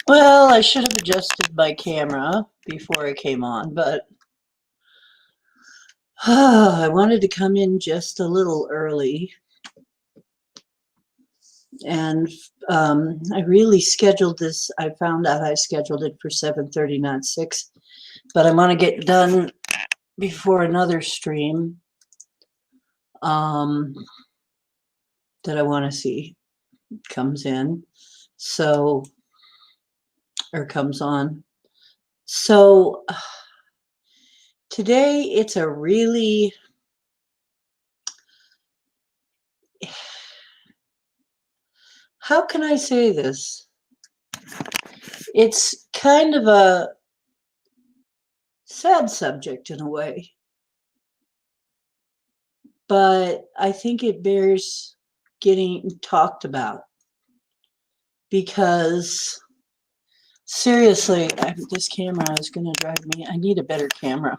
Well, I should have adjusted my camera before I came on, but I wanted to come in just a little early. And I really scheduled this. I found out I scheduled it for 7:30, not 6. But I want to get done before another stream that I want to see comes in. So, or comes on. So today it's a really, how can I say this? It's kind of a sad subject in a way, but I think it bears getting talked about because seriously, this camera is going to drive me. I need a better camera.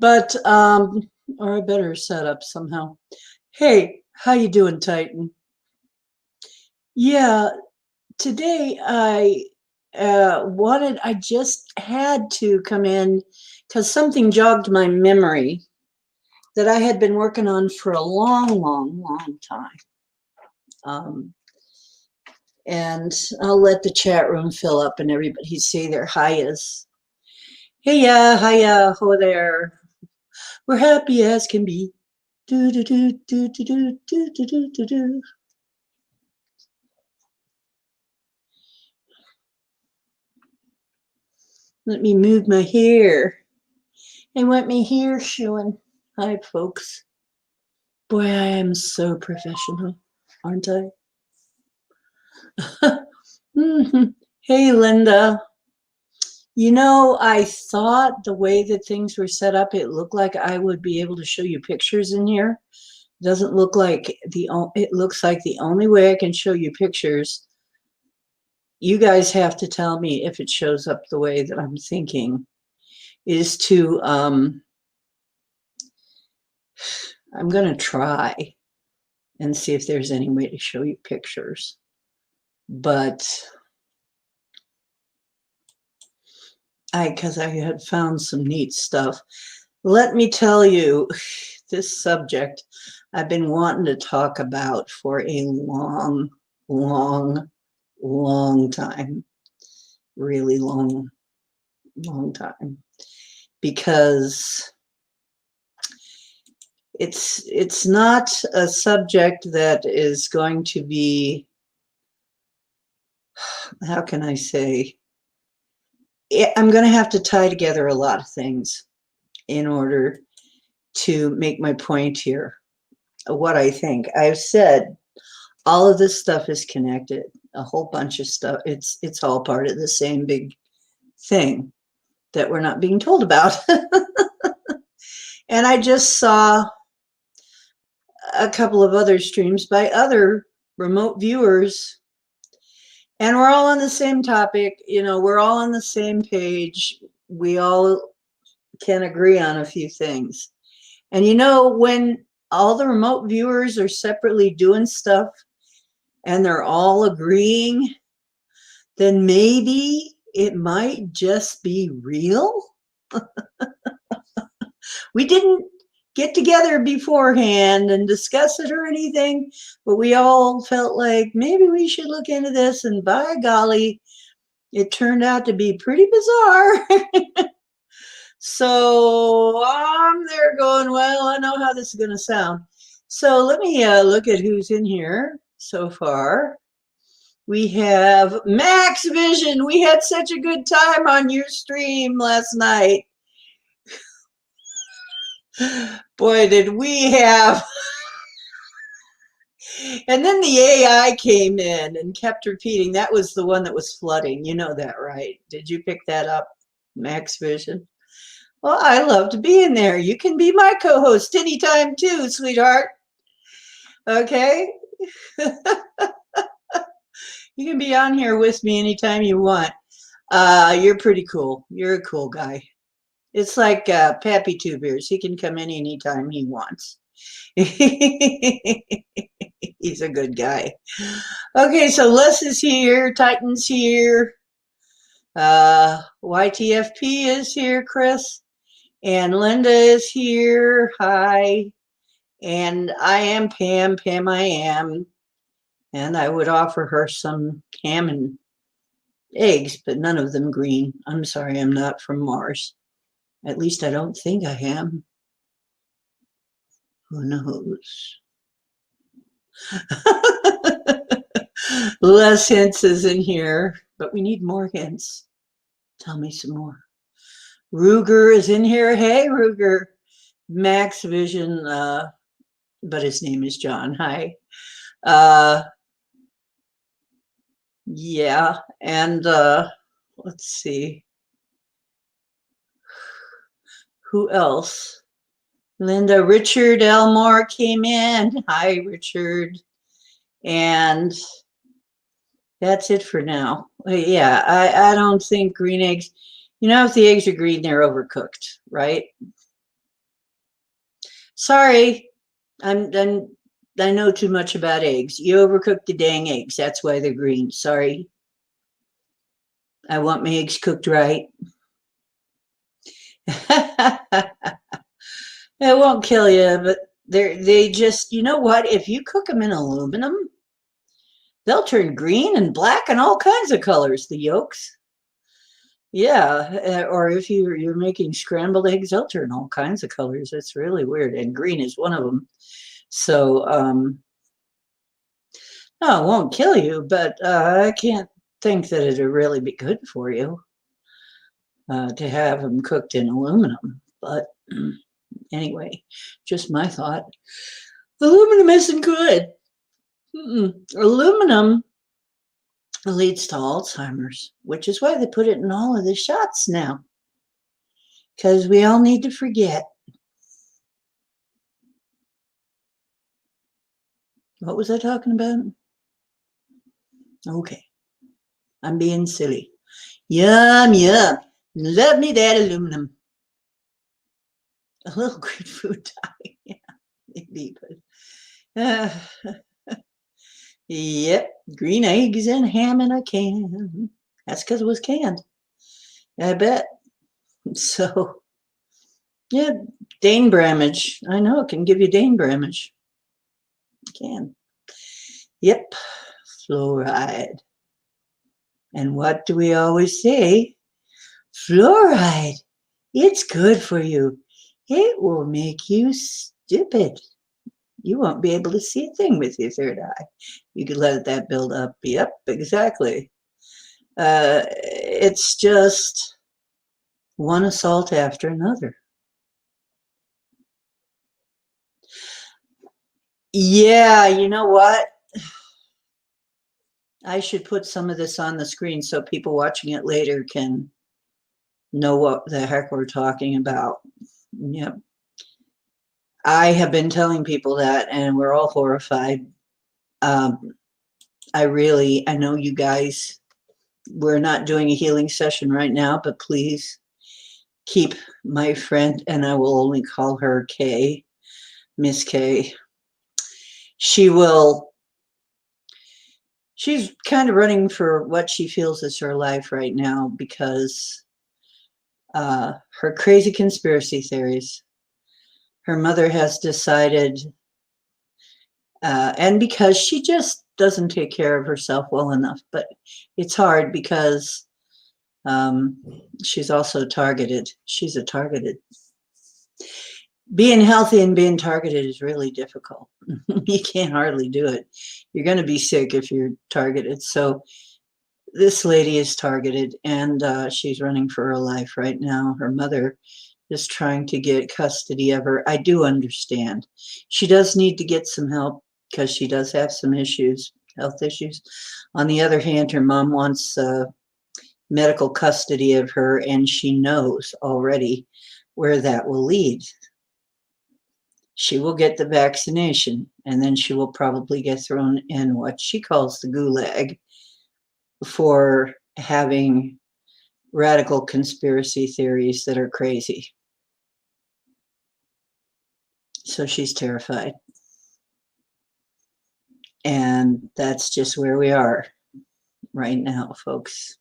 But or a better setup somehow. Hey, how you doing, Titan? Yeah, today I I just had to come in because something jogged my memory that I had been working on for a long time. And I'll let the chat room fill up and everybody say their highs. Hey, hiya, ho there. We're happy as can be. Do do do do do do do do do do. Let me move my hair. I want my hair showing. Hi, folks. Boy, I am so professional, aren't I? Hey, Linda. You know, I thought the way that things were set up, it looked like I would be able to show you pictures in here. It doesn't look like it looks like the only way I can show you pictures, you guys have to tell me if it shows up the way that I'm thinking, is to, I'm going to try and see if there's any way to show you pictures. But because I had found some neat stuff. Let me tell you, this subject I've been wanting to talk about for a long time. Really long time. Because it's not a subject that is going to be, how can I say, I'm going to have to tie together a lot of things in order to make my point here. What I think. I've said all of this stuff is connected. A whole bunch of stuff. It's all part of the same big thing that we're not being told about. And I just saw a couple of other streams by other remote viewers, and we're all on the same topic. You know, we're all on the same page. We all can agree on a few things. And you know, when all the remote viewers are separately doing stuff and they're all agreeing, then maybe it might just be real. We didn't get together beforehand and discuss it or anything, but we all felt like maybe we should look into this, and by golly, it turned out to be pretty bizarre. So I'm there going, well, I know how this is going to sound. So let me look at who's in here so far. We have Max Vision. We had such a good time on your stream last night. Boy, did we have. And then the AI came in and kept repeating. That was the one that was flooding. You know that, right? Did you pick that up, Max Vision? Well, I loved being there. You can be my co-host anytime too, sweetheart. Okay? You can be on here with me anytime you want. You're pretty cool. You're a cool guy. It's like Pappy Two Beers. He can come in anytime he wants. He's a good guy. Okay, so Les is here, Titan's here, YTFP is here, Chris, and Linda is here. Hi. And I am Pam. Pam, I am. And I would offer her some ham and eggs, but none of them green. I'm sorry, I'm not from Mars. At least I don't think I am. Who knows? Less hints is in here, but we need more hints. Tell me some more. Ruger is in here. Hey, Ruger. Max Vision, but his name is John. Hi. Yeah, and let's see. Who else? Linda, Richard Elmore came in. Hi, Richard. And that's it for now. Yeah, I don't think green eggs, if the eggs are green, they're overcooked, right? Sorry, I know too much about eggs. You overcook the dang eggs. That's why they're green. Sorry. I want my eggs cooked right. It won't kill you, but they just, you know what? If you cook them in aluminum, they'll turn green and black and all kinds of colors, the yolks. Yeah, or if you're making scrambled eggs, they'll turn all kinds of colors. It's really weird, and green is one of them. So, no, it won't kill you, but I can't think that it'd really be good for you to have them cooked in aluminum. But anyway, just my thought. Aluminum isn't good. Aluminum leads to Alzheimer's, which is why they put it in all of the shots now. Because we all need to forget. What was I talking about? Okay. I'm being silly. Yum, yum. Love me that aluminum. A little grapefruit dye. Yeah, maybe, but yep, green eggs and ham in a can. That's because it was canned. I bet. So, yeah, Dane Bramage. I know it can give you Dane Bramage. It can. Yep, fluoride. And what do we always say? Fluoride. It's good for you. It will make you stupid. You won't be able to see a thing with your third eye. You could let that build up. Yep, exactly. It's just one assault after another. Yeah, you know what? I should put some of this on the screen so people watching it later can know what the heck we're talking about. Yep. I have been telling people that, and we're all horrified. I know you guys, we're not doing a healing session right now, but please keep my friend, and I will only call her Kay, Miss Kay. She's kind of running for what she feels is her life right now because her crazy conspiracy theories. Her mother has decided, and because she just doesn't take care of herself well enough, but it's hard because she's also targeted. She's a targeted. Being healthy and being targeted is really difficult. You can't hardly do it. You're going to be sick if you're targeted. So this lady is targeted, and she's running for her life right now. Her mother is trying to get custody of her. I do understand. She does need to get some help because she does have some issues, health issues. On the other hand, her mom wants medical custody of her, and she knows already where that will lead. She will get the vaccination, and then she will probably get thrown in what she calls the gulag for having radical conspiracy theories that are crazy. So she's terrified. And that's just where we are right now, folks.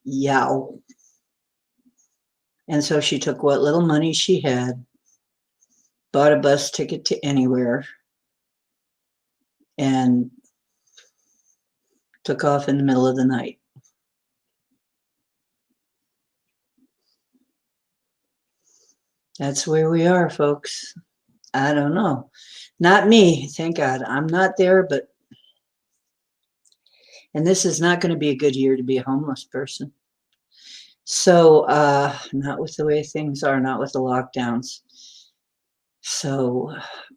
Yow. And so she took what little money she had, bought a bus ticket to anywhere, and took off in the middle of the night. That's where we are, folks. I don't know. Not me, thank God. I'm not there, but, and this is not going to be a good year to be a homeless person. So, not with the way things are, not with the lockdowns. So,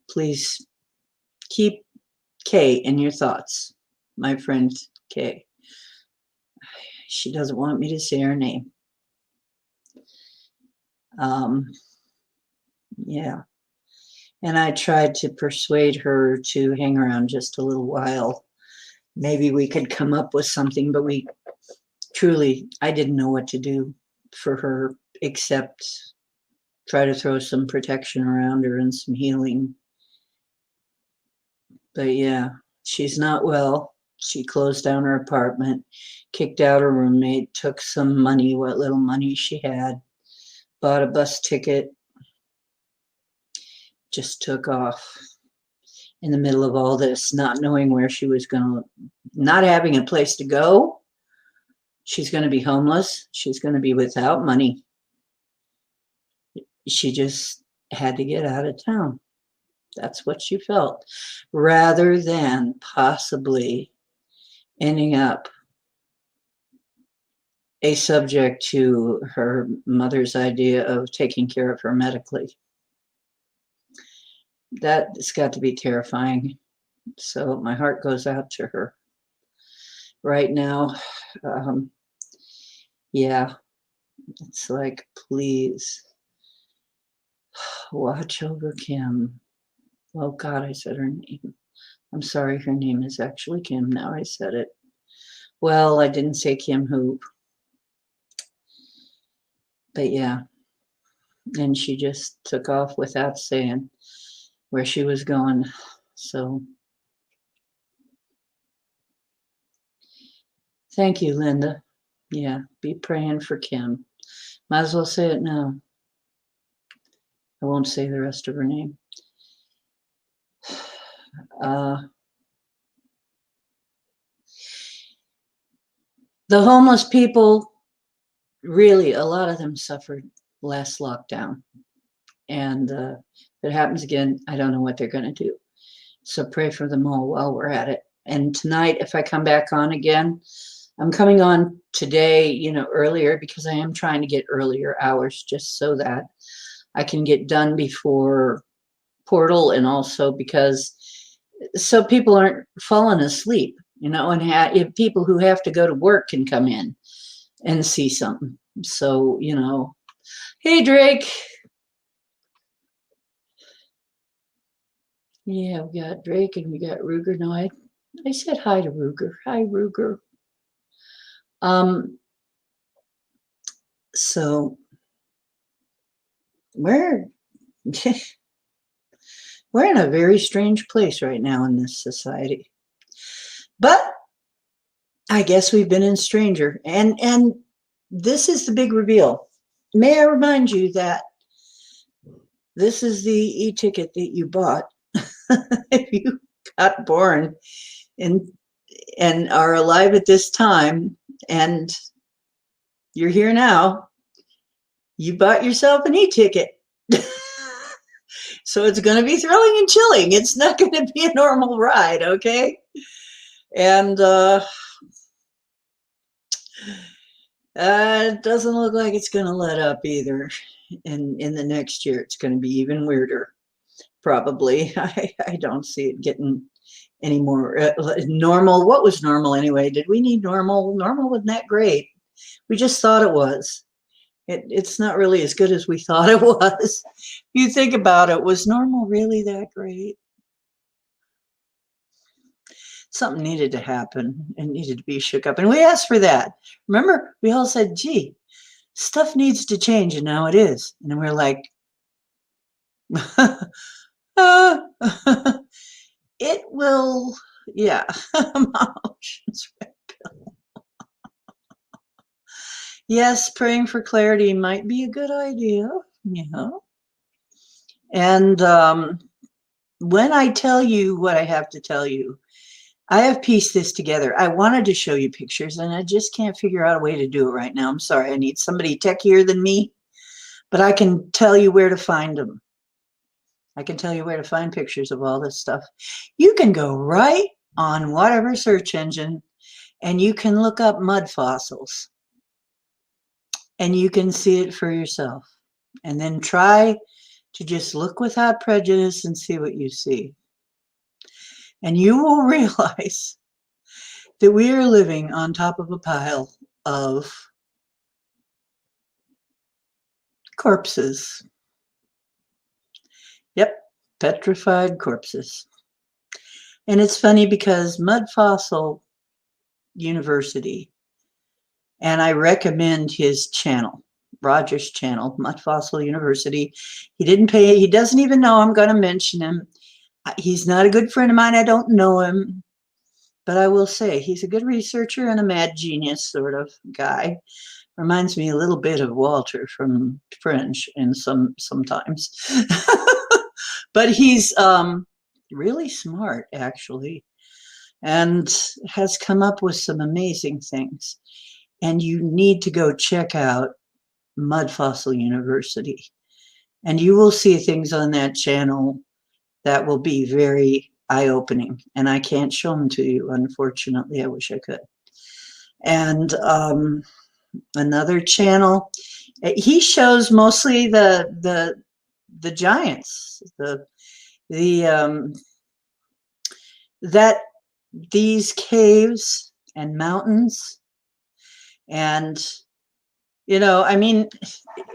please keep Kay in your thoughts, my friend Kay. She doesn't want me to say her name. Yeah. And I tried to persuade her to hang around just a little while. Maybe we could come up with something, but I didn't know what to do for her except try to throw some protection around her and some healing. But yeah, she's not well. She closed down her apartment, kicked out her roommate, took some money, what little money she had, bought a bus ticket, just took off in the middle of all this, not knowing where she was going to, not having a place to go. She's going to be homeless. She's going to be without money. She just had to get out of town. That's what she felt, rather than possibly ending up a subject to her mother's idea of taking care of her medically. That's got to be terrifying. So my heart goes out to her right now. Yeah, it's like, please watch over Kim. Oh God, I said her name. I'm sorry, her name is actually Kim. Now I said it. Well, I didn't say Kim who. But yeah, and she just took off without saying where she was going. So thank you, Linda. Yeah, be praying for Kim. Might as well say it now. I won't say the rest of her name. The homeless people, really, a lot of them suffered last lockdown. And if it happens again, I don't know what they're going to do. So pray for them all while we're at it. And tonight, if I come back on again, I'm coming on today, earlier, because I am trying to get earlier hours just so that I can get done before portal, and also because so people aren't falling asleep, and if people who have to go to work can come in and see something. So, hey, Drake. Yeah, we got Drake and we got Ruger. No, I said hi to Ruger. Hi, Ruger. So we're we're in a very strange place right now in this society. But I guess we've been in stranger. And this is the big reveal. May I remind you that this is the e-ticket that you bought if you got born and are alive at this time and you're here now. You bought yourself an e-ticket. So it's going to be thrilling and chilling. It's not going to be a normal ride, okay? And it doesn't look like it's going to let up either. In the next year, it's going to be even weirder, probably. I don't see it getting any more normal. What was normal anyway? Did we need normal? Normal wasn't that great. We just thought it was. It's not really as good as we thought it was. If you think about it, was normal really that great? Something needed to happen and needed to be shook up. And we asked for that. Remember, we all said, gee, stuff needs to change, and now it is. And we're like, it will, yeah. Oceans. Yes, praying for clarity might be a good idea. Yeah. And when I tell you what I have to tell you, I have pieced this together. I wanted to show you pictures and I just can't figure out a way to do it right now. I'm sorry. I need somebody techier than me, but I can tell you where to find them. I can tell you where to find pictures of all this stuff. You can go right on whatever search engine and you can look up mud fossils and you can see it for yourself. And then try to just look without prejudice and see what you see. And you will realize that we are living on top of a pile of corpses. Yep, petrified corpses. And it's funny because Mud Fossil University, and I recommend his channel, Roger's channel, Mud Fossil University. He didn't pay, he doesn't even know I'm going to mention him. He's not a good friend of mine. I don't know him. But I will say he's a good researcher and a mad genius sort of guy. Reminds me a little bit of Walter from Fringe in sometimes. But he's really smart, actually, and has come up with some amazing things. And you need to go check out Mud Fossil University. And you will see things on that channel that will be very eye-opening. And I can't show them to you, unfortunately. I wish I could. And another channel, he shows mostly the giants, that these caves and mountains, and I mean,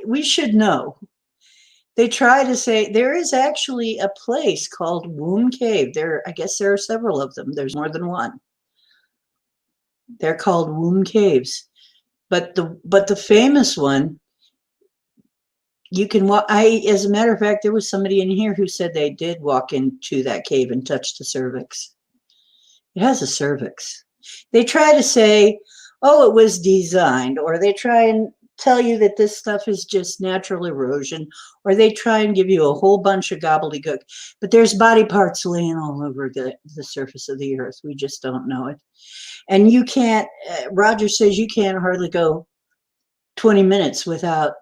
we should know. They try to say there is actually a place called Womb Cave. I guess there are several of them. There's more than one. They're called Womb Caves, but the famous one, you can walk. As a matter of fact, there was somebody in here who said they did walk into that cave and touch the cervix. It has a cervix. They try to say, oh, it was designed, or they try and tell you that this stuff is just natural erosion, or they try and give you a whole bunch of gobbledygook. But there's body parts laying all over the surface of the earth. We just don't know it. And you can't, Roger says you can't hardly go 20 minutes without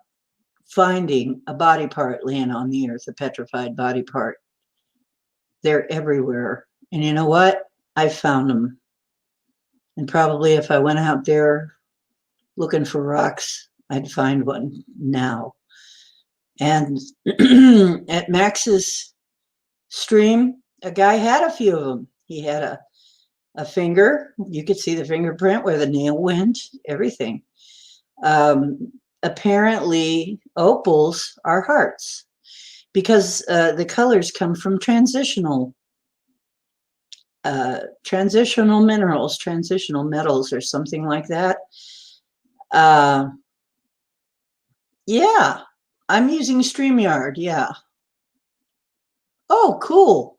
finding a body part laying on the earth, a petrified body part. They're everywhere. And you know what? I found them. And probably if I went out there looking for rocks, I'd find one now. And at Max's stream, a guy had a few of them. He had a finger. You could see the fingerprint where the nail went, everything. Apparently, opals are hearts because the colors come from transitional minerals, transitional metals, or something like that. Yeah, I'm using StreamYard. Yeah. Oh, cool.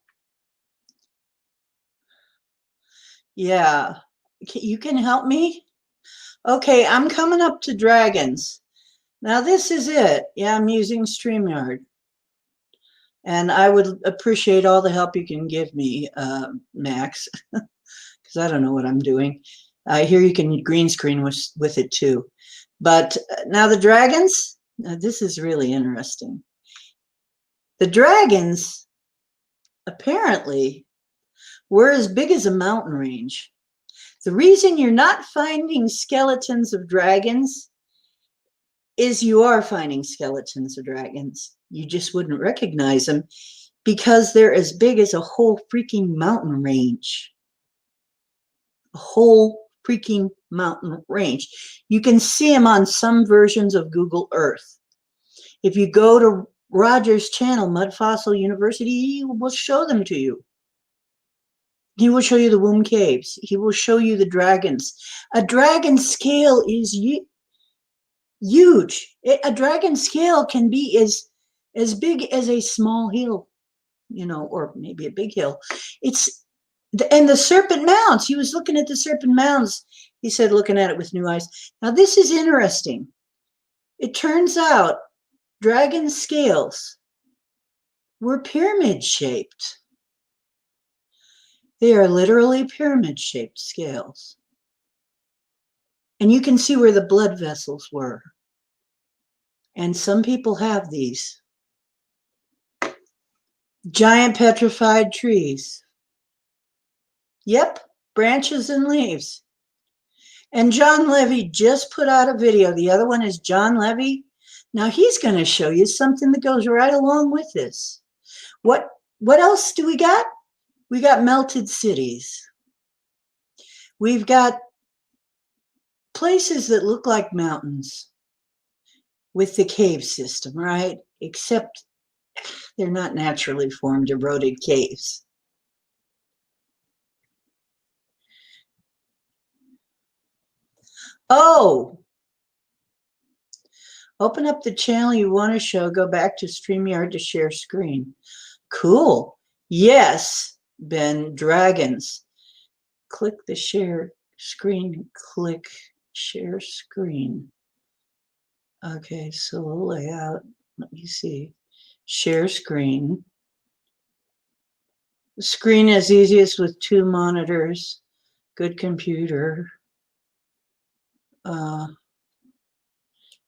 Yeah. You can help me? Okay, I'm coming up to dragons. Now this is it. Yeah, I'm using StreamYard. And I would appreciate all the help you can give me, Max, because I don't know what I'm doing. I hear you can green screen with it too. But now the dragons, this is really interesting. The dragons apparently were as big as a mountain range. The reason you're not finding skeletons of dragons is you are finding skeletons of dragons. You just wouldn't recognize them because they're as big as a whole freaking mountain range. A whole freaking mountain range. You can see them on some versions of Google Earth. If you go to Roger's channel, Mud Fossil University, he will show them to you. He will show you the womb caves. He will show you the dragons. A dragon scale is huge. A dragon scale can be as big as a small hill. or maybe a big hill. And the serpent mounds. He was looking at the serpent mounds. He said, looking at it with new eyes. Now, this is interesting. It turns out dragon scales were pyramid shaped. They are literally pyramid shaped scales. And you can see where the blood vessels were. And some people have these. Giant petrified trees. Yep, branches and leaves. And John Levy just put out a video. The other one is John Levy. Now he's going to show you something that goes right along with this. What else do we got? We got melted cities. We've got places that look like mountains with the cave system, right? Except they're not naturally formed eroded caves. Oh, open up the channel you want to show, go back to StreamYard to share screen. Cool. Yes, Ben, dragons. Click the share screen, click share screen. Okay, so layout, let me see. Share screen. Screen is easiest with 2 monitors. Good computer.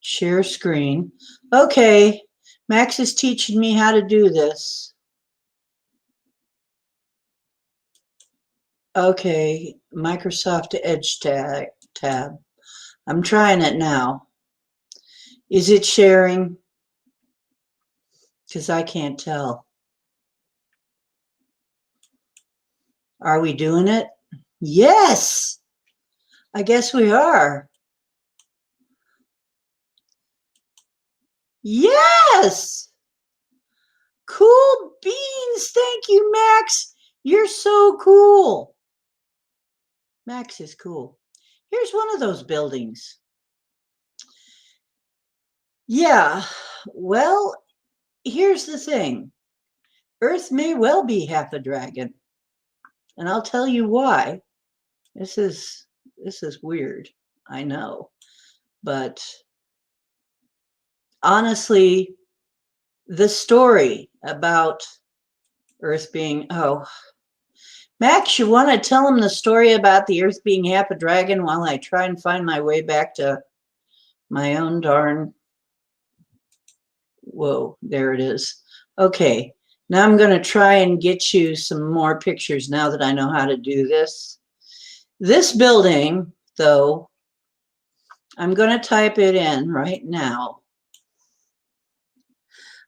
Share screen. Okay, Max is teaching me how to do this. Okay, Microsoft Edge tab. I'm trying it now. Is it sharing? Because I can't tell. Are we doing it? Yes! I guess we are. Yes! Cool beans! Thank you, Max! You're so cool. Max is cool. Here's one of those buildings. Yeah, well, here's the thing. Earth may well be half a dragon. And I'll tell you why. This is weird, I know. But honestly, the story about Earth being, Max, you want to tell them the story about the Earth being half a dragon while I try and find my way back to my own darn, whoa, there it is. Okay, now I'm going to try and get you some more pictures now that I know how to do this. This building, though, I'm going to type it in right now.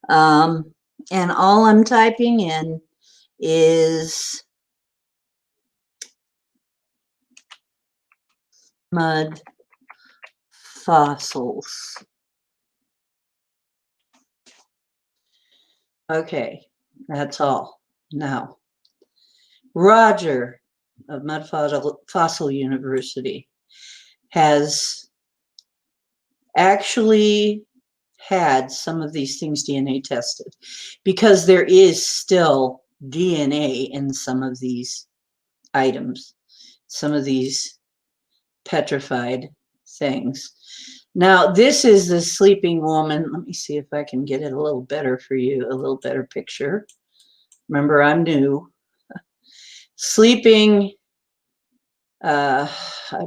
And all I'm typing in is mud fossils. Okay, that's all. Now, Roger of Mud Fossil University has actually had some of these things DNA tested because there is still DNA in some of these items, some of these petrified things. Now, this is the sleeping woman. Let me see if I can get it a little better for you, a little better picture. Remember, I'm new. Sleeping, I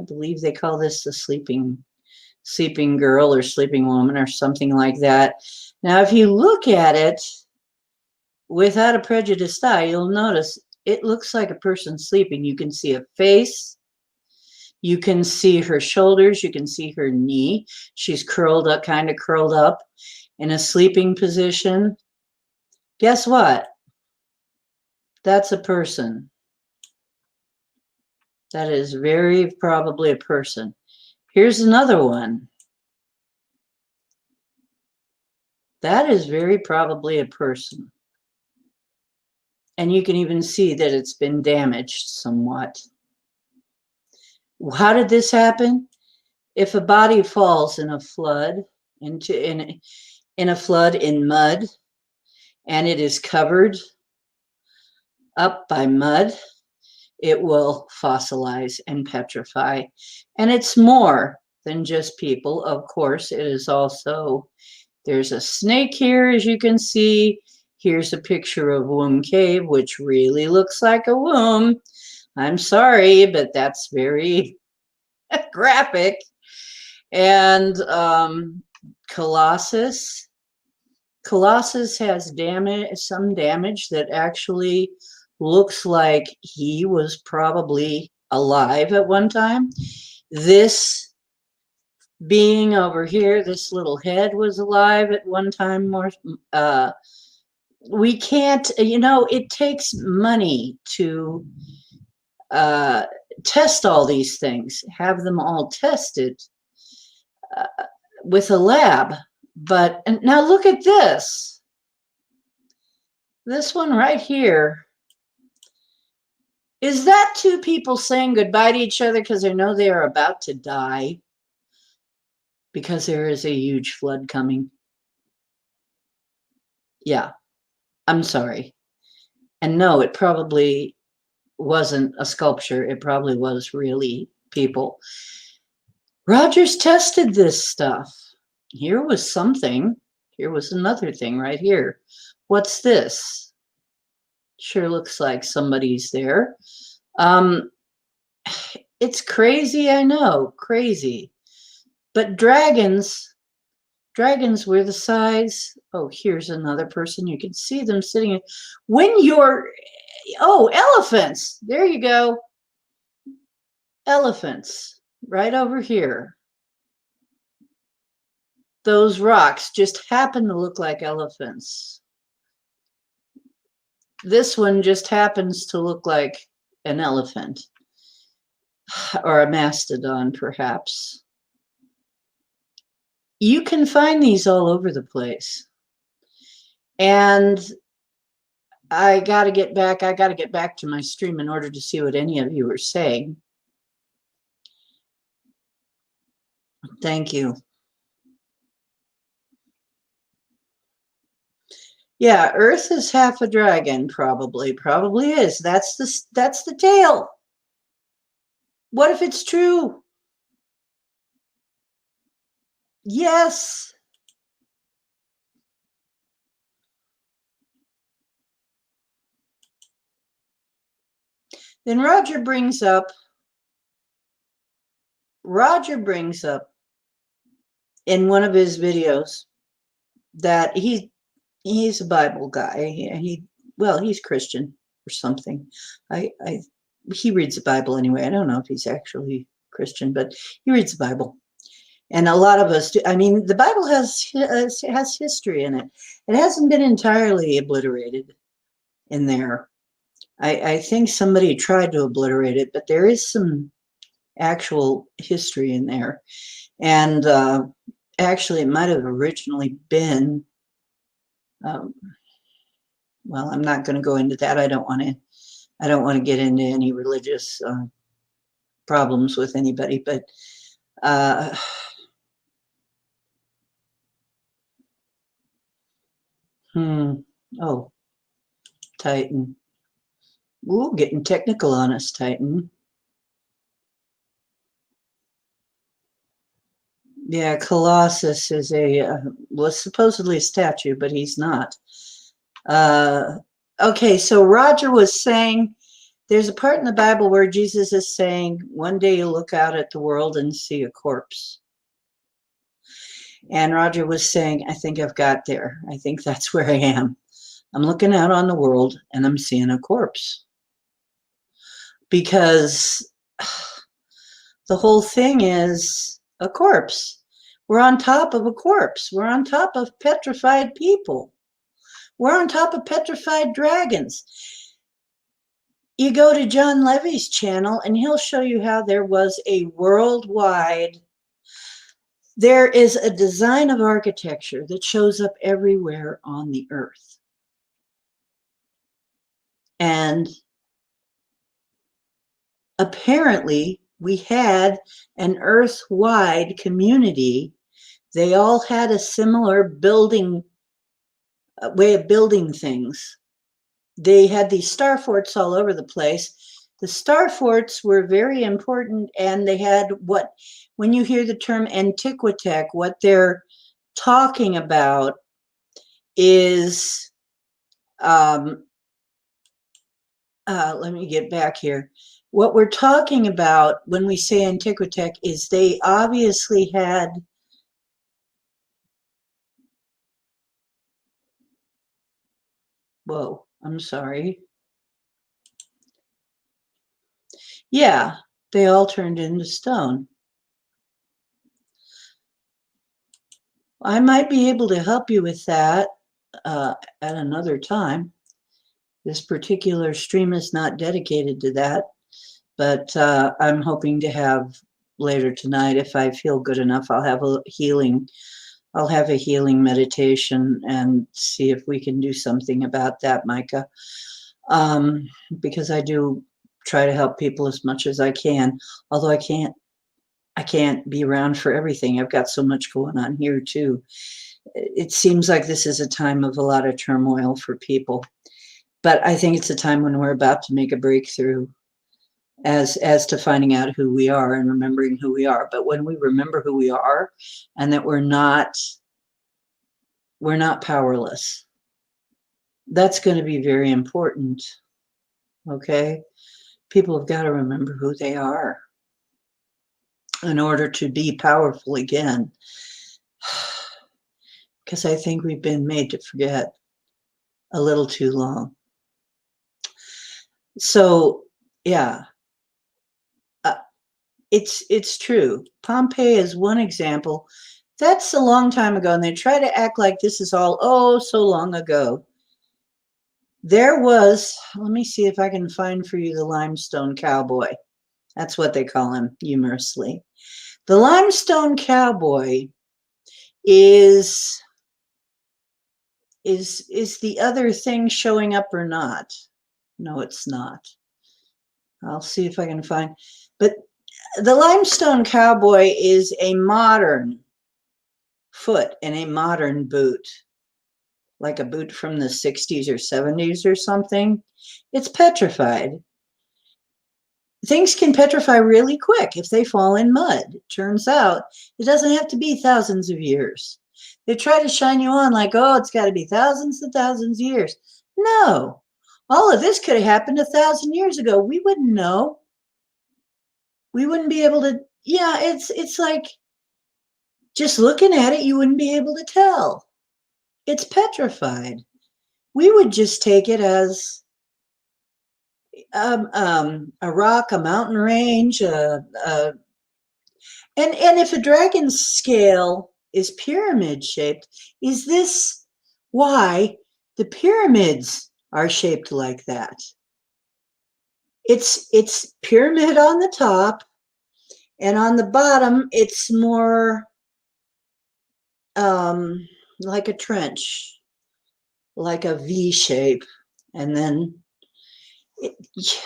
believe they call this the sleeping girl or sleeping woman or something like that. Now, if you look at it without a prejudiced eye, you'll notice it looks like a person sleeping. You can see a face. You can see her shoulders. You can see her knee. She's curled up, kind of curled up in a sleeping position. Guess what? That's a person. That is very probably a person. Here's another one. That is very probably a person. And you can even see that it's been damaged somewhat. How did this happen? If a body falls in a flood, in a flood in mud, and it is covered up by mud, it will fossilize and petrify. And it's more than just people. Of course, it is also, there's a snake here, as you can see. Here's a picture of Womb Cave, which really looks like a womb. I'm sorry, but that's very graphic. And Colossus. Colossus has some damage that actually looks like he was probably alive at one time. This being over here, this little head was alive at one time. More, we can't, it takes money to test all these things, have them all tested with a lab. But now look at this. This one right here. Is that two people saying goodbye to each other because they know they are about to die? Because there is a huge flood coming. Yeah, I'm sorry. And no, it probably wasn't a sculpture. It probably was really people. Rogers tested this stuff. Here was something. Here was another thing right here. What's this? Sure looks like somebody's there. It's crazy, I know, crazy. But dragons were the size. Oh, here's another person. You can see them sitting. When you're, elephants. There you go. Elephants right over here. Those rocks just happen to look like elephants. This one just happens to look like an elephant or a mastodon, perhaps. You can find these all over the place. And I got to get back to my stream in order to see what any of you are saying. Thank you. Yeah, Earth is half a dragon, probably is. That's the tale. What if it's true? Yes. Then Roger brings up in one of his videos that he's a Bible guy. He's Christian or something. He reads the Bible anyway. I don't know if he's actually Christian, but he reads the Bible. And a lot of us do. I mean, the Bible has history in it. It hasn't been entirely obliterated in there. I think somebody tried to obliterate it, but there is some actual history in there. And actually, it might have originally been, well, I'm not going to go into that. I don't want to get into any religious problems with anybody, but oh, Titan. Ooh, getting technical on us, Titan. Yeah, Colossus is was supposedly a statue, but he's not. Okay, so Roger was saying there's a part in the Bible where Jesus is saying, one day you'll look out at the world and see a corpse. And Roger was saying, I think I've got there. I think that's where I am. I'm looking out on the world and I'm seeing a corpse. Because the whole thing is a corpse. We're on top of a corpse. We're on top of petrified people. We're on top of petrified dragons. You go to John Levy's channel and he'll show you how there was a worldwide, there is a design of architecture that shows up everywhere on the earth. And apparently we had an earth-wide community. They all had a similar building way of building things. they had these star forts all over the place. The star forts were very important, and they had what, when you hear the term Antiquitech, what they're talking about is, let me get back here. What we're talking about when we say Antiquitech is they obviously had, whoa, I'm sorry. Yeah, they all turned into stone. I might be able to help you with that at another time. This particular stream is not dedicated to that, but I'm hoping to have later tonight, if I feel good enough, I'll have a healing meditation and see if we can do something about that, Micah. Because I do try to help people as much as I can, although I can't be around for everything. I've got so much going on here too. It seems like this is a time of a lot of turmoil for people, but I think it's a time when we're about to make a breakthrough as to finding out who we are and remembering who we are. But when we remember who we are and that we're not powerless, that's going to be very important. Okay, people have got to remember who they are in order to be powerful again, because I think we've been made to forget a little too long. So yeah, it's true. Pompeii is one example. That's a long time ago, and they try to act like this is all so long ago. There was, let me see if I can find for you the limestone cowboy. That's what they call him humorously. The limestone cowboy is the other thing showing up or not? No, it's not. I'll see if I can find, but the limestone cowboy is a modern foot and a modern boot, like a boot from the 60s or 70s or something. It's petrified. Things can petrify really quick if they fall in mud. It turns out it doesn't have to be thousands of years. They try to shine you on like, oh, it's got to be thousands and thousands of years. No, all of this could have happened 1,000 years ago. We wouldn't know. We wouldn't be able to. Yeah, it's like just looking at it, you wouldn't be able to tell. It's petrified. We would just take it as a rock, a mountain range, and if a dragon scale is pyramid shaped, is this why the pyramids are shaped like that? It's pyramid on the top, and on the bottom it's more like a trench, like a V shape, and then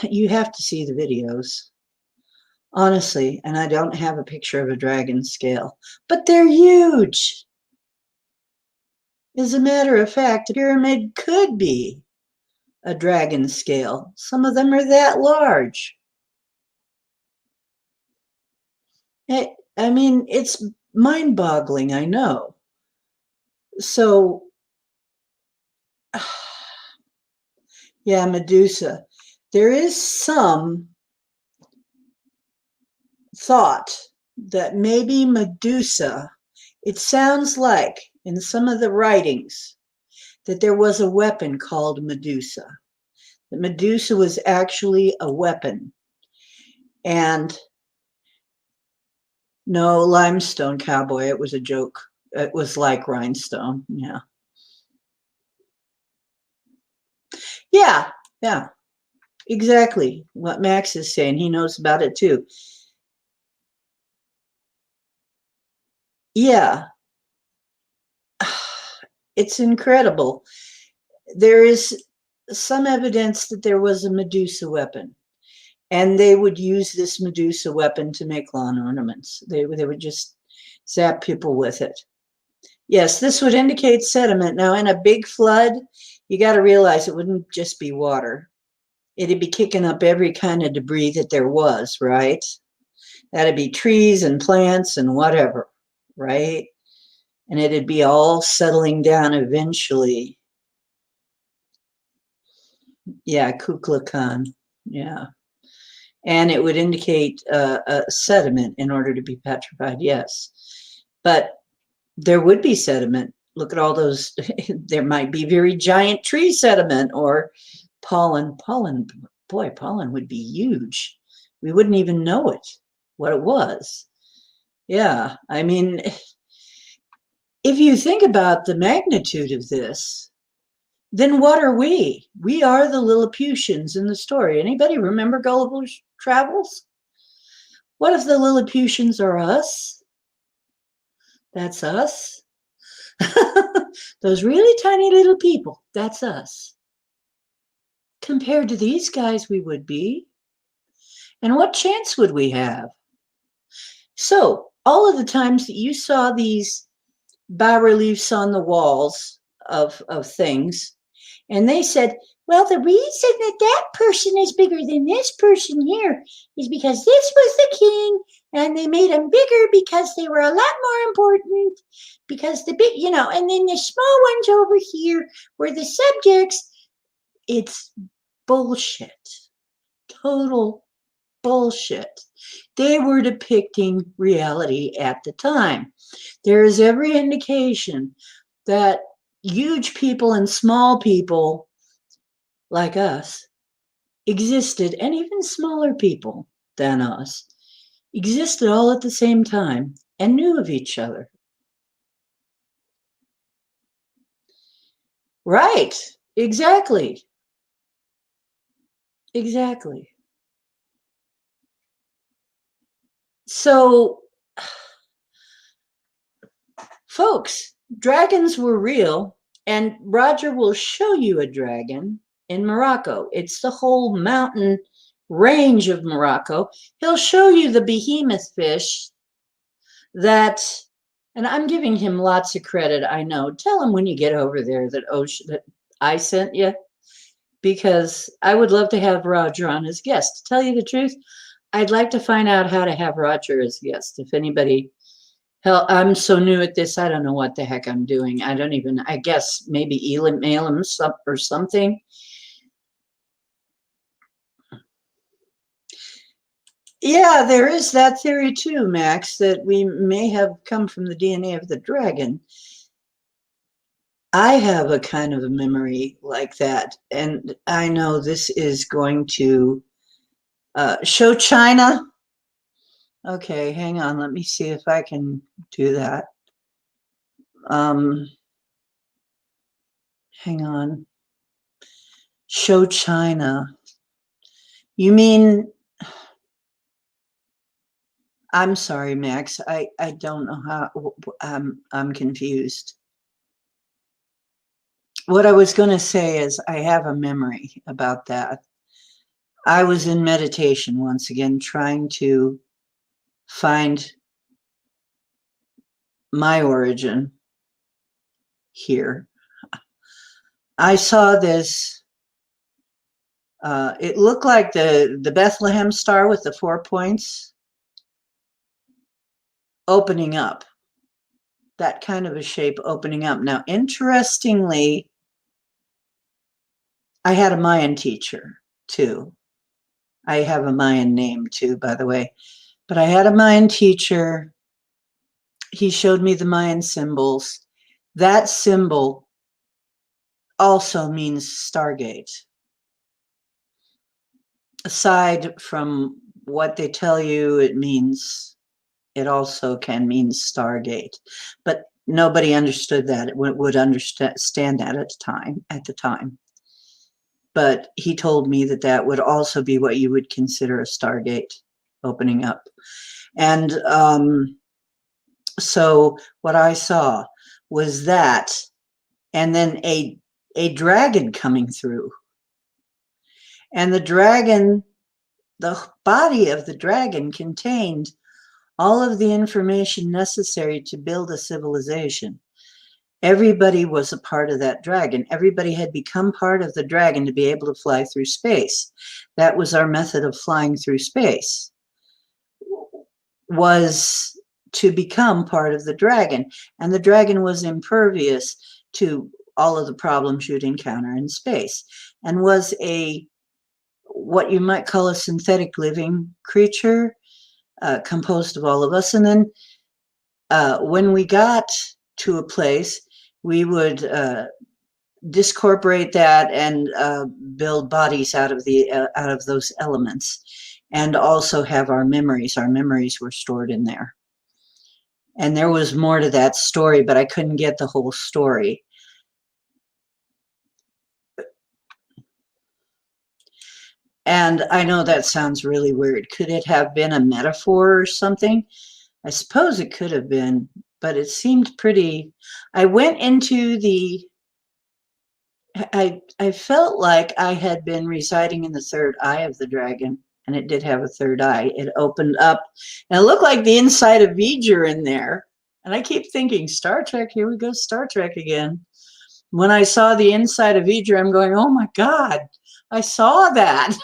you have to see the videos, honestly. And I don't have a picture of a dragon scale, but they're huge. As a matter of fact, a pyramid could be a dragon scale. Some of them are that large. I mean, it's mind-boggling, I know. So, yeah, Medusa. There is some thought that maybe Medusa, it sounds like in some of the writings that there was a weapon called Medusa. That Medusa was actually a weapon. And no, limestone cowboy, it was a joke. It was like rhinestone, yeah. Yeah, exactly what Max is saying. He knows about it too. Yeah, it's incredible. There is some evidence that there was a Medusa weapon, and they would use this Medusa weapon to make lawn ornaments. They would just zap people with it. Yes, this would indicate sediment. Now, in a big flood, you got to realize it wouldn't just be water. It'd be kicking up every kind of debris that there was, right? That'd be trees and plants and whatever, right? And it'd be all settling down eventually. Yeah, Kukulkan. Yeah. And it would indicate a sediment in order to be petrified, yes. But there would be sediment. Look at all those. There might be very giant tree sediment or pollen. Pollen, boy, pollen would be huge. We wouldn't even know it, what it was. Yeah, I mean, if you think about the magnitude of this, then what are we? We are the Lilliputians in the story. Anybody remember Gulliver's Travels? What if the Lilliputians are us? That's us. Those really tiny little people, that's us. Compared to these guys, we would be. And what chance would we have? So, all of the times that you saw these bas reliefs on the walls of things, and they said, well, the reason that that person is bigger than this person here is because this was the king, and they made them bigger because they were a lot more important, because the big, and then the small ones over here were the subjects. It's bullshit. Total bullshit. They were depicting reality at the time. There is every indication that huge people and small people like us existed, and even smaller people than us existed all at the same time and knew of each other. Right. Exactly. Exactly. So, folks, dragons were real, and Roger will show you a dragon in Morocco. It's the whole mountain range of Morocco. He'll show you the behemoth fish that, and I'm giving him lots of credit, I know. Tell him when you get over there that I sent you, because I would love to have Roger on as guest. To tell you the truth, I'd like to find out how to have Roger as guest. If anybody, hell, I'm so new at this, I don't know what the heck I'm doing. I guess maybe email him or something. Yeah, there is that theory too, Max, that we may have come from the DNA of the dragon. I have a kind of a memory like that, and I know this is going to show China. Okay, hang on. Let me see if I can do that. Hang on. Show China. You mean, I'm sorry, Max. I don't know how, I'm confused. What I was going to say is I have a memory about that. I was in meditation once again, trying to find my origin here. I saw this. It looked like the Bethlehem star with the 4 points opening up. That kind of a shape opening up. Now, interestingly, I had a Mayan teacher too. I have a Mayan name too, by the way. But I had a Mayan teacher. He showed me the Mayan symbols. That symbol also means Stargate. Aside from what they tell you, it also can mean Stargate. But nobody understood that. It would understand that at the time. But he told me that would also be what you would consider a Stargate opening up. And so what I saw was that, and then a dragon coming through. And the body of the dragon contained all of the information necessary to build a civilization. Everybody was a part of that dragon. Everybody had become part of the dragon to be able to fly through space. That was our method of flying through space, was to become part of the dragon. And the dragon was impervious to all of the problems you'd encounter in space, and was a what you might call a synthetic living creature, composed of all of us. And then when we got to a place, we would discorporate that and build bodies out of those elements, and also have our memories. Our memories were stored in there. And there was more to that story, but I couldn't get the whole story. And I know that sounds really weird. Could it have been a metaphor or something? I suppose it could have been, but it seemed pretty. I went into the, I felt like I had been residing in the third eye of the dragon, and it did have a third eye. It opened up, and it looked like the inside of V'ger in there. And I keep thinking, Star Trek, here we go, Star Trek again. When I saw the inside of V'ger, I'm going, oh my God, I saw that.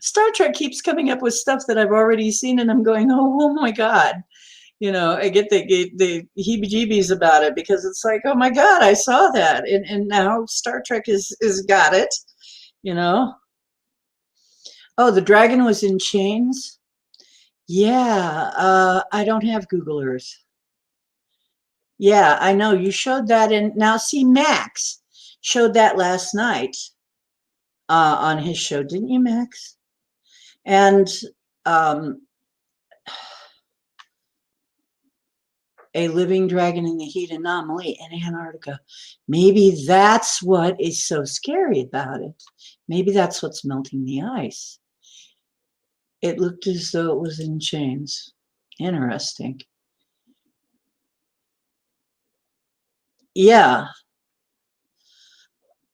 Star Trek keeps coming up with stuff that I've already seen, and I'm going, oh my God. You know, I get the heebie-jeebies about it, because it's like, oh my God, I saw that. And now Star Trek is got it, you know. Oh, the dragon was in chains? Yeah, I don't have Google Earth. Yeah, I know. You showed that in, now see, Max showed that last night on his show, didn't you, Max? And a living dragon in the heat anomaly in Antarctica. Maybe that's what is so scary about it. Maybe that's what's melting the ice. It looked as though it was in chains. Interesting. Yeah.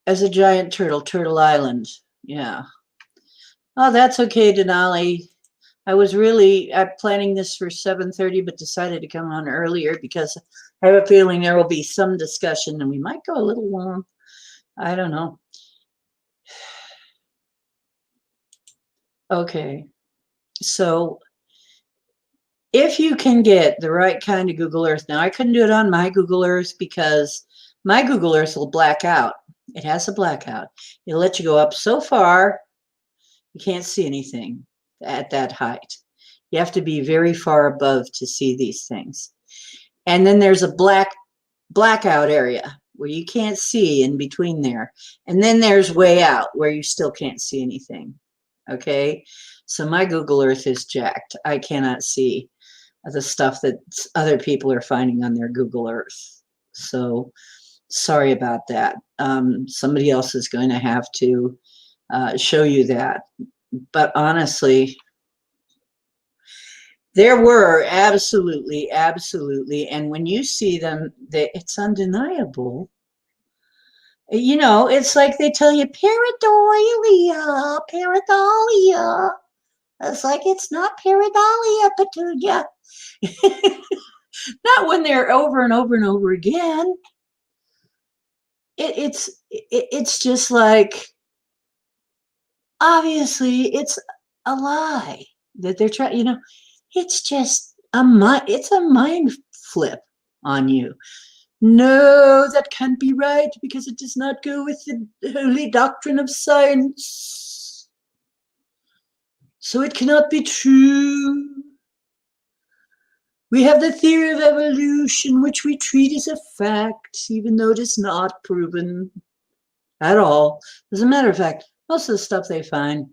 As a giant turtle, Turtle Island. Yeah. Oh, that's okay, Denali. I was really planning this for 7:30, but decided to come on earlier because I have a feeling there will be some discussion, and we might go a little long. I don't know. Okay. So if you can get the right kind of Google Earth, now I couldn't do it on my Google Earth because my Google Earth will black out. It has a blackout. It'll let you go up so far, you can't see anything at that height. You have to be very far above to see these things. And then there's a blackout area where you can't see in between there. And then there's way out where you still can't see anything. Okay? So my Google Earth is jacked. I cannot see the stuff that other people are finding on their Google Earth. So sorry about that. Somebody else is going to have to show you that. But honestly, there were absolutely, and when you see them, it's undeniable. You know, it's like they tell you pareidolia, pareidolia. It's like, it's not pareidolia, Petunia. Not when they're over and over and over again. It's just like, obviously it's a lie that they're trying, you know. It's just it's a mind flip on you. No, that can't be right because it does not go with the holy doctrine of science. So it cannot be true. We have the theory of evolution, which we treat as a fact, even though it is not proven at all. As a matter of fact, most of the stuff they find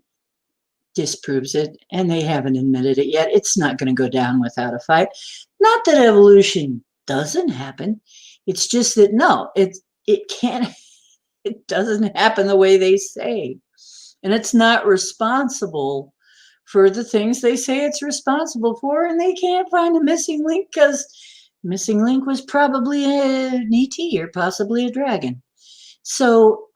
disproves it, and they haven't admitted it yet. It's not going to go down without a fight. Not that evolution doesn't happen. It's just that no, it can't. It doesn't happen the way they say, and it's not responsible for the things they say it's responsible for. And they can't find a missing link because missing link was probably an ET or possibly a dragon. So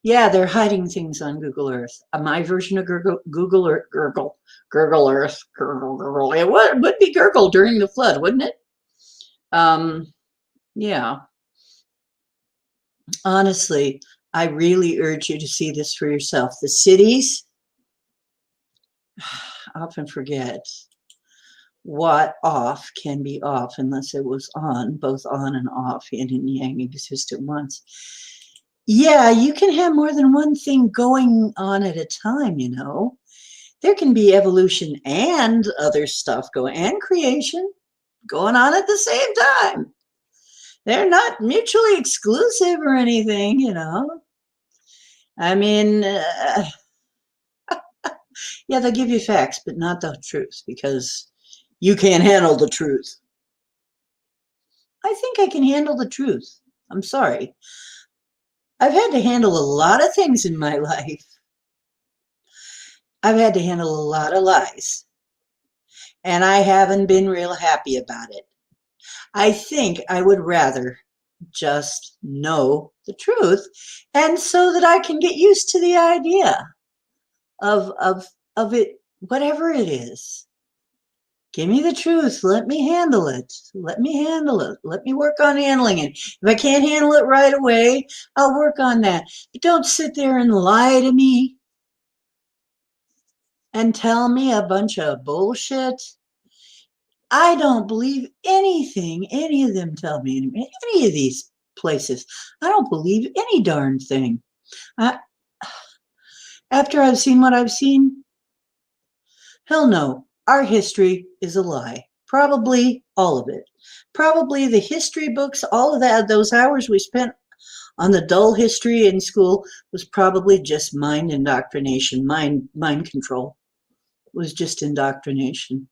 yeah, they're hiding things on Google Earth. My version of Google Earth, Gurgle Earth, Gurgle. It would be Gurgle during the flood, wouldn't it? Yeah, honestly, I really urge you to see this for yourself. The cities often forget what off can be off unless it was on, both on and off, yin and yang exist at once. Yeah, you can have more than one thing going on at a time, you know. There can be evolution and other stuff going, and creation going on at the same time. They're not mutually exclusive or anything, you know. I mean, yeah, they'll give you facts, but not the truth because you can't handle the truth. I think I can handle the truth. I'm sorry. I've had to handle a lot of things in my life. I've had to handle a lot of lies, and I haven't been real happy about it. I think I would rather just know the truth, and so that I can get used to the idea of it, whatever it is. Give me the truth. Let me handle it. Let me handle it. Let me work on handling it. If I can't handle it right away, I'll work on that. But don't sit there and lie to me and tell me a bunch of bullshit. I don't believe anything any of them tell me, any of these places. I don't believe any darn thing. I, after I've seen what I've seen, hell no. Our history is a lie. Probably all of it. Probably the history books, all of that, those hours we spent on the dull history in school was probably just mind indoctrination, mind control. It was just indoctrination.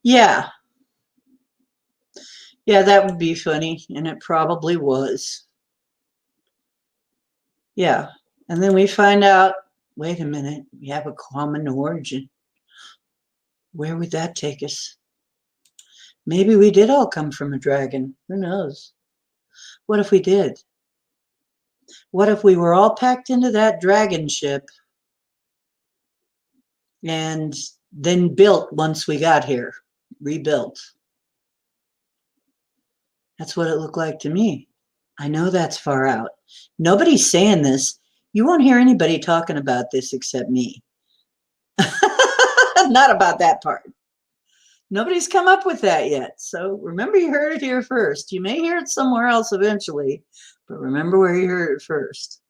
Yeah, yeah, that would be funny, and it probably was. Yeah, and then we find out, wait a minute, we have a common origin. Where would that take us? Maybe we did all come from a dragon. Who knows? What if we did? What if we were all packed into that dragon ship and then built once we got here? Rebuilt. That's what it looked like to me. I know that's far out. Nobody's saying this. You won't hear anybody talking about this except me. Not about that part. Nobody's come up with that yet. So remember, you heard it here first. You may hear it somewhere else eventually, but remember where you heard it first.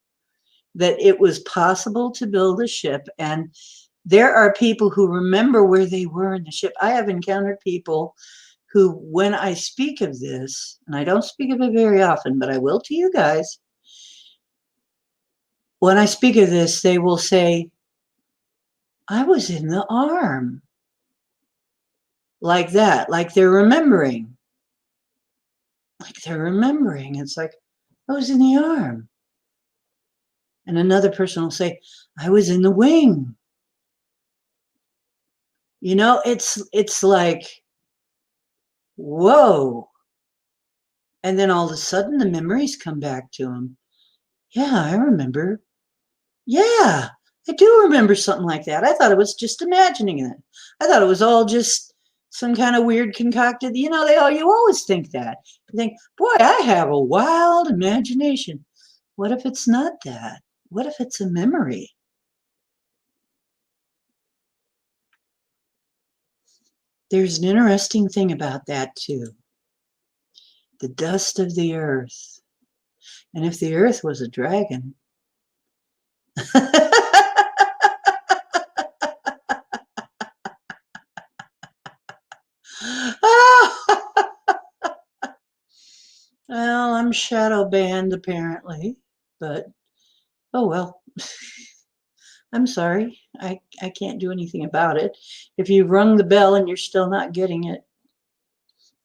That it was possible to build a ship, and there are people who remember where they were in the ship. I have encountered people who, when I speak of this, and I don't speak of it very often, but I will to you guys, when I speak of this, they will say, I was in the arm. Like that, like they're remembering. Like they're remembering. It's like, I was in the arm. And another person will say, I was in the wing. You know, it's like, whoa. And then all of a sudden the memories come back to them. Yeah, I remember. Yeah, I do remember something like that. I thought it was just imagining it. I thought it was all just some kind of weird concocted, you know, you always think that. You think, boy, I have a wild imagination. What if it's not that? What if it's a memory? There's an interesting thing about that too. The dust of the earth. And if the earth was a dragon, well, I'm shadow banned apparently, but oh well. I'm sorry. I can't do anything about it. If you've rung the bell and you're still not getting it,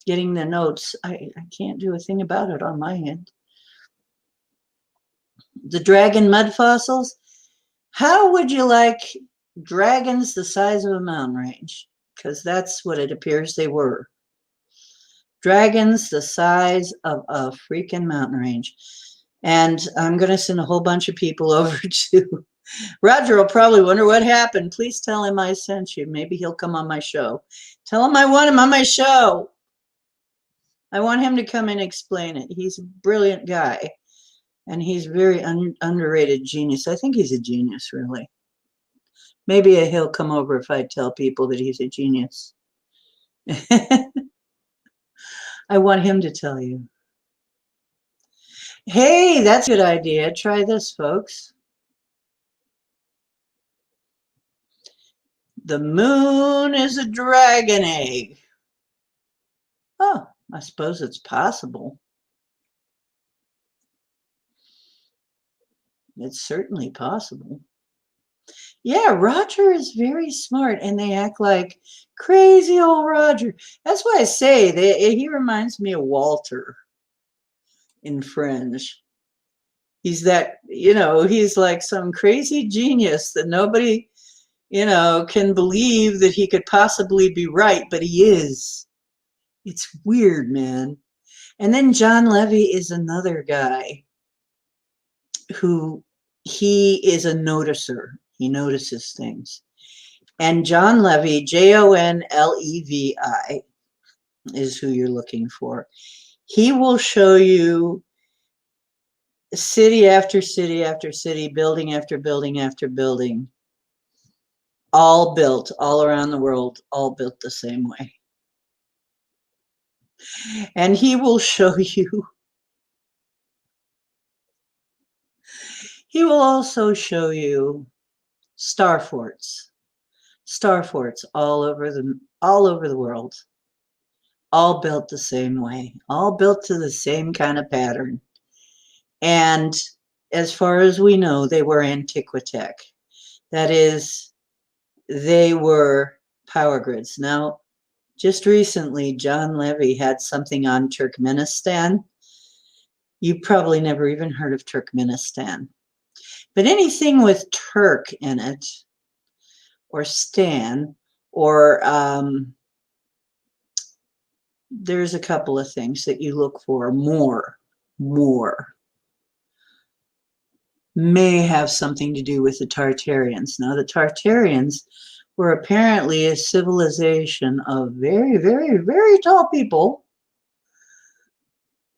getting the notes, I can't do a thing about it on my end. The dragon mud fossils. How would you like dragons the size of a mountain range? Because that's what it appears they were. Dragons the size of a freaking mountain range. And I'm going to send a whole bunch of people over to Roger will probably wonder what happened. Please tell him I sent you. Maybe he'll come on my show. Tell him I want him on my show. I want him to come and explain it. He's a brilliant guy, and he's very underrated genius. I think he's a genius, really. Maybe he'll come over if I tell people that he's a genius. I want him to tell you. Hey, that's a good idea. Try this, folks. The moon is a dragon egg. Oh, I suppose it's possible. It's certainly possible. Yeah, Roger is very smart, and they act like crazy old Roger. That's why I say he reminds me of Walter in Fringe. He's that, he's like some crazy genius that nobody, can believe that he could possibly be right, but he is. It's weird, man. And then John Levy is another guy who he is a noticer. He notices things. And John Levy, Jonlevi, is who you're looking for. He will show you city after city after city, building after building after building, all built all around the world, all built the same way. And he will show you, he will also show you star forts all over the world, all built the same way, all built to the same kind of pattern. And as far as we know, they were Antiquitech. That is, they were power grids. Now, just recently, John Levy had something on Turkmenistan. You probably never even heard of Turkmenistan. But anything with Turk in it, or Stan, or there's a couple of things that you look for more may have something to do with the Tartarians. Now, the Tartarians were apparently a civilization of very, very, very tall people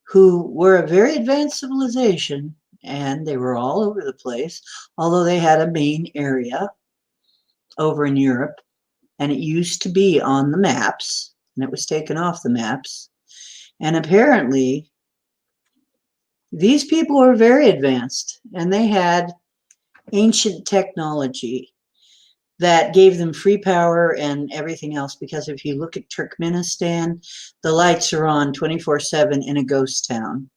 who were a very advanced civilization, and they were all over the place, although they had a main area over in Europe, and it used to be on the maps, and it was taken off the maps. And apparently, these people were very advanced, and they had ancient technology that gave them free power and everything else, because if you look at Turkmenistan, the lights are on 24/7 in a ghost town.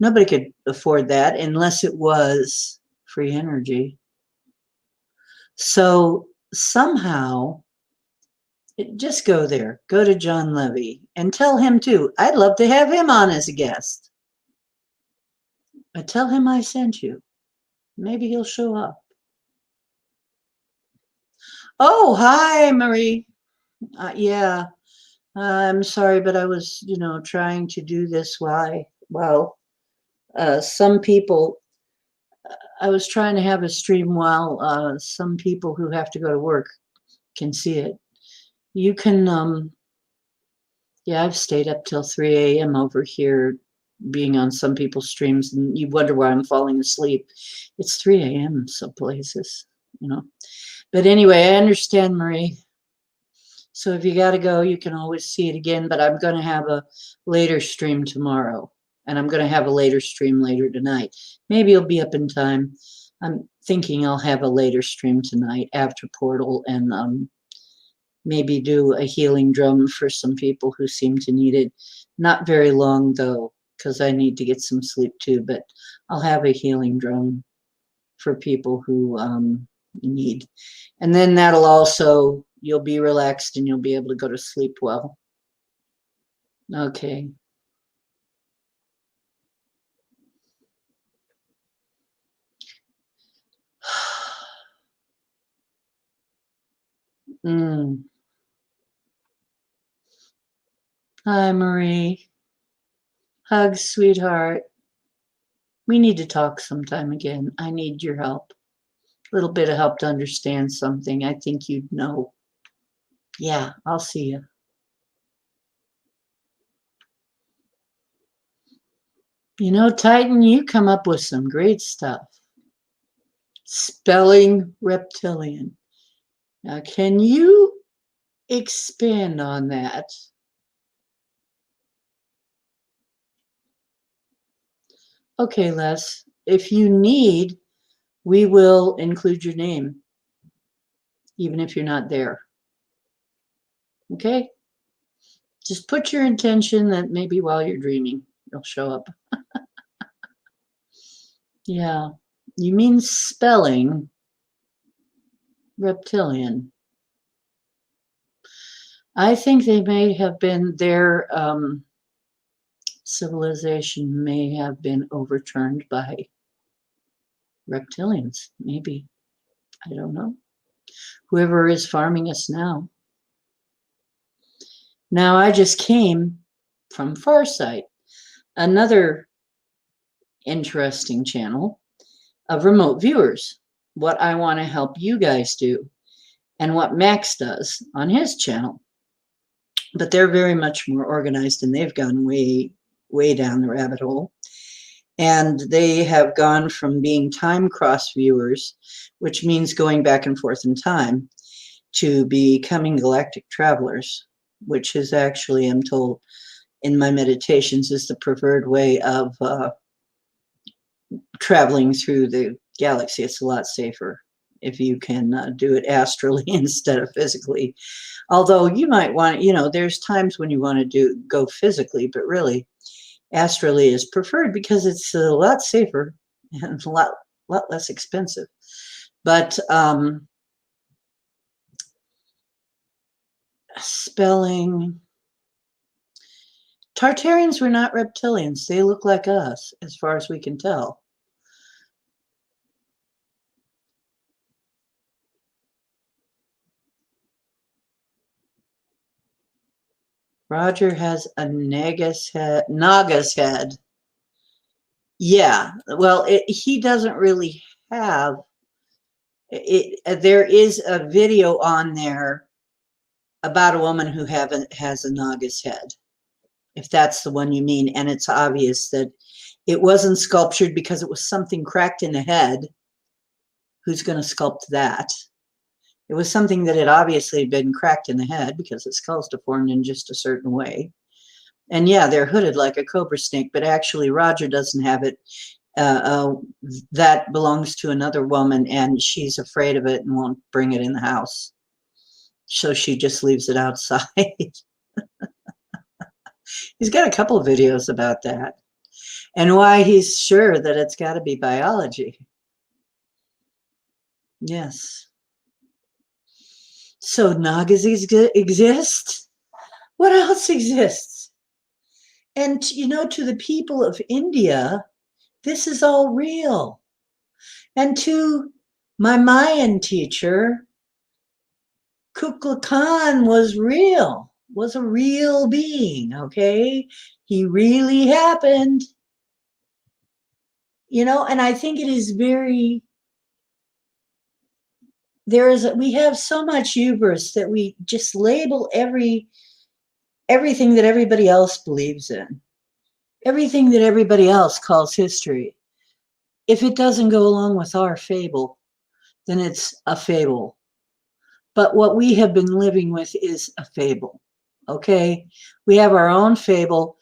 Nobody could afford that unless it was free energy. So somehow, just go there. Go to John Levy and tell him too. I'd love to have him on as a guest. But tell him I sent you. Maybe he'll show up. Oh, hi, Marie. Yeah, I'm sorry, but I was, trying to do this while some people, I was trying to have a stream while some people who have to go to work can see it. You can, yeah, I've stayed up till 3 a.m. over here being on some people's streams, and you wonder why I'm falling asleep. It's 3 a.m. in some places, But anyway, I understand, Marie. So if you got to go, you can always see it again, but I'm going to have a later stream tomorrow, and I'm going to have a later stream later tonight. Maybe you'll be up in time. I'm thinking I'll have a later stream tonight after Portal, and maybe do a healing drum for some people who seem to need it. Not very long, though, because I need to get some sleep too, but I'll have a healing drum for people who need. And then that'll also, you'll be relaxed and you'll be able to go to sleep well. Okay. Hi, Marie. Hugs, sweetheart. We need to talk sometime again. I need your help. A little bit of help to understand something. I think you'd know. Yeah, I'll see you. You know, Titan, you come up with some great stuff. Spelling reptilian. Now, can you expand on that? Okay, Les, if you need, we will include your name, even if you're not there. Okay? Just put your intention that maybe while you're dreaming, you'll show up. Yeah. You mean spelling reptilian. I think they may have been their civilization may have been overturned by reptilians, maybe. I don't know. Whoever is farming us now. Now, I just came from Farsight, another interesting channel of remote viewers. What I want to help you guys do and what Max does on his channel. But they're very much more organized and they've gone way, way down the rabbit hole. And they have gone from being time cross viewers, which means going back and forth in time, to becoming galactic travelers, which is actually, I'm told in my meditations, is the preferred way of traveling through the galaxy. It's a lot safer if you can do it astrally instead of physically. Although you might want, you know, there's times when you want to go physically, but really astrally is preferred because it's a lot safer and a lot less expensive. But spelling, Tartarians were not reptilians. They look like us, as far as we can tell. Roger has a Naga's head. Yeah, well, he doesn't really have it. There is a video on there about a woman who has a Naga's head, if that's the one you mean, and it's obvious that it wasn't sculptured because it was something cracked in the head. Who's going to sculpt that? It was something that had obviously been cracked in the head because the skull's deformed in just a certain way. And yeah, they're hooded like a cobra snake, but actually Roger doesn't have it. That belongs to another woman and she's afraid of it and won't bring it in the house. So she just leaves it outside. He's got a couple of videos about that and why he's sure that it's got to be biology. Yes. So Nagas exist? What else exists? And, you know, to the people of India, this is all real. And to my Mayan teacher, Kukulkan was real, was a real being, okay? He really happened. You know, and I think it is very, we have so much hubris that we just label everything that everybody else believes in, everything that everybody else calls history. If it doesn't go along with our fable, then it's a fable. But what we have been living with is a fable, okay? We have our own fable,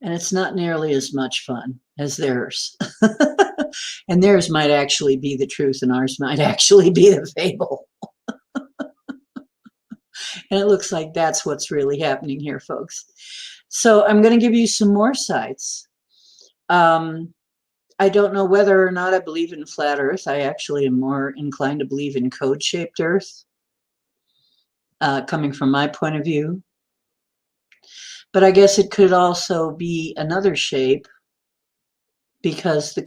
and it's not nearly as much fun as theirs. And theirs might actually be the truth, and ours might actually be the fable. And it looks like that's what's really happening here, folks. So I'm going to give you some more sites. I don't know whether or not I believe in flat Earth. I actually am more inclined to believe in code-shaped Earth, coming from my point of view. But I guess it could also be another shape because the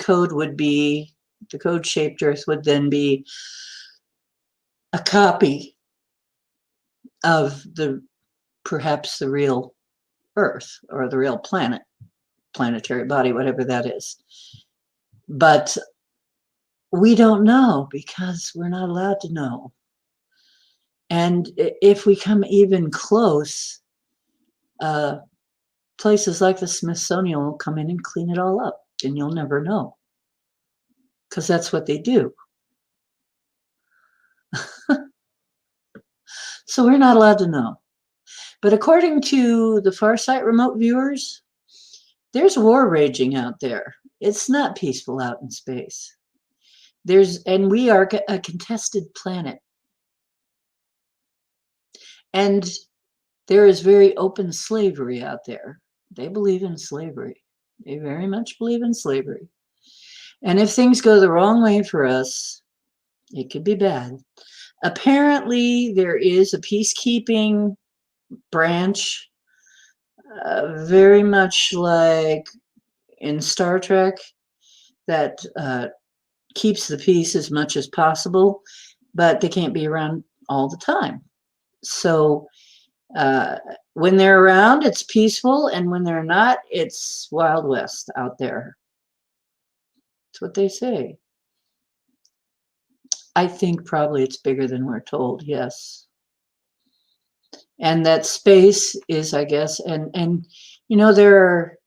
code-shaped Earth would then be a copy of perhaps the real Earth or the real planet, planetary body, whatever that is. But we don't know because we're not allowed to know. And if we come even close, uh, places like the Smithsonian will come in and clean it all up, and you'll never know, because that's what they do. So we're not allowed to know. But according to the Farsight remote viewers, there's war raging out there. It's not peaceful out in space. And we are a contested planet. And there is very open slavery out there. They believe in slavery. They very much believe in slavery. And if things go the wrong way for us, it could be bad. Apparently, there is a peacekeeping branch, very much like in Star Trek, that keeps the peace as much as possible, but they can't be around all the time. So when they're around, it's peaceful, and when they're not, it's Wild West out there. That's what they say. I think probably it's bigger than we're told, yes. And that space is, I guess, and you know, there are,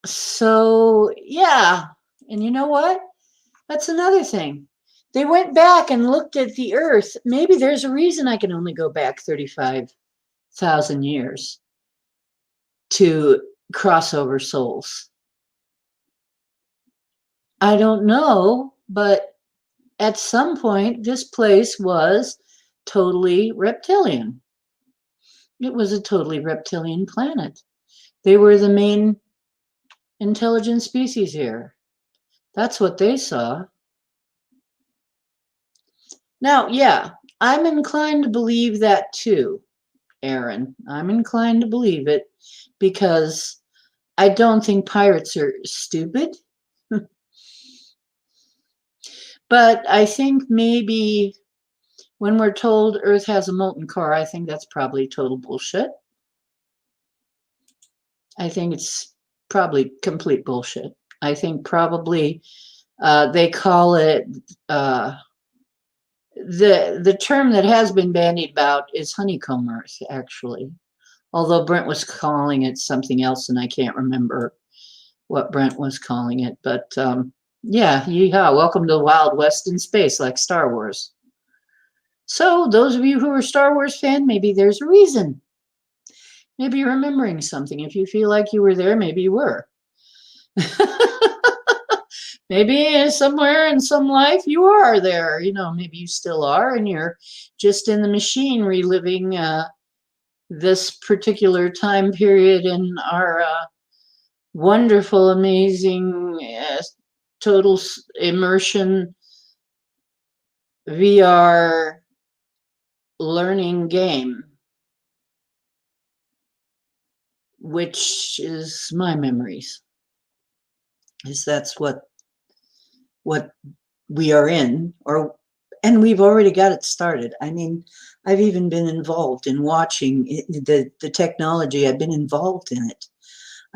so yeah, and you know what? That's another thing. They went back and looked at the Earth. Maybe there's a reason I can only go back 35,000 years to crossover souls. I don't know, but at some point, this place was totally reptilian. It was a totally reptilian planet. They were the main intelligent species here. That's what they saw. Now, yeah, I'm inclined to believe that too, Aaron. I'm inclined to believe it because I don't think pirates are stupid. But I think maybe when we're told Earth has a molten core, I think that's probably total bullshit. I think it's probably complete bullshit. I think probably they call it the term that has been bandied about is honeycomb Earth, actually. Although Brent was calling it something else, and I can't remember what Brent was calling it. But yeah, yeehaw, welcome to the Wild West in space, like Star Wars. So those of you who are Star Wars fan, maybe there's a reason. Maybe you're remembering something. If you feel like you were there, maybe you were. Maybe somewhere in some life you are there. You know, maybe you still are, and you're just in the machine reliving this particular time period in our wonderful, amazing, total immersion VR learning game, which is my memories. Is that's what we are in, and we've already got it started. I mean, I've even been involved in watching the technology. I've been involved in it.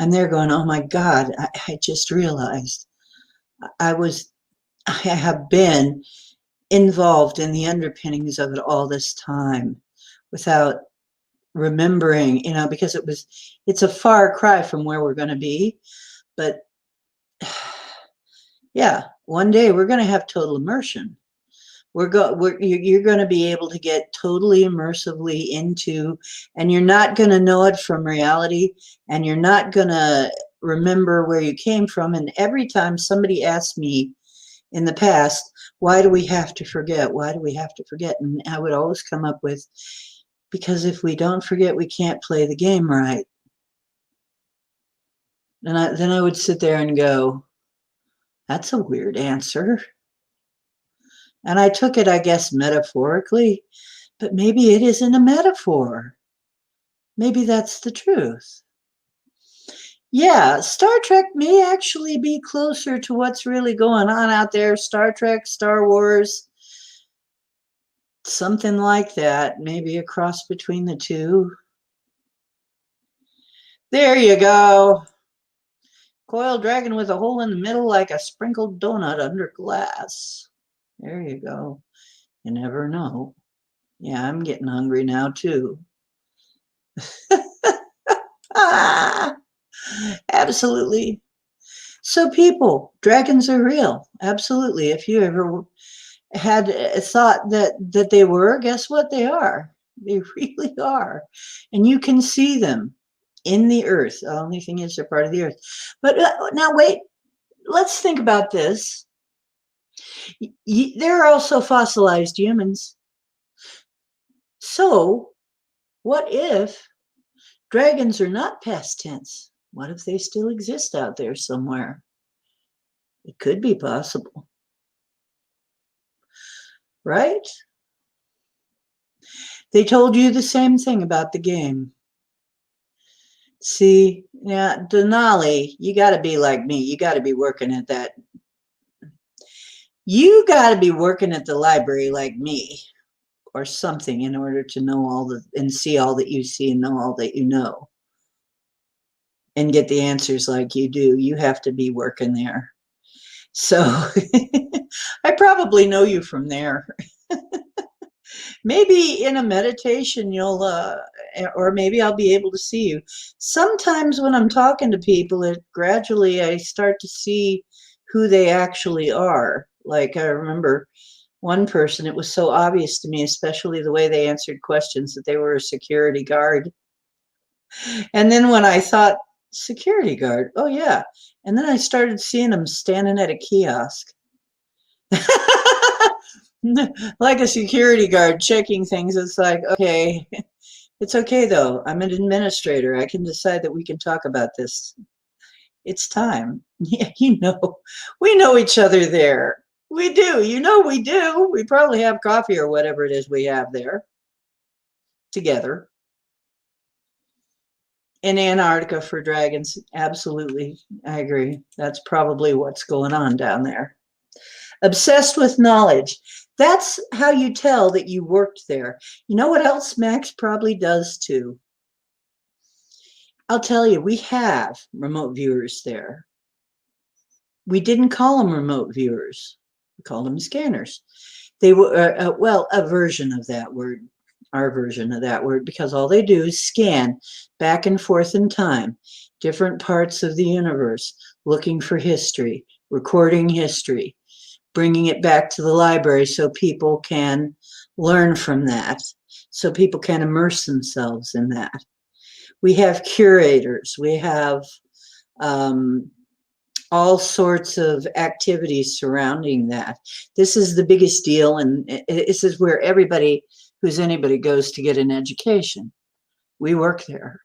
I'm there going, oh my God, I just realized I have been involved in the underpinnings of it all this time without remembering, you know, because it's a far cry from where we're going to be. But yeah, one day we're going to have total immersion. You're going to be able to get totally immersively into, and you're not going to know it from reality, and you're not going to remember where you came from. And every time somebody asked me in the past, why do we have to forget? Why do we have to forget? And I would always come up with, because if we don't forget, we can't play the game right. And then I would sit there and go, that's a weird answer. And I took it, I guess, metaphorically, but maybe it isn't a metaphor. Maybe that's the truth. Yeah, Star Trek may actually be closer to what's really going on out there. Star Trek, Star Wars, something like that. Maybe a cross between the two. There you go. Coiled dragon with a hole in the middle like a sprinkled donut under glass. There you go. You never know. Yeah, I'm getting hungry now too. Ah, absolutely. So people, dragons are real. Absolutely. If you ever had thought that they were, guess what? They are. They really are. And you can see them in the earth. The only thing is they're part of the earth. But now wait, let's think about this. There are also fossilized humans. So what if dragons are not past tense? What if they still exist out there somewhere? It could be possible, right? They told you the same thing about the game. See, yeah, Denali, you got to be like me. You got to be working at that. You got to be working at the library like me or something in order to know all the and see all that you see and know all that you know and get the answers like you do. You have to be working there. So I probably know you from there. Maybe in a meditation you'll or maybe I'll be able to see you. Sometimes when I'm talking to people, it gradually I start to see who they actually are. Like I remember one person, it was so obvious to me, especially the way they answered questions, that they were a security guard. And then when I thought security guard, oh yeah, and then I started seeing them standing at a kiosk like a security guard checking things. It's like, okay, it's okay though. I'm an administrator. I can decide that we can talk about this. It's time. Yeah, we know each other there. We do. We do. We probably have coffee or whatever it is we have there together. In Antarctica for dragons, absolutely. I agree. That's probably what's going on down there. Obsessed with knowledge. That's how you tell that you worked there. You know what else Max probably does too? I'll tell you, we have remote viewers there. We didn't call them remote viewers. We called them scanners. They were, well, a version of that word, our version of that word, because all they do is scan back and forth in time, different parts of the universe, looking for history, recording history, bringing it back to the library so people can learn from that, so people can immerse themselves in that. We have curators, we have um, all sorts of activities surrounding that. This is the biggest deal, and this is where everybody who's anybody goes to get an education. We work there.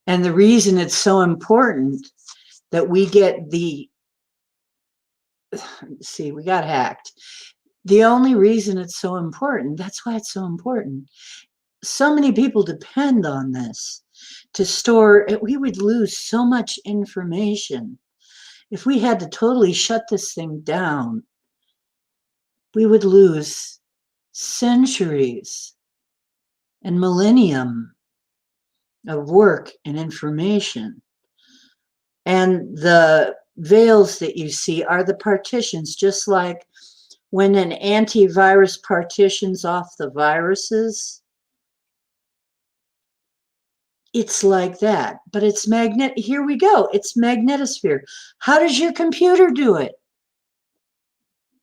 And the reason it's so important that we get we got hacked. The only reason it's so important, that's why it's so important. So many people depend on this to store, we would lose so much information. If we had to totally shut this thing down, we would lose centuries and millennium of work and information. And the veils that you see are the partitions, just like when an antivirus partitions off the viruses. It's like that, but it's magnet. Here we go. It's magnetosphere. How does your computer do it?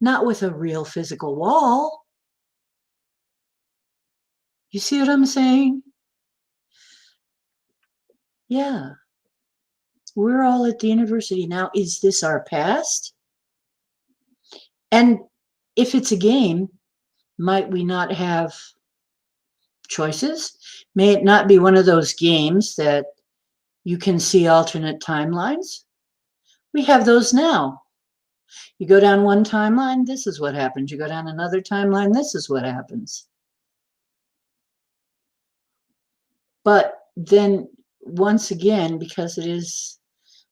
Not with a real physical wall. You see what I'm saying? Yeah. We're all at the university now. Is this our past? And if it's a game, might we not have choices? May it not be one of those games that you can see alternate timelines? We have those now. You go down one timeline, this is what happens. You go down another timeline, this is what happens. But then once again, because it is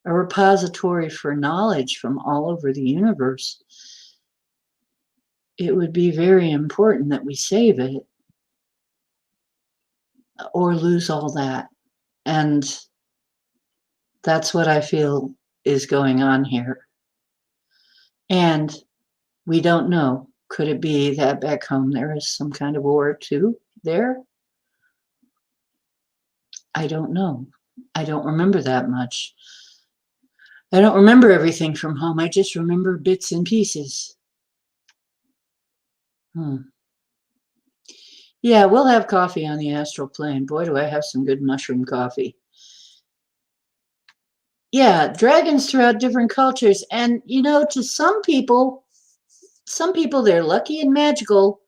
a repository for knowledge from all over the universe, it would be very important that we save it or lose all that. And that's what I feel is going on here. And we don't know. Could it be that back home there is some kind of war too there? I don't know. I don't remember that much. I don't remember everything from home. I just remember bits and pieces. Yeah, we'll have coffee on the astral plane. Boy, do I have some good mushroom coffee. Yeah, dragons throughout different cultures. And, to some people they're lucky and magical,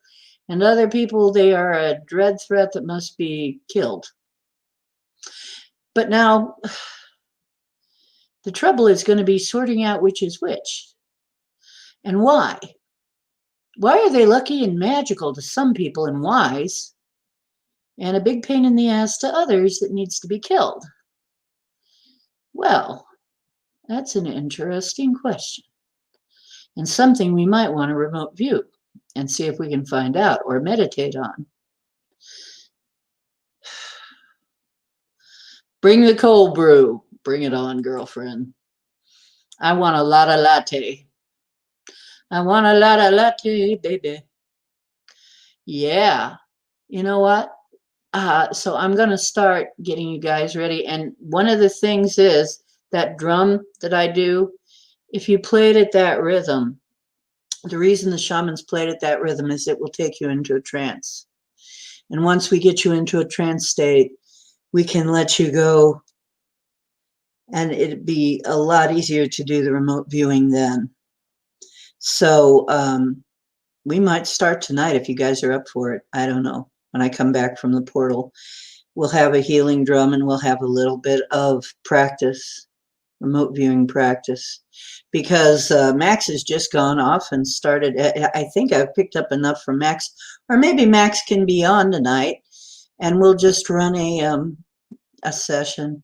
and other people they are a dread threat that must be killed. But now, the trouble is going to be sorting out which is which and why. Why are they lucky and magical to some people and wise, and a big pain in the ass to others that needs to be killed? Well, that's an interesting question, and something we might want to remote view and see if we can find out or meditate on. Bring the cold brew. Bring it on, girlfriend. I want a lot of latte. I want a lot of latte, baby. Yeah. You know what? So I'm going to start getting you guys ready. And one of the things is that drum that I do, if you played at that rhythm, the reason the shamans played at that rhythm is it will take you into a trance. And once we get you into a trance state, we can let you go, and it'd be a lot easier to do the remote viewing then. So we might start tonight if you guys are up for it. I don't know. When I come back from the portal, we'll have a healing drum and we'll have a little bit of practice, remote viewing practice, because Max has just gone off and started. I think I've picked up enough from Max, or maybe Max can be on tonight, and we'll just run a session.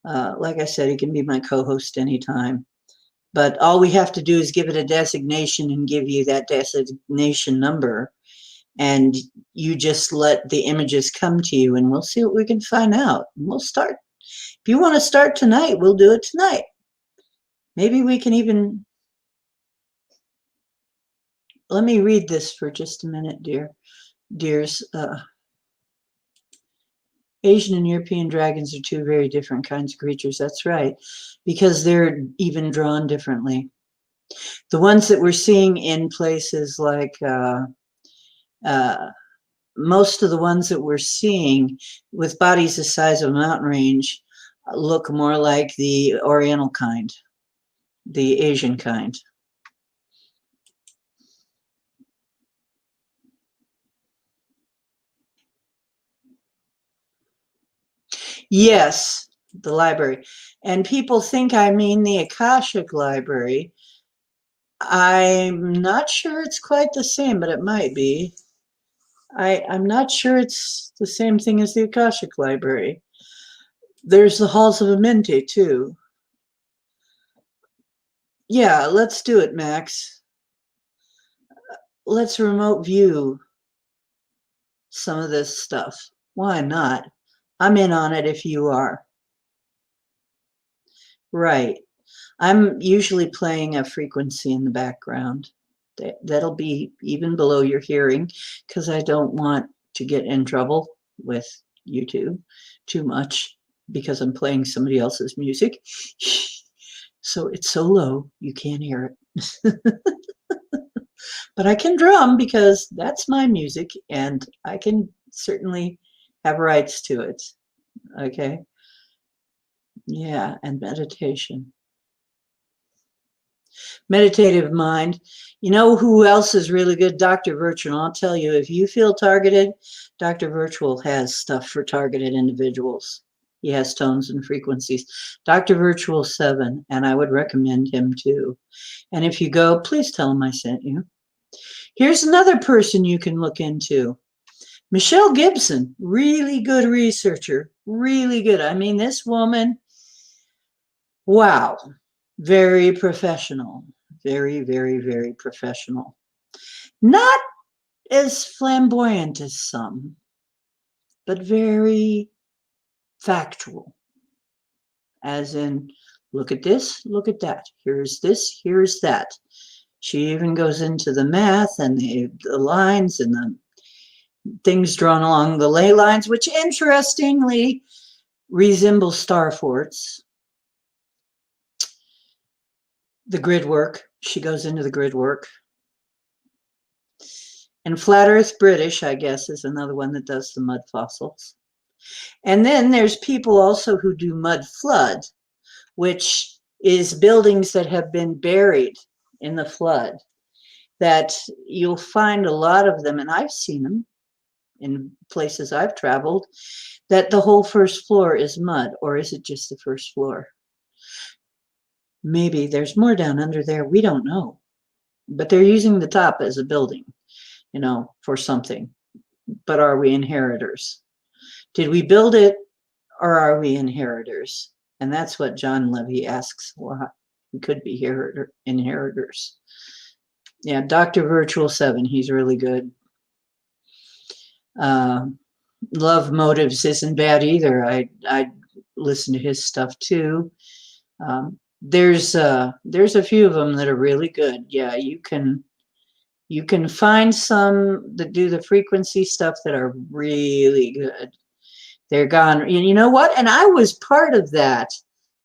Like I said, he can be my co-host anytime. But all we have to do is give it a designation and give you that designation number. And you just let the images come to you, and we'll see what we can find out. And we'll start. If you want to start tonight, we'll do it tonight. Maybe we can even... Let me read this for just a minute, dears. Asian and European dragons are two very different kinds of creatures. That's right, because they're even drawn differently. The ones that we're seeing in places like most of the ones that we're seeing with bodies the size of a mountain range look more like the Oriental kind, the Asian kind. Yes, the library. And people think I mean the Akashic Library. I'm not sure it's quite the same, but it might be. I'm not sure it's the same thing as the Akashic Library. There's the Halls of Amenti, too. Yeah, let's do it, Max. Let's remote view some of this stuff. Why not? I'm in on it if you are. Right. I'm usually playing a frequency in the background. That'll be even below your hearing, because I don't want to get in trouble with YouTube too much because I'm playing somebody else's music. So it's so low you can't hear it. But I can drum because that's my music, and I can certainly have rights to it. Okay. Yeah, and meditation. Meditative mind. You know who else is really good? Dr. Virtual. I'll tell you, if you feel targeted, Dr. Virtual has stuff for targeted individuals. He has tones and frequencies. Dr. Virtual 7, and I would recommend him too. And if you go, please tell him I sent you. Here's another person you can look into. Michelle Gibson, really good researcher, really good. I mean, this woman, wow, very professional, very, very, very professional. Not as flamboyant as some, but very factual, as in, look at this, look at that. Here's this, here's that. She even goes into the math and the lines and the things drawn along the ley lines, which interestingly resemble star forts. The grid work, she goes into the grid work. And Flat Earth British, I guess, is another one that does the mud fossils. And then there's people also who do mud flood, which is buildings that have been buried in the flood, that you'll find a lot of them, and I've seen them in places I've traveled, that the whole first floor is mud, or is it just the first floor? Maybe there's more down under there, we don't know. But they're using the top as a building, you know, for something. But are we inheritors? Did we build it, or are we inheritors? And that's what John Levy asks a lot. We could be inheritors. Yeah, Dr. Virtual 7, he's really good. Love Motives isn't bad either. I listen to his stuff too. There's a few of them that are really good. Yeah, you can find some that do the frequency stuff that are really good. They're gone. You know what? And I was part of that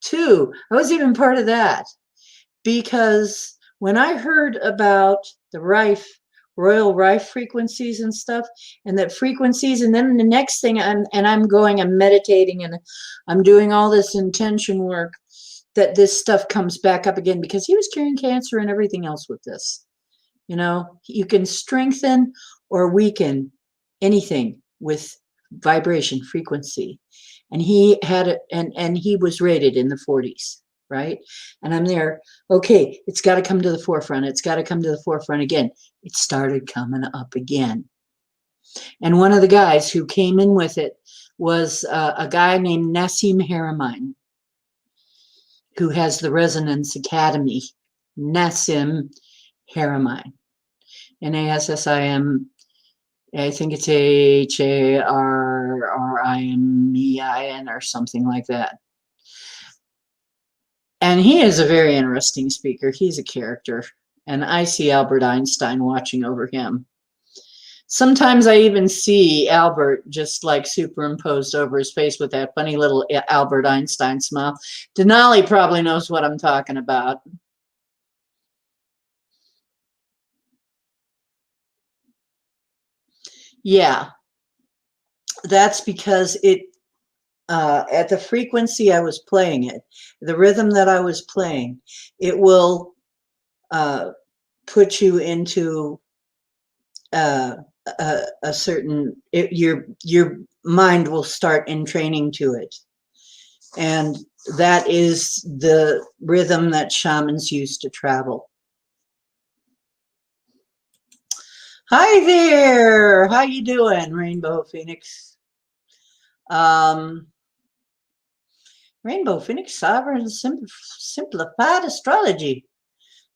too. I was even part of that, because when I heard about the Royal Rife frequencies and stuff, and that frequencies, and then the next thing I'm meditating, and I'm doing all this intention work, that this stuff comes back up again, because he was curing cancer and everything else with this. You know, you can strengthen or weaken anything with vibration frequency. And he had it, and he was rated in the 40s, right? And I'm there, okay, it's got to come to the forefront. It's got to come to the forefront again. It started coming up again. And one of the guys who came in with it was a guy named Nassim Haramein, who has the Resonance Academy. Nassim Haramein. Nassim, I think it's Harrimein or something like that. And he is a very interesting speaker. He's a character. And I see Albert Einstein watching over him. Sometimes I even see Albert just like superimposed over his face with that funny little Albert Einstein smile. Denali probably knows what I'm talking about. Yeah, that's because it, at the frequency I was playing it, the rhythm that I was playing, it will put you into a certain, your mind will start entraining to it. And that is the rhythm that shamans use to travel. Hi there, how you doing, Rainbow Phoenix? Rainbow Phoenix, Sovereign Simplified Astrology.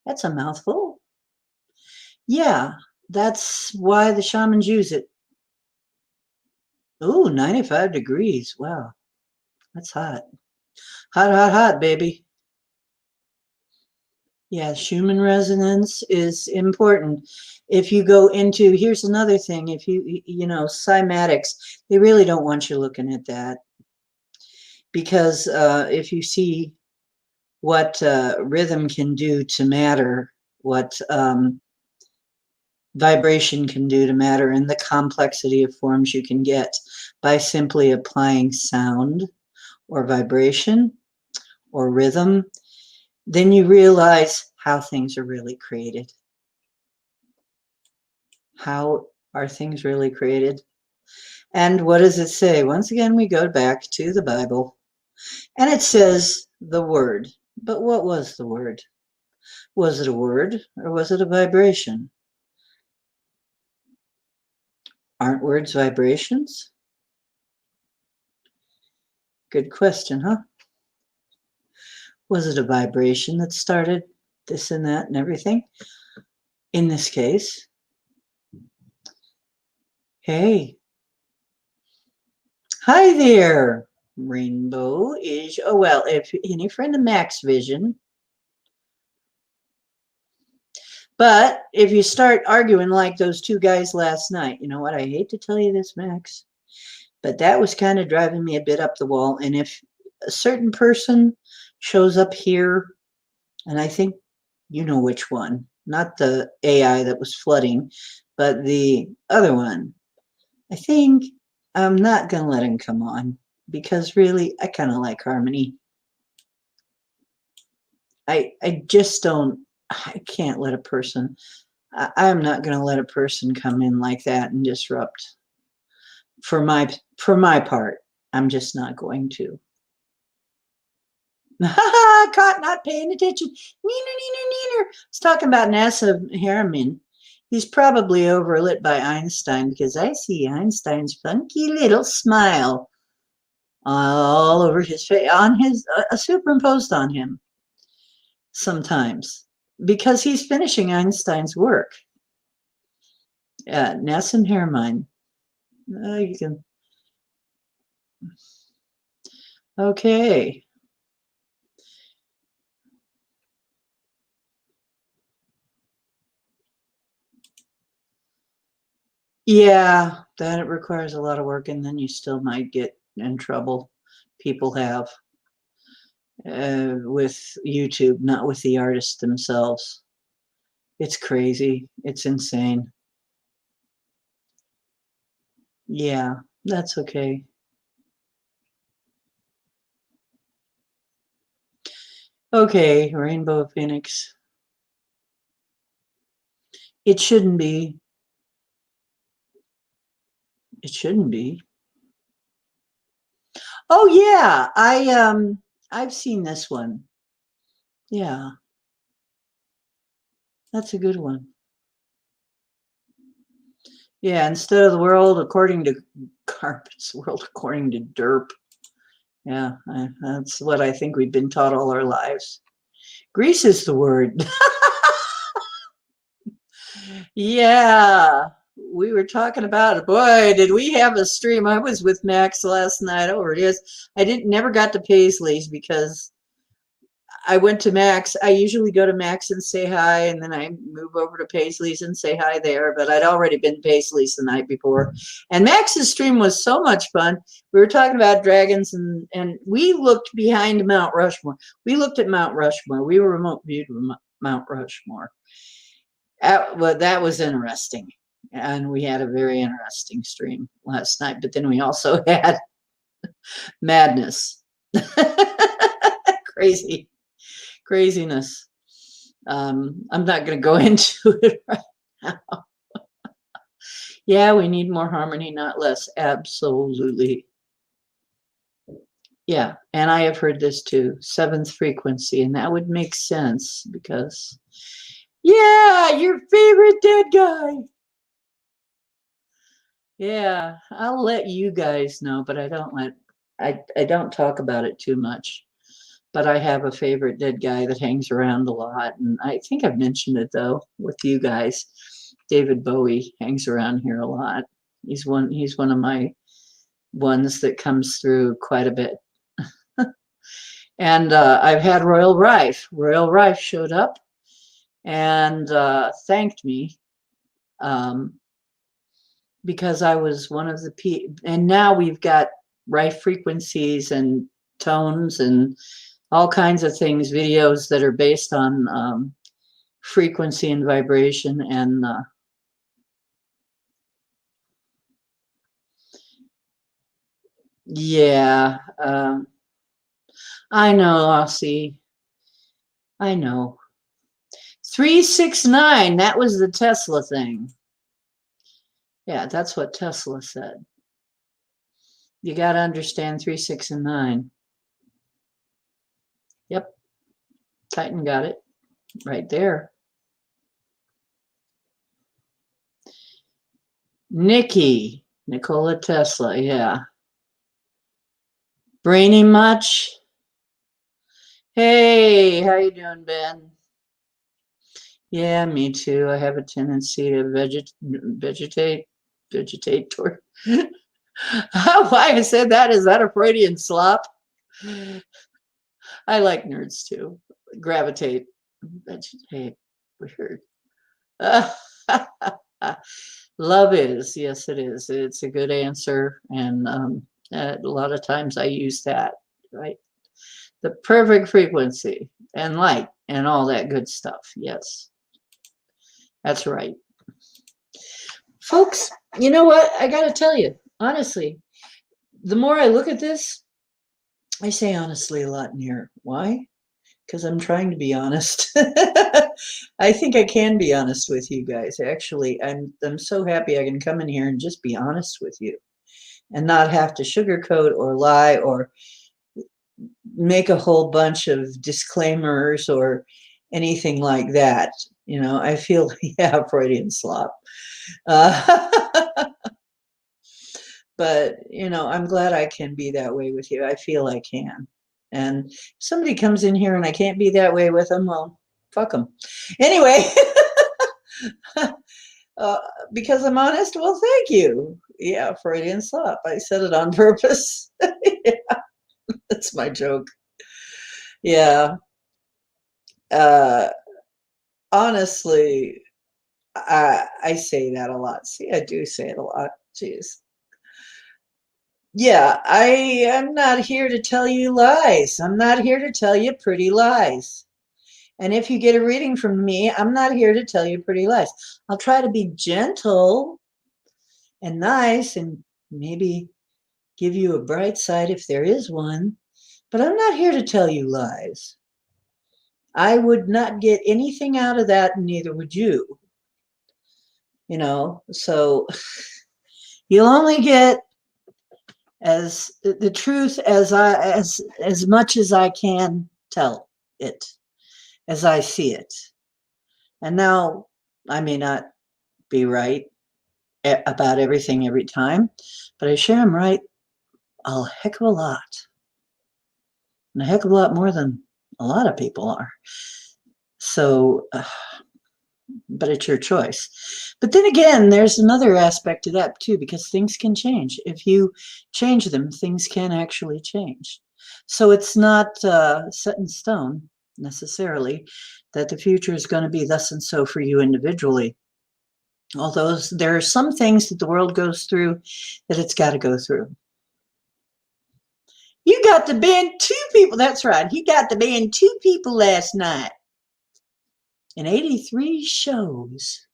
That's a mouthful. Yeah, that's why the shamans use it. Ooh, 95 degrees. Wow, that's hot. Hot, hot, hot, baby. Yeah, Schumann resonance is important. If you go into, here's another thing, if you know, cymatics, they really don't want you looking at that. Because if you see what rhythm can do to matter, what vibration can do to matter, and the complexity of forms you can get by simply applying sound or vibration or rhythm, then you realize how things are really created. How are things really created? And what does it say? Once again, we go back to the Bible, and it says the word. But what was the word? Was it a word, or was it a vibration? Aren't words vibrations? Good question, huh? Was it a vibration that started this and that and everything? In this case, hey, hi there. Rainbow is, oh, well, if any friend of Max Vision, But if you start arguing like those two guys last night, you know what? I hate to tell you this, Max, but that was kind of driving me a bit up the wall. And if a certain person shows up here, and I think you know which one, not the AI that was flooding, but the other one, I think I'm not going to let him come on because really, I kind of like harmony. I just don't, I can't let a person, I'm not going to let a person come in like that and disrupt. For my part, I'm just not going to. Caught not paying attention. Neener, neener, neener. I was talking about NASA Harriman. He's probably overlit by Einstein because I see Einstein's funky little smile all over his face, on his superimposed on him sometimes because he's finishing Einstein's work. Nassim Haramein. You can. Okay. Yeah, that it requires a lot of work, and then you still might get in trouble. People have with YouTube, not with the artists themselves. It's crazy. It's insane. Yeah, that's okay. Okay, Rainbow Phoenix. It shouldn't be. It shouldn't be. Oh yeah, I've seen this one. Yeah, that's a good one. Yeah, instead of the world according to carpets, world according to derp. Yeah, that's what I think we've been taught all our lives. Grease is the word. Yeah, we were talking about it. Boy, did we have a stream. I was with Max last night. Oh, it is. I didn't never got to Paisley's because I went to Max. I usually go to Max and say hi, and then I move over to Paisley's and say hi there. But I'd already been to Paisley's the night before. And Max's stream was so much fun. We were talking about dragons, and we looked behind Mount Rushmore. We looked at Mount Rushmore. We were remote viewed Mount Rushmore. Well, that was interesting. And we had a very interesting stream last night. But then we also had madness. Crazy. Craziness. I'm not going to go into it right now. Yeah, we need more harmony, not less. Absolutely. Yeah, and I have heard this too, seventh frequency, and that would make sense because, yeah, your favorite dead guy. Yeah, I'll let you guys know, but I don't talk about it too much. But I have a favorite dead guy that hangs around a lot, and I think I've mentioned it though with you guys. David Bowie hangs around here a lot. He's one of my ones that comes through quite a bit. And I've had Royal Rife. Royal Rife showed up and thanked me um, because I was one of the and now we've got Rife frequencies and tones and all kinds of things, videos that are based on frequency and vibration. And yeah, I know, I'll see. I know. 369, that was the Tesla thing. Yeah, that's what Tesla said. You got to understand 3, 6, and 9. Yep, Titan got it right there. Nikola Tesla, yeah. Brainy much? Hey, how you doing, Ben? Yeah, me too. I have a tendency to vegetate toward. Why I said that? Is that a Freudian slop? I like nerds too. Gravitate, vegetate. Weird. Love is, yes, it is. It's a good answer, and a lot of times I use that, right? The perfect frequency and light and all that good stuff. Yes, that's right. Folks, you know what? I got to tell you, honestly, the more I look at this, I say honestly a lot in here. Why? Because I'm trying to be honest. I think I can be honest with you guys. Actually, I'm so happy I can come in here and just be honest with you and not have to sugarcoat or lie or make a whole bunch of disclaimers or anything like that. You know, I feel, yeah, Freudian slop. Uh, but, you know, I'm glad I can be that way with you. I feel I can. And if somebody comes in here and I can't be that way with them, well, fuck them. Anyway, uh, because I'm honest, well, thank you. Yeah, Freudian slop. I said it on purpose. Yeah, that's my joke. Yeah. Uh, honestly, I say that a lot. See, I do say it a lot. Jeez. Yeah, I am not here to tell you lies. I'm not here to tell you pretty lies. And if you get a reading from me, I'm not here to tell you pretty lies. I'll try to be gentle and nice and maybe give you a bright side if there is one, but I'm not here to tell you lies. I would not get anything out of that, and neither would you. You know, so you'll only get as the truth as much as I can tell it, as I see it. And now I may not be right about everything every time, but I sure am right a heck of a lot, and a heck of a lot more than a lot of people are. So, but it's your choice. But then again, there's another aspect to that too, because things can change. If you change them, things can actually change. So it's not set in stone necessarily that the future is going to be thus and so for you individually. Although there are some things that the world goes through that it's got to go through. You got to band two people. That's right. He got to band two people last night in 83 shows.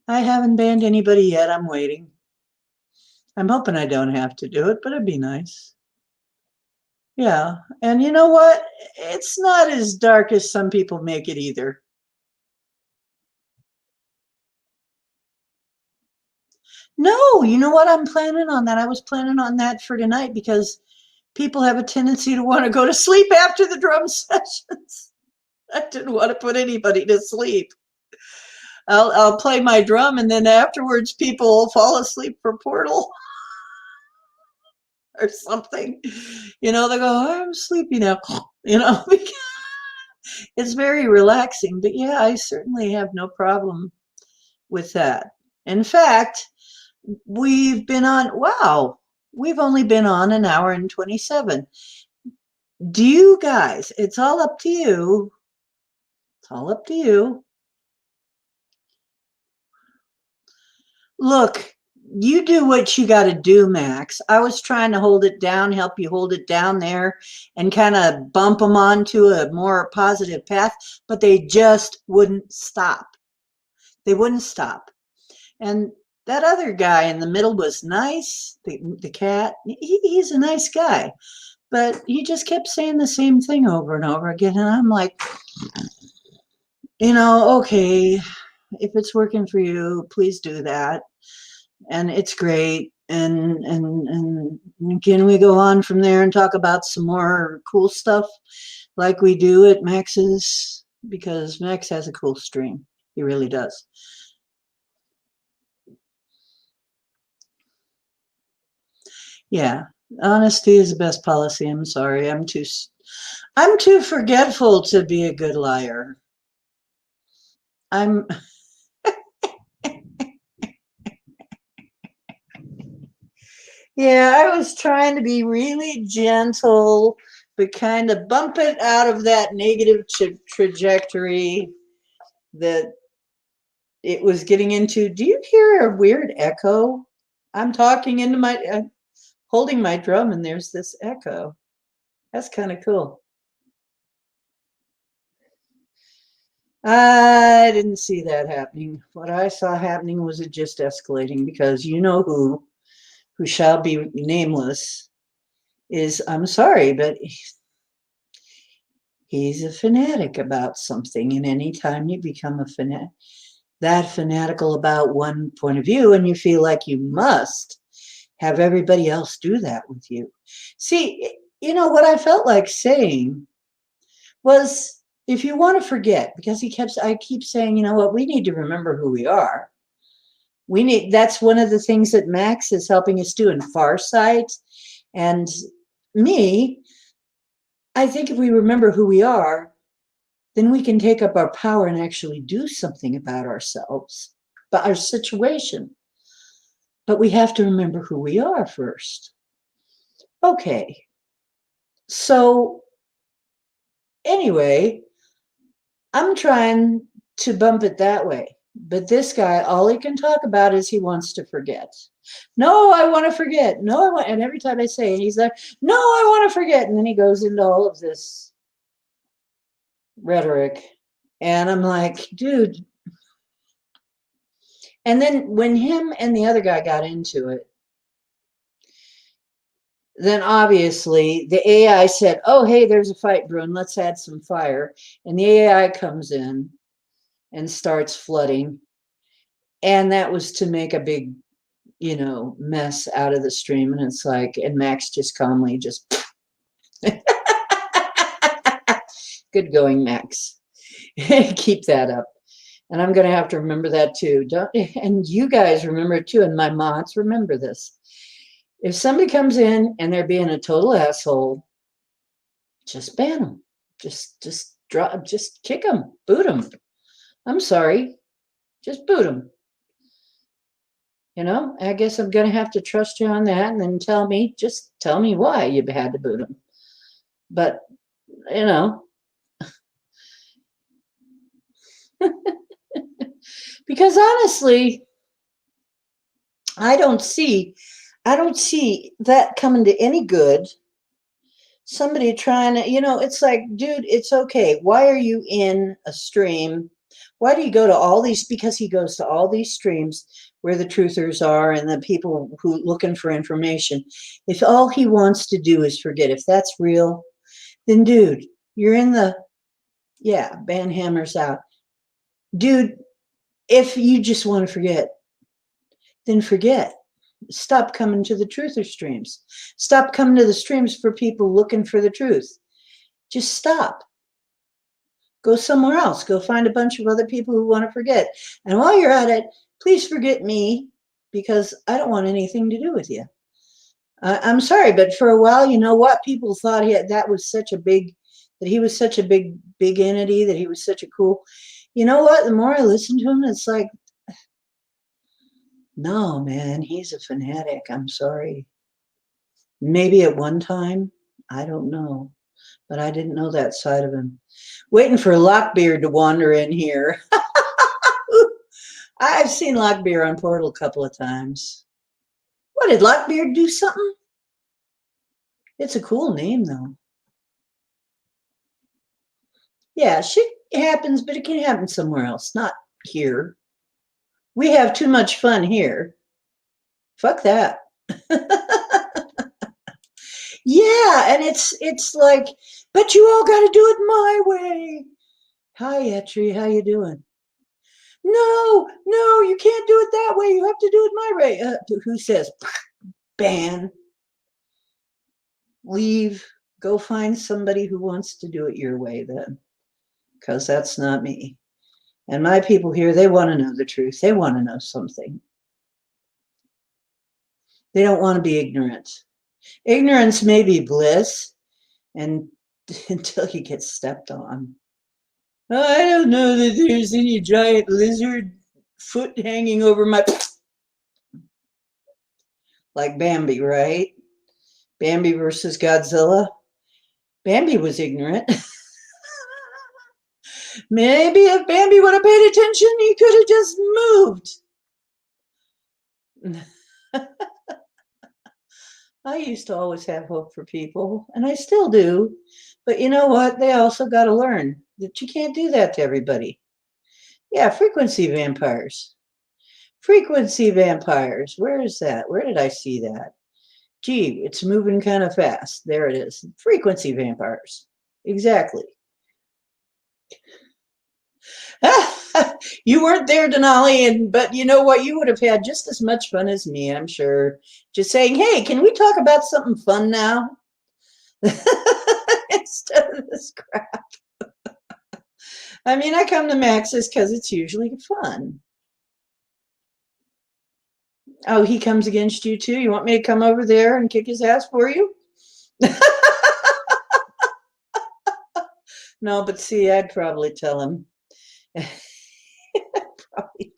I haven't banned anybody yet. I'm waiting. I'm hoping I don't have to do it, but it'd be nice. Yeah. And you know what? It's not as dark as some people make it either. No, you know what? I'm planning on that. I was planning on that for tonight because people have a tendency to want to go to sleep after the drum sessions. I didn't want to put anybody to sleep. I'll play my drum and then afterwards people will fall asleep for Portal or something. You know, they go, oh, I'm sleepy now. You know, it's very relaxing. But yeah, I certainly have no problem with that. In fact, we've only been on an hour and 27. Do you guys, it's all up to you. It's all up to you. Look, you do what you got to do, Max. I was trying to hold it down, help you hold it down there, and kind of bump them onto a more positive path, but they just wouldn't stop. They wouldn't stop. And that other guy in the middle was nice, the cat. He's a nice guy, but he just kept saying the same thing over and over again. And I'm like, you know, okay, if it's working for you, please do that. And it's great. And can we go on from there and talk about some more cool stuff like we do at Max's? Because Max has a cool stream. He really does. Yeah, honesty is the best policy. I'm sorry. I'm too forgetful to be a good liar. I'm Yeah, I was trying to be really gentle, but kind of bump it out of that negative trajectory that it was getting into, do you hear a weird echo? I'm talking into my, holding my drum and there's this echo. That's kind of cool. I didn't see that happening. What I saw happening was it just escalating because you know who shall be nameless, is, I'm sorry, but he's a fanatic about something. And anytime you become that fanatical about one point of view and you feel like you must have everybody else do that with you. See, you know, what I felt like saying was, if you want to forget, because I keep saying, you know what, we need to remember who we are. That's one of the things that Max is helping us do in Farsight. And me, I think if we remember who we are, then we can take up our power and actually do something about ourselves, about our situation. But we have to remember who we are first. Okay. So anyway, I'm trying to bump it that way. But this guy, all he can talk about is he wants to forget. No, I want to forget. No, I want. And every time I say it, he's like, no, I want to forget. And then he goes into all of this rhetoric. And I'm like, dude. And then when him and the other guy got into it, then obviously the AI said, oh, hey, there's a fight brewing. Let's add some fire. And the AI comes in and starts flooding. And that was to make a big, mess out of the stream. And it's like, and Max just calmly just, good going, Max. Keep that up. And I'm going to have to remember that too. And you guys remember it too. And my mods, remember this. If somebody comes in and they're being a total asshole, just ban them. Just kick them, boot them. I'm sorry. Just boot them. I guess I'm going to have to trust you on that and then tell me why you had to boot them. But, because honestly, I don't see that coming to any good. Somebody trying to, it's like, dude, it's okay. Why are you in a stream? Why do you go to all these? Because he goes to all these streams where the truthers are and the people who looking for information. If all he wants to do is forget, if that's real, then dude, you're in ban hammers out. Dude, if you just want to forget, then forget. Stop coming to the truther streams. Stop coming to the streams for people looking for the truth. Just stop. Go somewhere else. Go find a bunch of other people who want to forget. And while you're at it, please forget me, because I don't want anything to do with you. I'm sorry, but for a while, you know what? People thought that was such a big, that he was such a big entity, that he was such a cool. You know what? The more I listen to him, it's like, no, man, he's a fanatic. I'm sorry. Maybe at one time, I don't know, but I didn't know that side of him. Waiting for Lockbeard to wander in here. I've seen Lockbeard on Portal a couple of times. What, did Lockbeard do something? It's a cool name, though. Yeah, shit happens, but it can happen somewhere else, not here. We have too much fun here. Fuck that. Yeah, and it's like, but you all got to do it my way. Hi, Etri, how you doing? No, you can't do it that way. You have to do it my way. Who says? Ban. Leave. Go find somebody who wants to do it your way then, because that's not me. And my people here, they want to know the truth. They want to know something. They don't want to be ignorant. Ignorance may be bliss, and until you get stepped on. I don't know that there's any giant lizard foot hanging over my... Like Bambi, right? Bambi versus Godzilla. Bambi was ignorant. Maybe if Bambi would have paid attention, he could have just moved. I used to always have hope for people, and I still do. But you know what? They also got to learn that you can't do that to everybody. Yeah, frequency vampires. Frequency vampires. Where is that? Where did I see that? Gee, it's moving kind of fast. There it is. Frequency vampires. Exactly. You weren't there, Denali, but you know what? You would have had just as much fun as me, I'm sure. Just saying, hey, can we talk about something fun now? Instead of this crap. I mean, I come to Max's because it's usually fun. Oh, he comes against you too? You want me to come over there and kick his ass for you? No, but see, I'd probably tell him. Probably.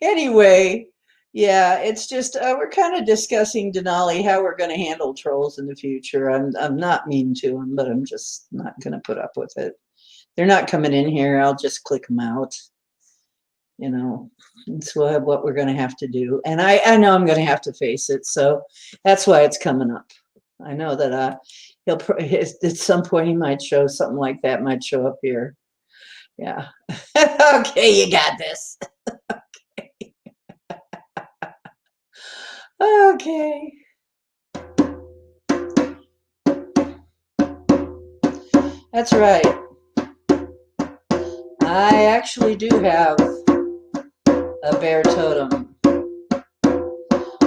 Anyway, yeah, it's just we're kind of discussing, Denali, how we're going to handle trolls in the future. I'm not mean to them, but I'm just not going to put up with it. They're not coming in here. I'll just click them out. You know, it's what we're going to have to do. And I know I'm going to have to face it. So that's why it's coming up. I know that he'll at some point he might show something like that, might show up here. Yeah. Okay, you got this. Okay. That's right. I actually do have a bear totem.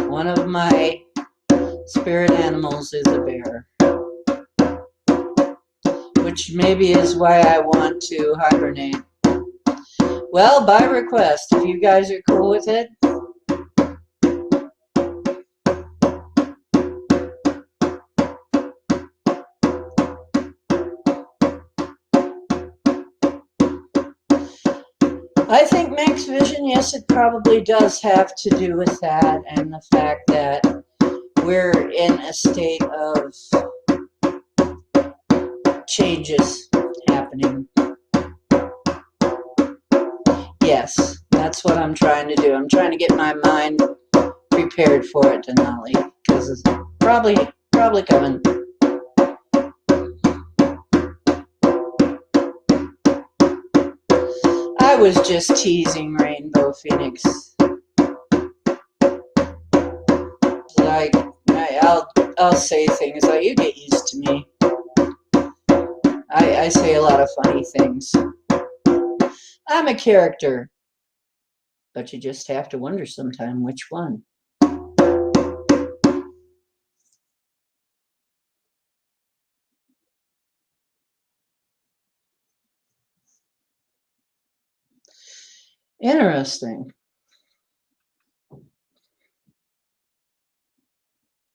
One of my spirit animals is a bear, which maybe is why I want to hibernate. Well, by request, if you guys are cool with it. I think Max Vision, yes, it probably does have to do with that and the fact that we're in a state of changes happening. Yes, that's what I'm trying to do. I'm trying to get my mind prepared for it, Denali, because it's probably coming. I was just teasing Rainbow Phoenix. Like, I'll say things like, you get used to me. I say a lot of funny things. I'm a character, but you just have to wonder sometime which one. Interesting.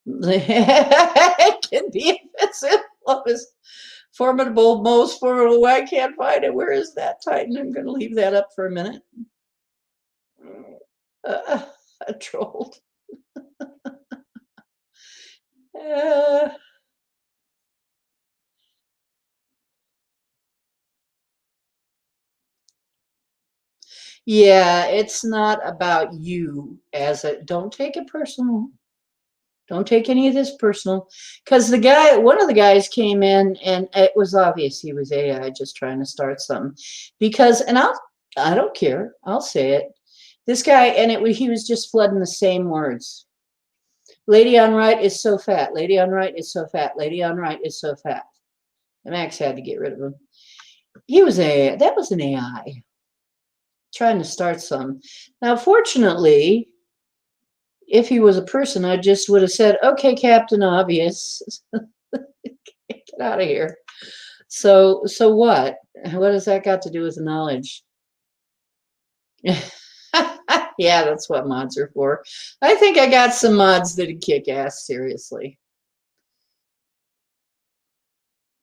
It can be offensive. Most formidable. I can't find it. Where is that Titan? I'm going to leave that up for a minute. I trolled. Yeah, it's not about you as a. Don't take it personal. Don't take any of this personal, because one of the guys came in, and it was obvious he was AI just trying to start something. Because, and I don't care. I'll say it. This guy, and he was just flooding the same words. Lady on right is so fat. Lady on right is so fat. Lady on right is so fat. And Max had to get rid of him. That was an AI trying to start some. Now, fortunately, if he was a person, I just would have said, okay, Captain Obvious, get out of here. So what? What has that got to do with knowledge? Yeah, that's what mods are for. I think I got some mods that'd kick ass, seriously.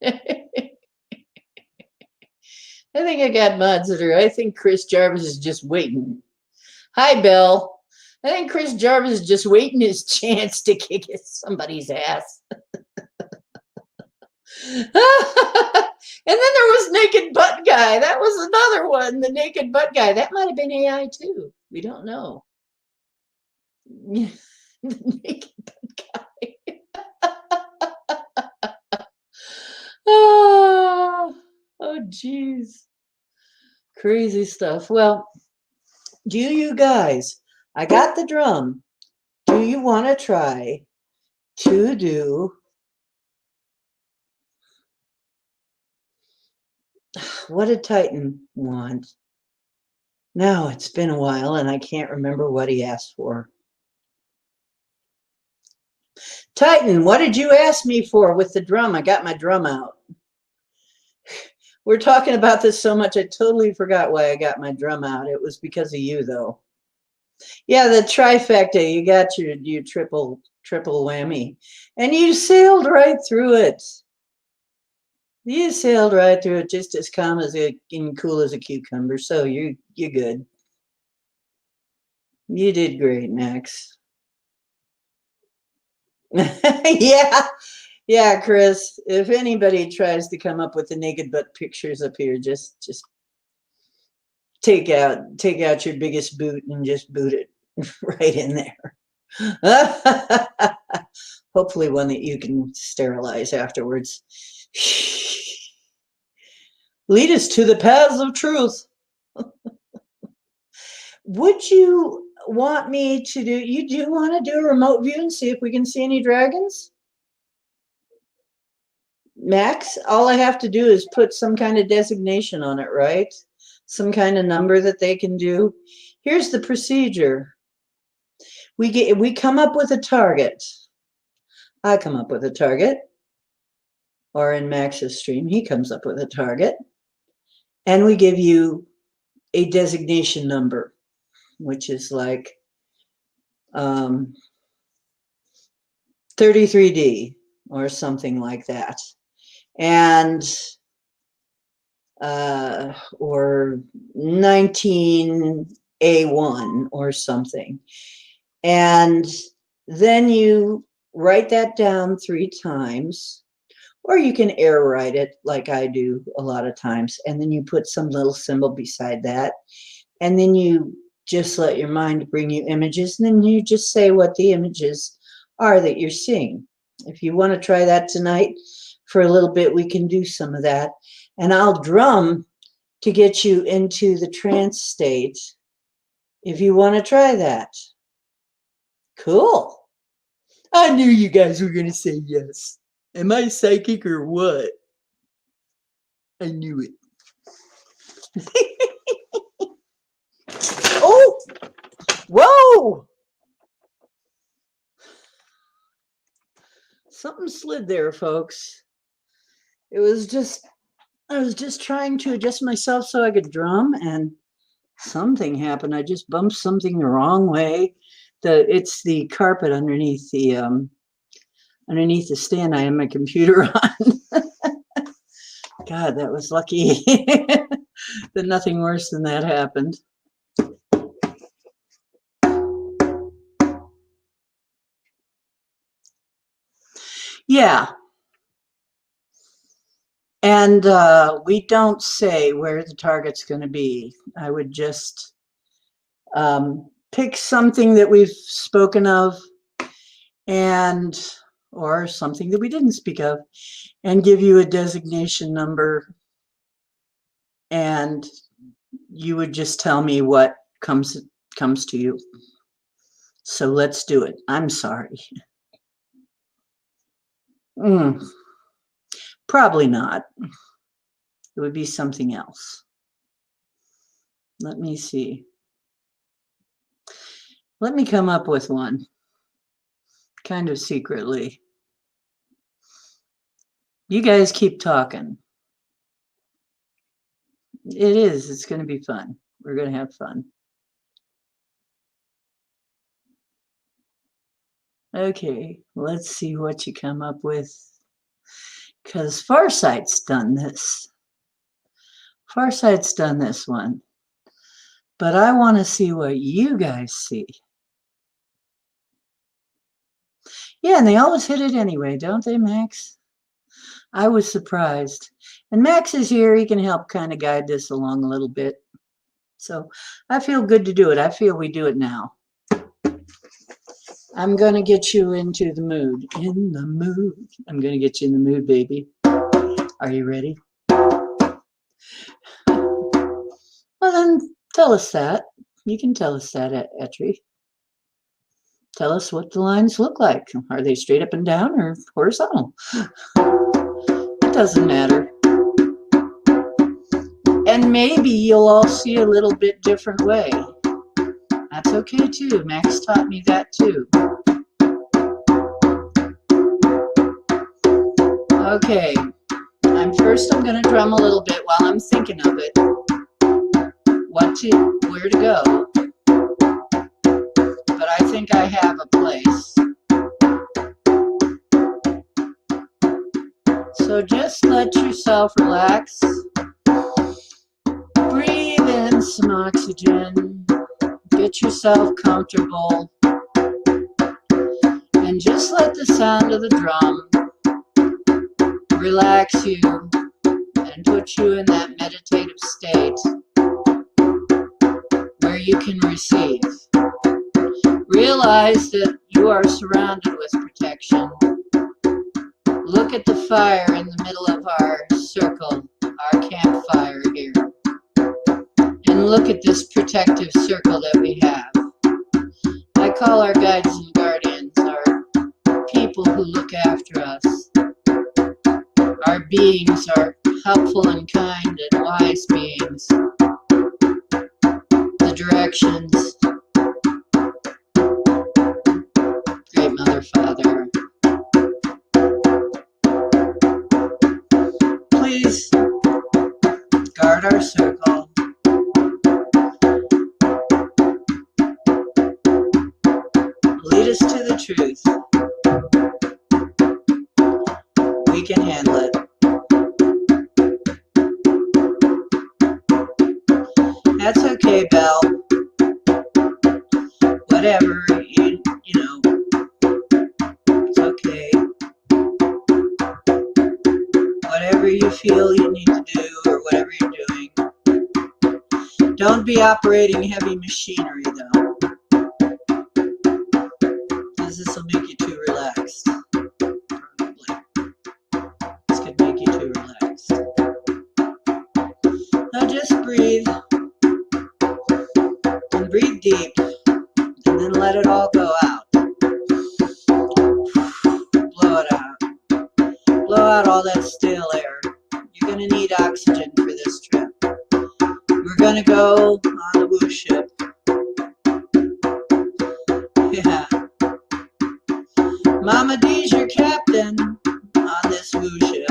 I think I got mods I think Chris Jarvis is just waiting. Hi, Bill. I think Chris Jarvis is just waiting his chance to kick somebody's ass. And then there was Naked Butt Guy. That was another one, the Naked Butt Guy. That might have been AI too. We don't know. The Naked Butt Guy. Oh, geez. Crazy stuff. Well, do you guys, I got the drum. Do you want to try to do, what did Titan want? Now it's been a while and I can't remember what he asked for. Titan, what did you ask me for with the drum? I got my drum out. We're talking about this so much, I totally forgot why I got my drum out. It was because of you, though. Yeah, the trifecta. You got your triple whammy, and you sailed right through it. You sailed right through it, just as calm as and cool as a cucumber. So you're good. You did great, Max. Yeah, Chris. If anybody tries to come up with the naked butt pictures up here, just take out your biggest boot and just boot it right in there. Hopefully one that you can sterilize afterwards. Lead us to the paths of truth. Would you want me to do, you do want to do a remote view and see if we can see any dragons? Max, all I have to do is put some kind of designation on it, right? Some kind of number that they can do. Here's the procedure. We come up with a target. I come up with a target. Or in Max's stream, he comes up with a target. And we give you a designation number, which is like 33D or something like that. And or 19A1 or something. And then you write that down 3 times, or you can air write it like I do a lot of times. And then you put some little symbol beside that. And then you just let your mind bring you images. And then you just say what the images are that you're seeing. If you want to try that tonight for a little bit, we can do some of that. And I'll drum to get you into the trance state if you want to try that. Cool. I knew you guys were going to say yes. Am I psychic or what? I knew it. Oh! Whoa! Something slid there, folks. It was just, I was just trying to adjust myself so I could drum, and something happened. I just bumped something the wrong way. It's the carpet underneath the stand I have my computer on. God, that was lucky that nothing worse than that happened. Yeah. And we don't say where the target's going to be. I would just pick something that we've spoken of, and or something that we didn't speak of, and give you a designation number, and you would just tell me what comes to you. So let's do it. I'm sorry. Probably not. It would be something else. Let me see. Let me come up with one, kind of secretly. You guys keep talking. It is. It's going to be fun. We're going to have fun. Okay, let's see what you come up with. Because Farsight's done this. Farsight's done this one. But I want to see what you guys see. Yeah, and they always hit it anyway, don't they, Max? I was surprised. And Max is here. He can help kind of guide this along a little bit. So I feel good to do it. I feel we do it now. I'm going to get you into the mood. In the mood. I'm going to get you in the mood, baby. Are you ready? Well, then tell us that. You can tell us that, Etri. Tell us what the lines look like. Are they straight up and down or horizontal? It doesn't matter. And maybe you'll all see a little bit different way. That's okay too. Max taught me that too. Okay. I'm going to drum a little bit while I'm thinking of it. Where to go. But I think I have a place. So just let yourself relax. Breathe in some oxygen. Get yourself comfortable. And just let the sound of the drum relax you and put you in that meditative state where you can receive. Realize that you are surrounded with protection. Look at the fire in the middle of our circle, our campfire here. And look at this protective circle that we have. I call our guides and guardians our people who look after us. Our beings are helpful and kind and wise beings. The directions. Great Mother, Father. Please guard our circle. Lead us to the truth. We can handle it. That's okay, Belle. Whatever, you know, it's okay. Whatever you feel you need to do or whatever you're doing. Don't be operating heavy machinery, though, because this will make you too relaxed. Probably. This could make you too relaxed. Now just breathe. And breathe deep. And then let it all go out. Blow it out. Blow out all that stale air. You're going to need oxygen for this trip. We're going to go on the woo ship. Yeah. Mama D's your captain on this woo ship.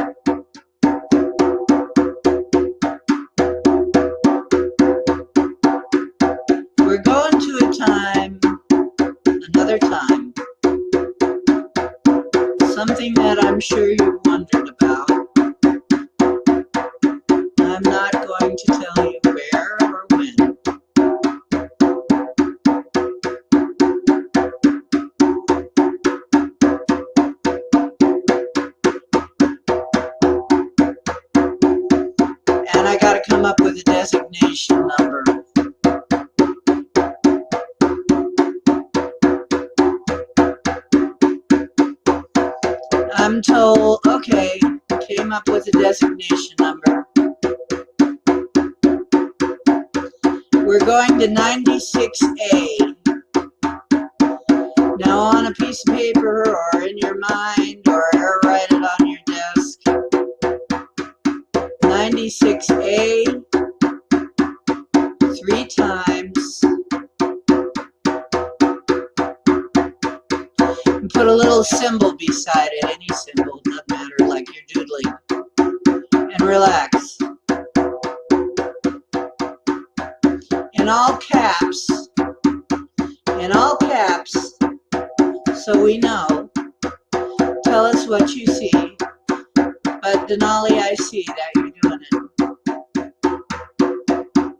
We're going to a time, another time. Something that I'm sure you wondered about. I'm not going to tell you where or when. And I gotta come up with a designation number. I'm told, okay, came up with a designation number. We're going to 96A. Now on a piece of paper or in your mind or write it on your desk. 96A 3 times. And put a little symbol beside it, any symbol, doesn't matter, like you're doodling. And relax. In all caps, so we know. Tell us what you see. But Denali, I see that you're doing it.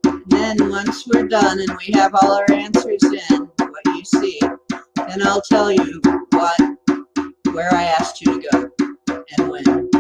And then once we're done and we have all our answers in, what you see, then I'll tell you where I asked you to go and when.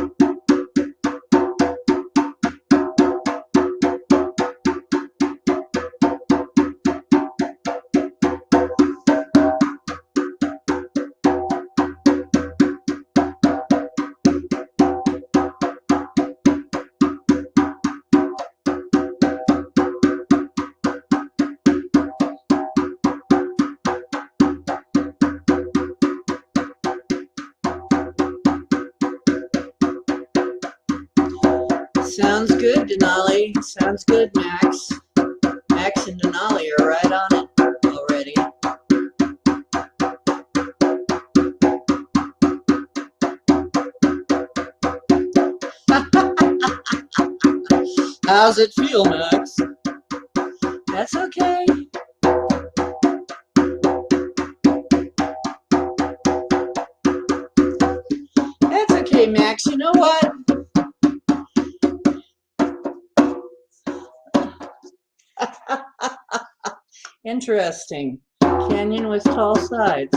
Sounds good, Denali. Sounds good, Max. Max and Denali are right on it already. How's it feel, Max? That's okay. That's okay, Max. You know what? Interesting. Canyon with tall sides.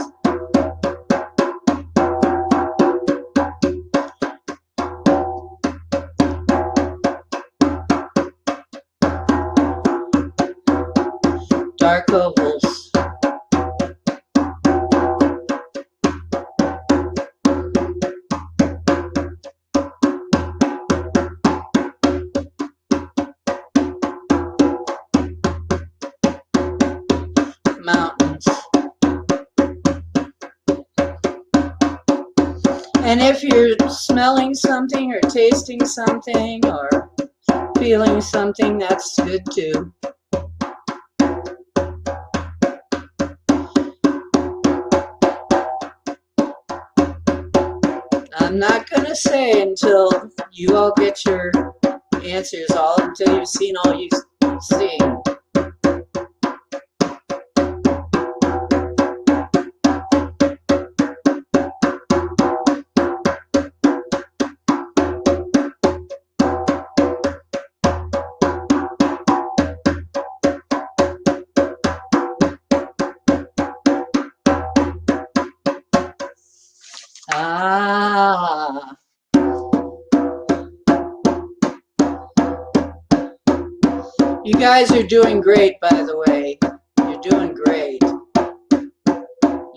Dark ovals. Mountains. And if you're smelling something or tasting something or feeling something, that's good too. I'm not going to say until you all get your answers, until you've seen all you've seen. Ah. You guys are doing great, by the way. You're doing great.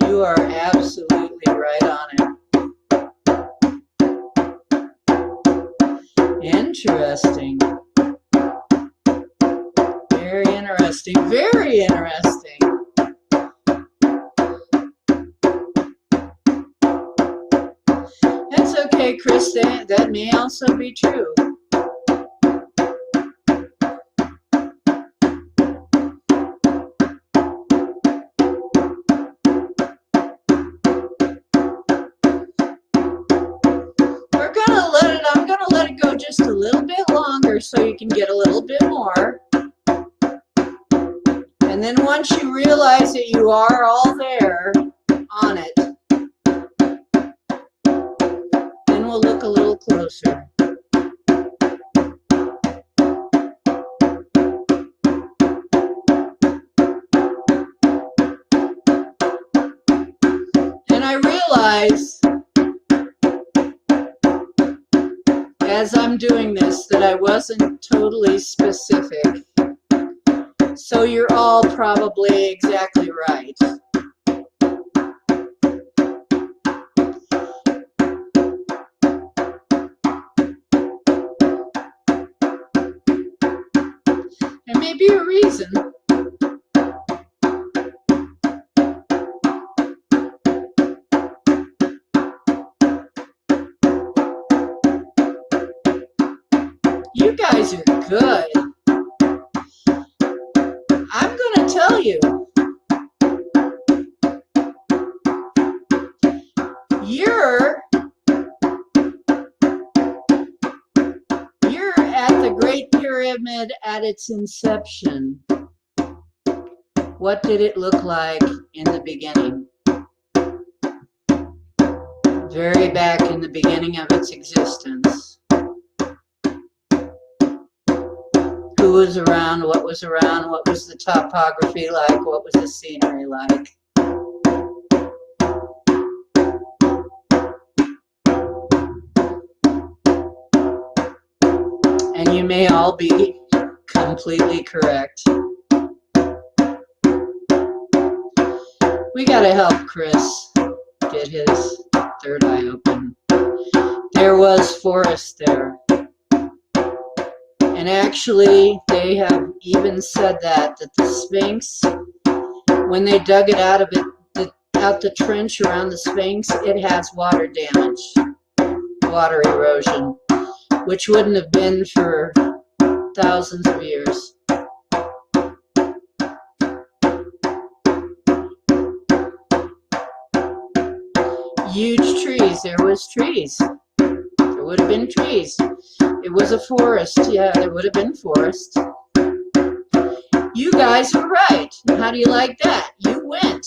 You are absolutely right on it. Interesting. Very interesting. Very interesting. That's okay, Chris. That may also be true. I'm gonna let it go just a little bit longer so you can get a little bit more. And then once you realize that you are all there on it, then we'll look a little closer. And I realize as I'm doing this that I wasn't totally specific. So you're all probably exactly right. There may be a reason. You guys are good. I'm going to tell you. You're at the Great Pyramid at its inception. What did it look like in the beginning? Very back in the beginning of its existence. Who was around? What was around? What was the topography like? What was the scenery like? And you may all be completely correct. We gotta help Chris get his third eye open. There was forest there. And actually, they have even said that the Sphinx, when they dug it out of it, out the trench around the Sphinx, it has water damage, water erosion. which wouldn't have been for thousands of years. Huge trees. There was trees. There would have been trees. It was a forest. Yeah, there would have been forest. You guys were right. How do you like that? You went.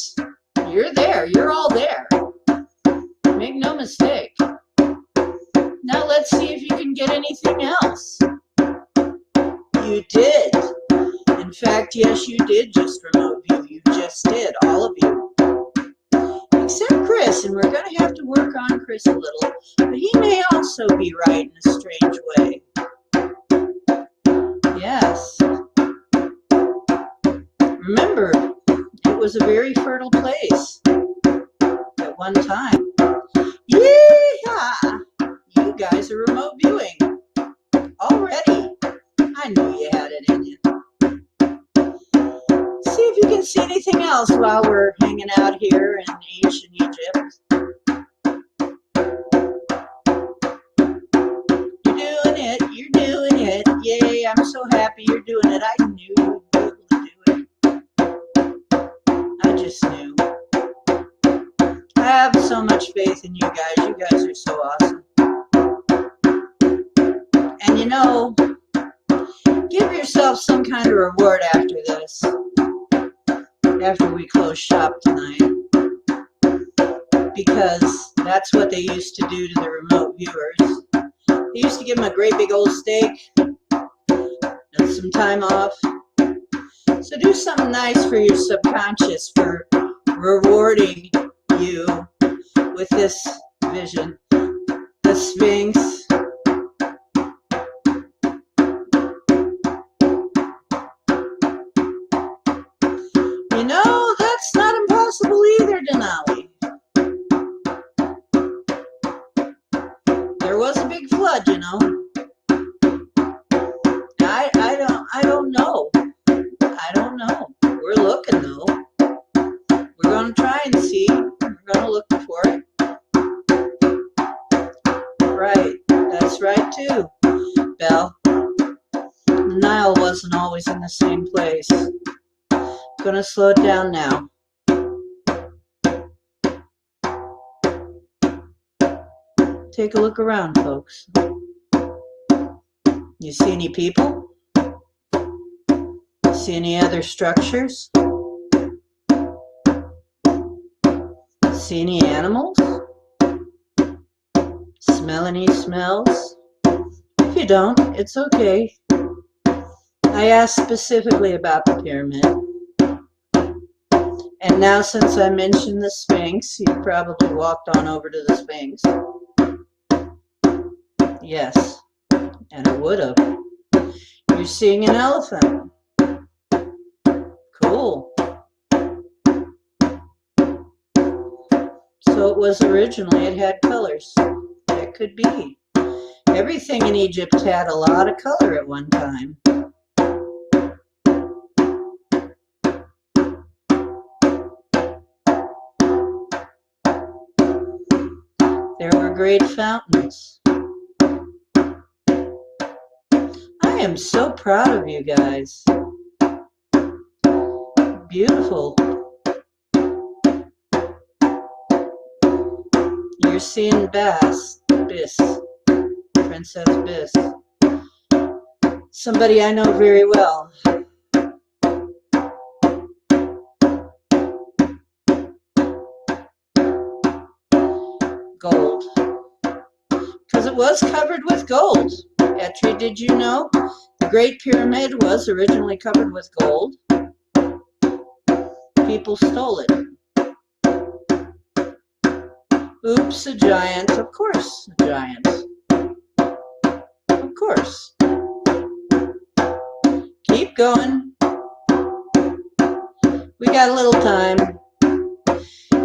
You're there. You're all there. Make no mistake. Now let's see if you can get anything else. You did. In fact, yes, you did just remote view. You just did, all of you. Except Chris, and we're going to have to work on Chris a little, but he may also be right in a strange way. Yes. Remember, it was a very fertile place at one time. Yeah! You guys are remote viewing already. I knew you had it in you. See if you can see anything else while we're hanging out here in ancient Egypt. You're doing it. You're doing it. Yay, I'm so happy you're doing it. I knew you'd be able to do it. I just knew. I have so much faith in you guys. You guys are so awesome. And you know, give yourself some kind of reward after this. After we close shop tonight, because that's what they used to do to the remote viewers. They used to give them a great big old steak and some time off. So do something nice for your subconscious for rewarding you with this vision. The Sphinx. You know, that's not impossible either, Denali. There was a big flood, you know. I don't know. I don't know. We're looking though. We're gonna try and see. We're gonna look for it. Right. That's right too, Belle. The Nile wasn't always in the same place. Gonna slow it down now. Take a look around, folks. You see any people? See any other structures? See any animals? Smell any smells? If you don't, it's okay. I asked specifically about the pyramid. And now, since I mentioned the Sphinx, you probably walked on over to the Sphinx. Yes, and I would have. You're seeing an elephant. Cool. So it was originally, it had colors. It could be. Everything in Egypt had a lot of color at one time. There were great fountains. I am so proud of you guys. Beautiful. You're seeing Biss, Princess Biss. Somebody I know very well. Gold. Because it was covered with gold. Etri, did you know? The Great Pyramid was originally covered with gold. People stole it. Oops, a giant. Of course, a giant. Of course. Keep going. We got a little time.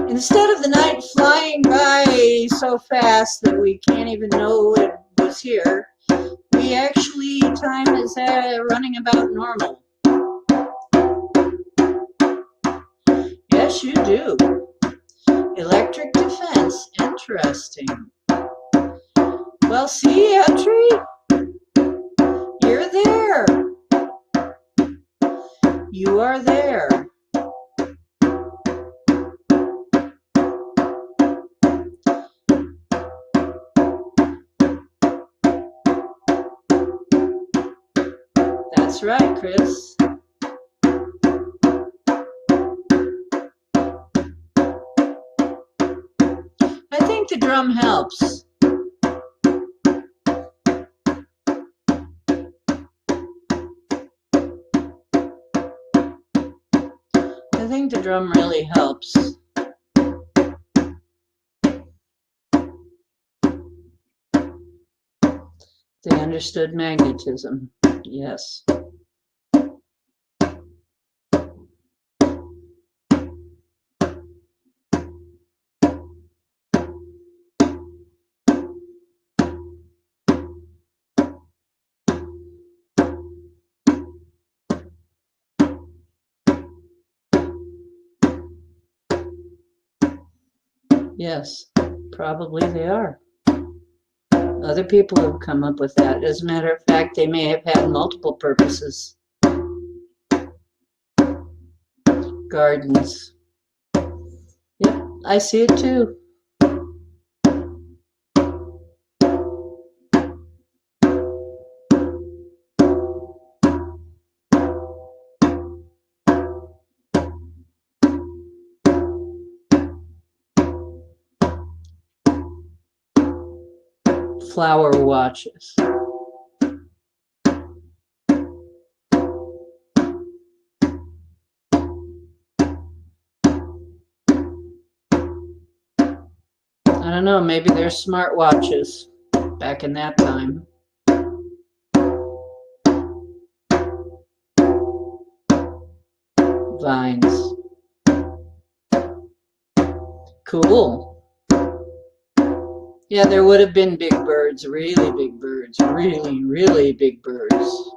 Instead of the night flying by so fast that we can't even know it was here, we actually, time is running about normal. Yes, you do. Electric defense. Interesting. Well, see, Etri, You're there. You are there. That's right, Chris. I think the drum helps. I think the drum really helps. They understood magnetism. Yes. Yes, probably they are. Other people have come up with that. As a matter of fact, they may have had multiple purposes. Gardens. Yep, I see it too. Flower watches. I don't know, maybe they're smart watches back in that time. Vines. Cool. Yeah, there would have been big birds, really big birds, really, really big birds.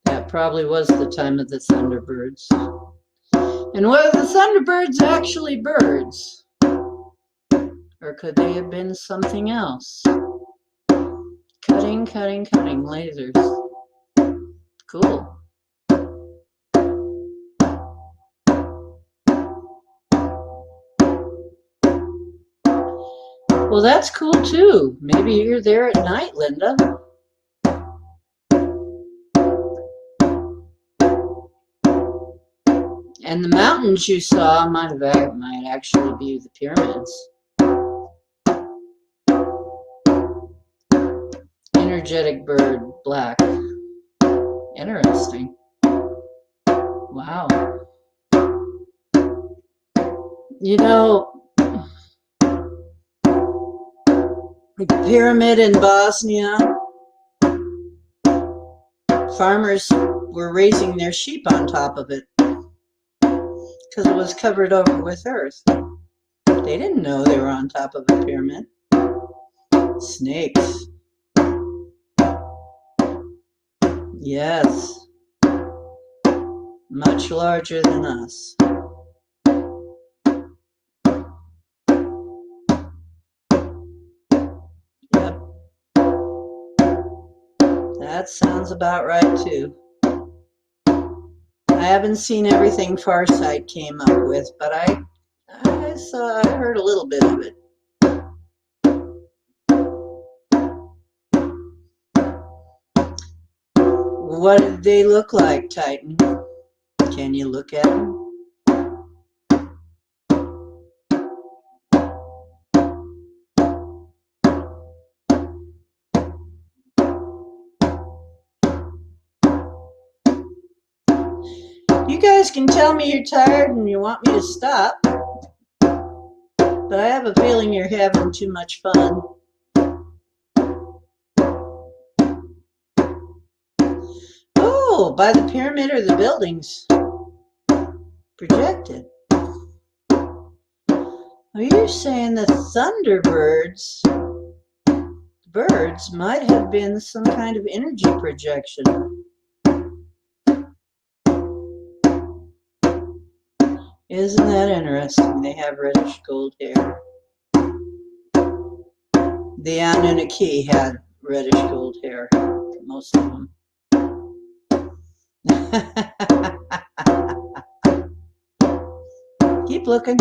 That probably was the time of the thunderbirds. And were the thunderbirds actually birds? Or could they have been something else? Cutting, cutting, cutting lasers. Cool. Well, that's cool too. Maybe you're there at night, Linda. And the mountains you saw might actually be the pyramids. Energetic bird, black. Interesting. Wow. You know, the pyramid in Bosnia, farmers were raising their sheep on top of it because it was covered over with earth. They didn't know they were on top of a pyramid. Snakes. Yes. Much larger than us. Yep. That sounds about right too. I haven't seen everything Farsight came up with, but I heard a little bit of it. What did they look like, Titan? Can you look at them? You guys can tell me you're tired and you want me to stop, but I have a feeling you're having too much fun. Oh, by the pyramid or the buildings projected. Are you saying the Thunderbirds, birds, might have been some kind of energy projection? Isn't that interesting? They have reddish gold hair. The Anunnaki had reddish gold hair, most of them. Keep looking.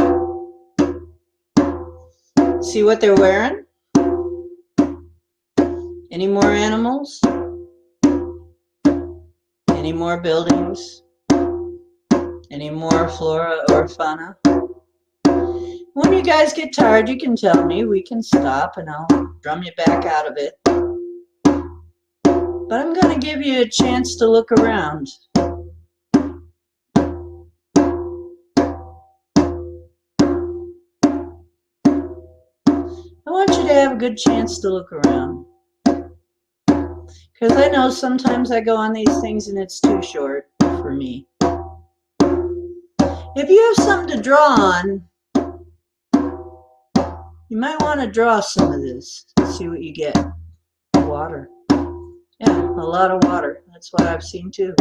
See what they're wearing? Any more animals? Any more buildings? Any more flora or fauna? When you guys get tired, you can tell me. We can stop and I'll drum you back out of it. But I'm going to give you a chance to look around. I want you to have a good chance to look around. Because I know sometimes I go on these things and it's too short for me. If you have something to draw on, you might want to draw some of this. See what you get. Water. Yeah, a lot of water. That's what I've seen too.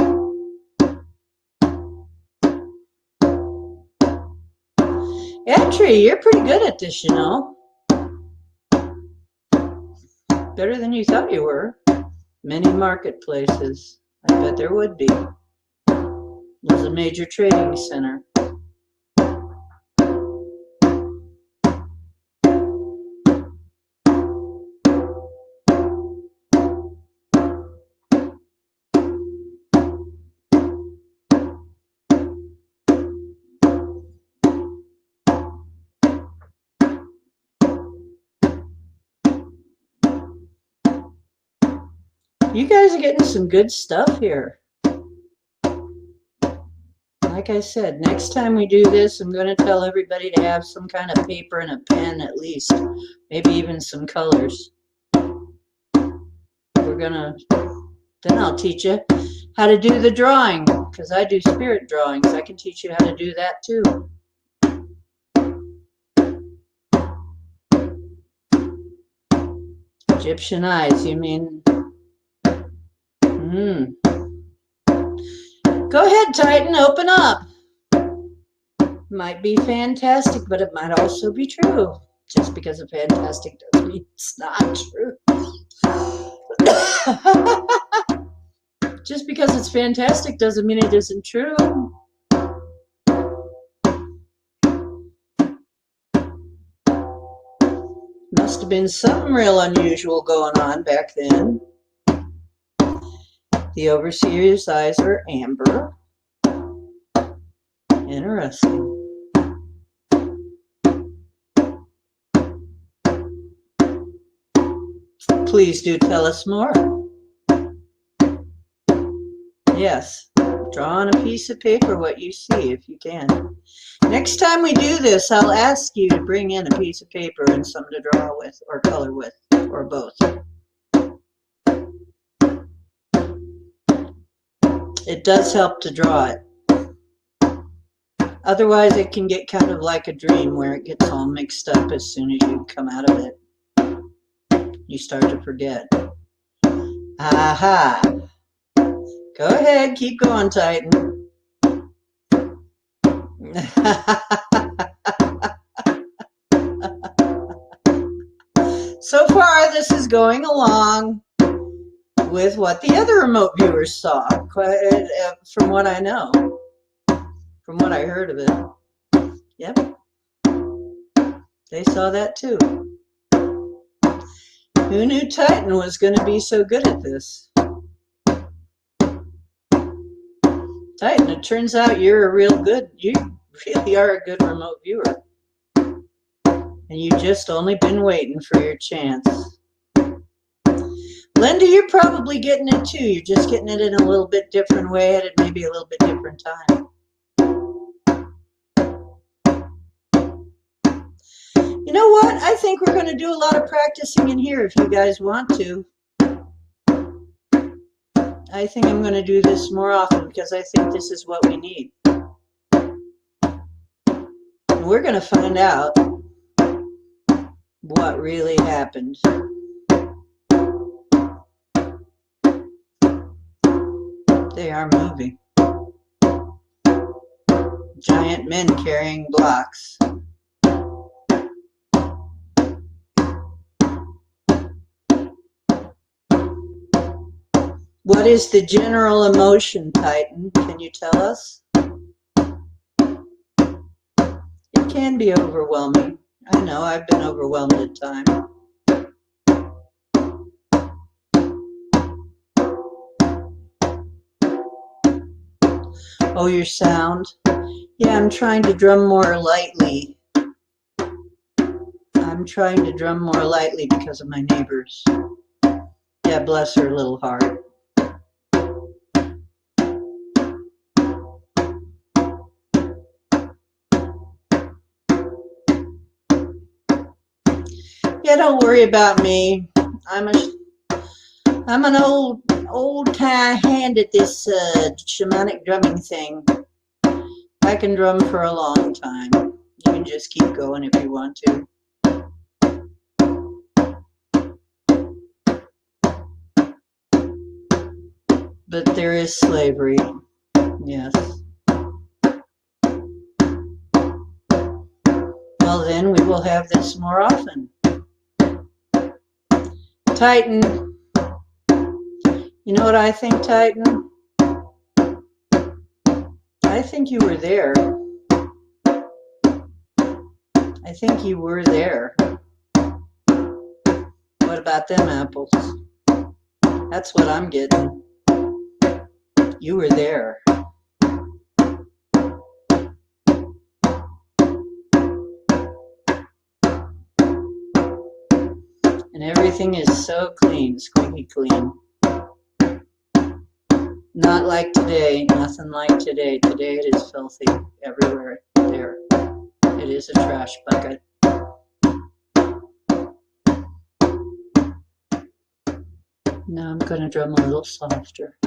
Yeah, Tree, you're pretty good at this, you know. Better than you thought you were. Many marketplaces. I bet there would be. There's a major trading center. You guys are getting some good stuff here. Like I said, next time we do this, I'm going to tell everybody to have some kind of paper and a pen at least. Maybe even some colors. Then I'll teach you how to do the drawing, because I do spirit drawings. I can teach you how to do that too. Egyptian eyes, you mean? Go ahead, Titan, open up. Might be fantastic, but it might also be true. Just because it's fantastic doesn't mean it's not true. Just because it's fantastic doesn't mean it isn't true. Must have been something real unusual going on back then. The overseer's eyes are amber. Interesting. Please do tell us more. Yes, draw on a piece of paper what you see if you can. Next time we do this, I'll ask you to bring in a piece of paper and some to draw with or color with, or both. It does help to draw it. Otherwise, it can get kind of like a dream where it gets all mixed up as soon as you come out of it. You start to forget. Aha! Go ahead, keep going, Titan. So far, this is going along with what the other remote viewers saw, from what I know, from what I heard of it. Yep, they saw that too. Who knew Titan was going to be so good at this? Titan, it turns out you really are a good remote viewer. And you've just only been waiting for your chance. Linda, you're probably getting it too. You're just getting it in a little bit different way at maybe a little bit different time. You know what? I think we're going to do a lot of practicing in here if you guys want to. I think I'm going to do this more often because I think this is what we need. And we're going to find out what really happened. They are moving. Giant men carrying blocks. What is the general emotion, Titan? Can you tell us? It can be overwhelming. I know, I've been overwhelmed at times. Oh, your sound? Yeah, I'm trying to drum more lightly. I'm trying to drum more lightly because of my neighbors. Yeah, bless her little heart. Yeah, don't worry about me. I'm an old hand at this shamanic drumming thing. I can drum for a long time. You can just keep going if you want to. But there is slavery. Yes. Well, then we will have this more often. Titan. You know what I think, Titan? I think you were there. I think you were there. What about them apples? That's what I'm getting. You were there. And everything is so clean, squeaky clean. Not like today, nothing like today. Today it is filthy everywhere there. It is a trash bucket. Now I'm going to drum a little softer.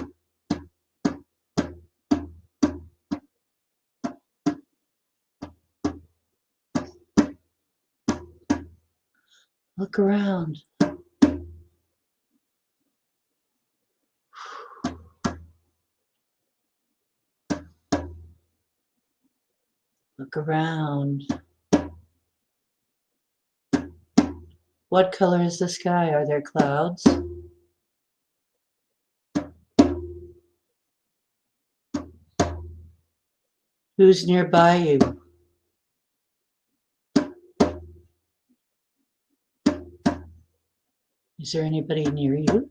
Look around. Look around. What color is the sky? Are there clouds? Who's nearby you? Is there anybody near you?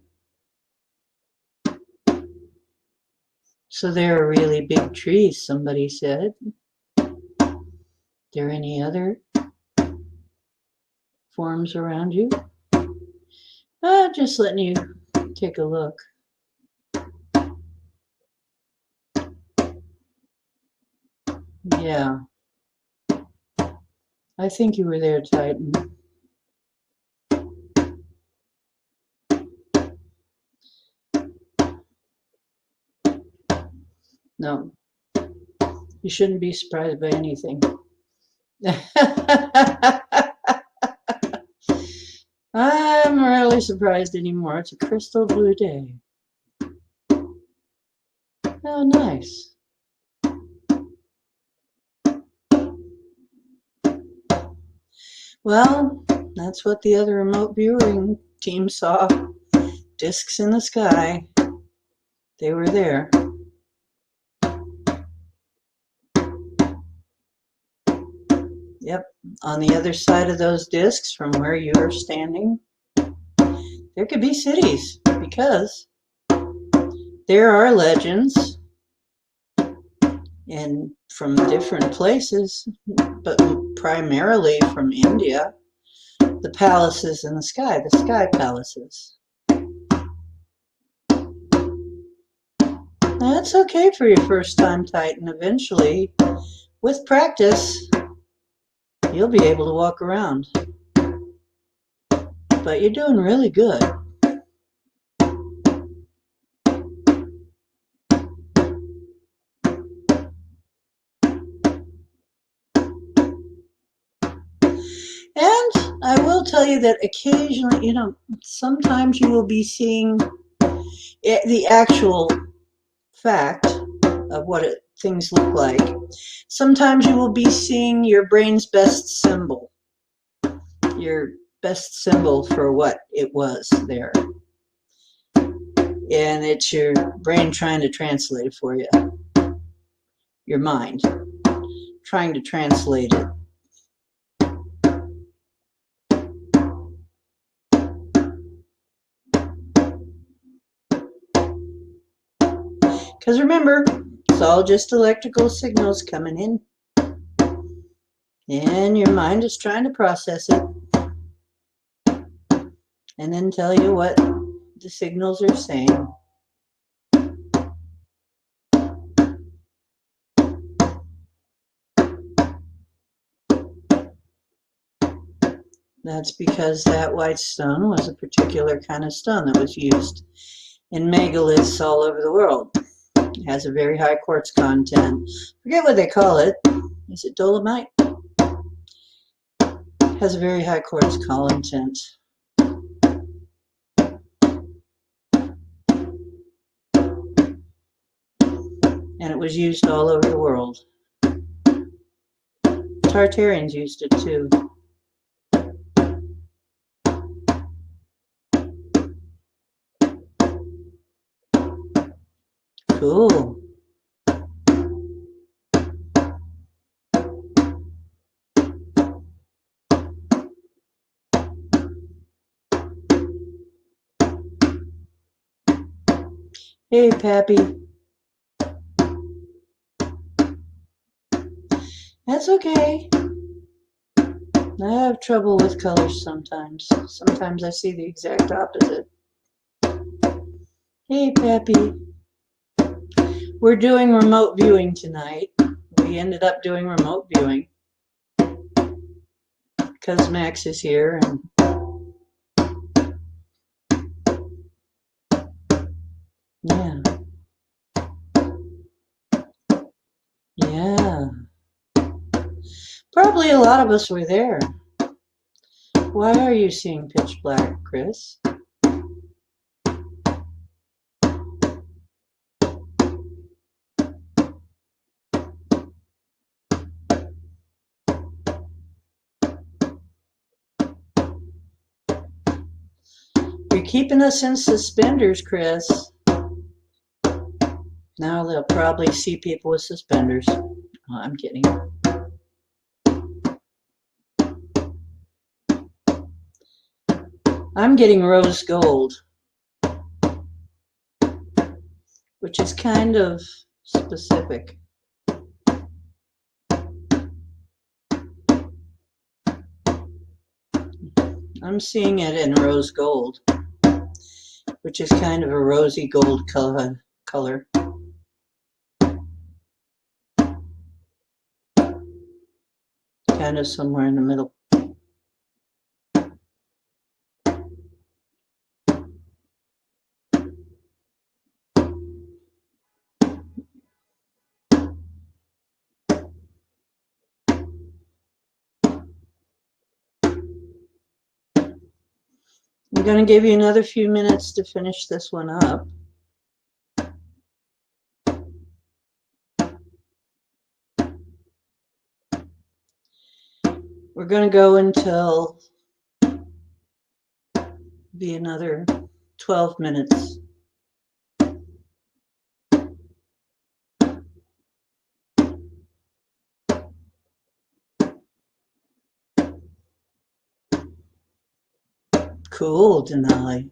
So there are really big trees, somebody said. There any other forms around you? Just letting you take a look. Yeah. I think you were there, Titan. No. You shouldn't be surprised by anything. I'm rarely surprised anymore. It's a crystal blue day. Oh, nice. Well, that's what the other remote viewing team saw. Discs in the sky. They were there. Yep, on the other side of those discs from where you are standing, there could be cities because there are legends and from different places, but primarily from India, the palaces in the sky palaces. That's okay for your first time, Titan. Eventually, with practice, you'll be able to walk around. But you're doing really good. And I will tell you that occasionally, sometimes you will be seeing the actual fact of what things look like. Sometimes you will be seeing your brain's best symbol, your best symbol for what it was there. and it's your brain trying to translate it for you. Your mind trying to translate it. Because remember, it's all just electrical signals coming in. And your mind is trying to process it and then tell you what the signals are saying. That's because that white stone was a particular kind of stone that was used in megaliths all over the world. It has a very high quartz content. Forget what they call it. Is it dolomite? It has a very high quartz content. And it was used all over the world. Tartarians used it too. Cool. Hey, Pappy. That's okay. I have trouble with colors sometimes. Sometimes I see the exact opposite. Hey, Pappy. We're doing remote viewing tonight. We ended up doing remote viewing because Max is here and yeah. Yeah. Probably a lot of us were there. Why are you seeing pitch black, Chris? You're keeping us in suspenders, Chris. Now they'll probably see people with suspenders. Oh, I'm kidding. I'm getting rose gold, which is kind of specific. I'm seeing it in rose gold, which is kind of a rosy gold color. Kind of somewhere in the middle. I'm going to give you another few minutes to finish this one up. We're going to go until be another 12 minutes. Cool, Denali.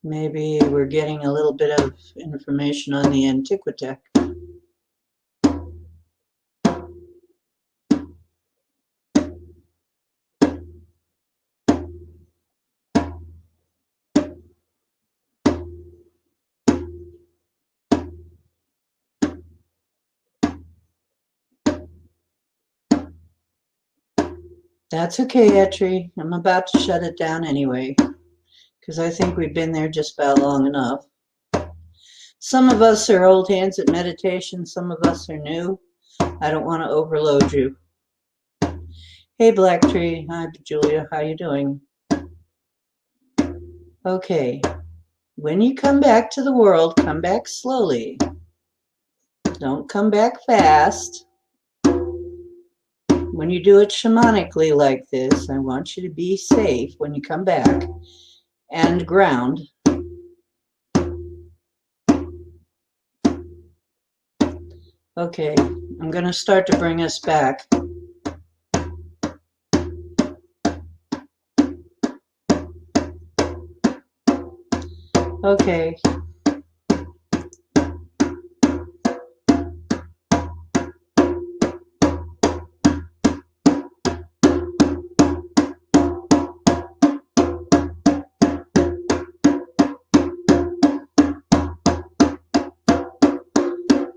Maybe we're getting a little bit of information on the Antiquitech. That's okay, Etri. I'm about to shut it down anyway, because I think we've been there just about long enough. Some of us are old hands at meditation, some of us are new. I don't want to overload you. Hey, Black Tree. Hi, Julia. How you doing? Okay. When you come back to the world, come back slowly. Don't come back fast. When you do it shamanically like this, I want you to be safe when you come back and ground. Okay, I'm going to start to bring us back. Okay.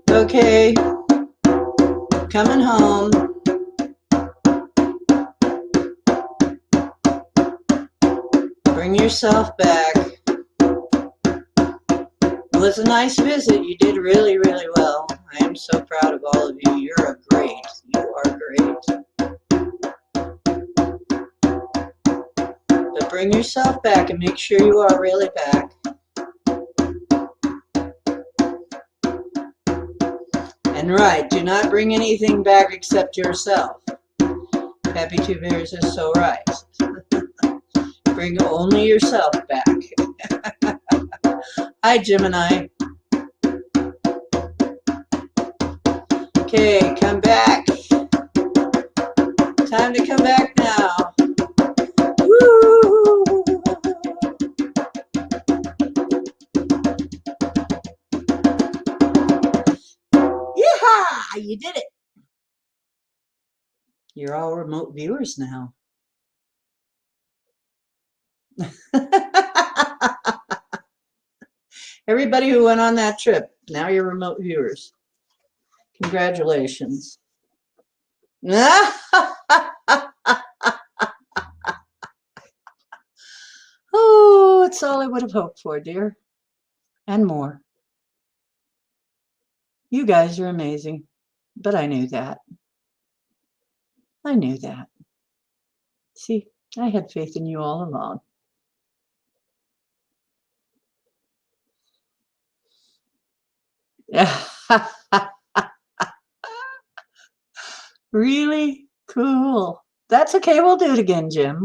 Okay, coming home. Bring yourself back. It was a nice visit. You did really, really well. I am so proud of all of you. You're a great. You are great. But bring yourself back and make sure you are really back. And right, do not bring anything back except yourself. Happy Two Bears is so right. Bring only yourself back. Hi, Gemini. Okay, come back. Time to come back now. Woo! Yeehaw! You did it. You're all remote viewers now. Everybody who went on that trip, now you're remote viewers. Congratulations. Oh, it's all I would have hoped for, dear. And more. You guys are amazing. But I knew that. I knew that. See, I had faith in you all along. Really cool. That's okay. We'll do it again, Jim.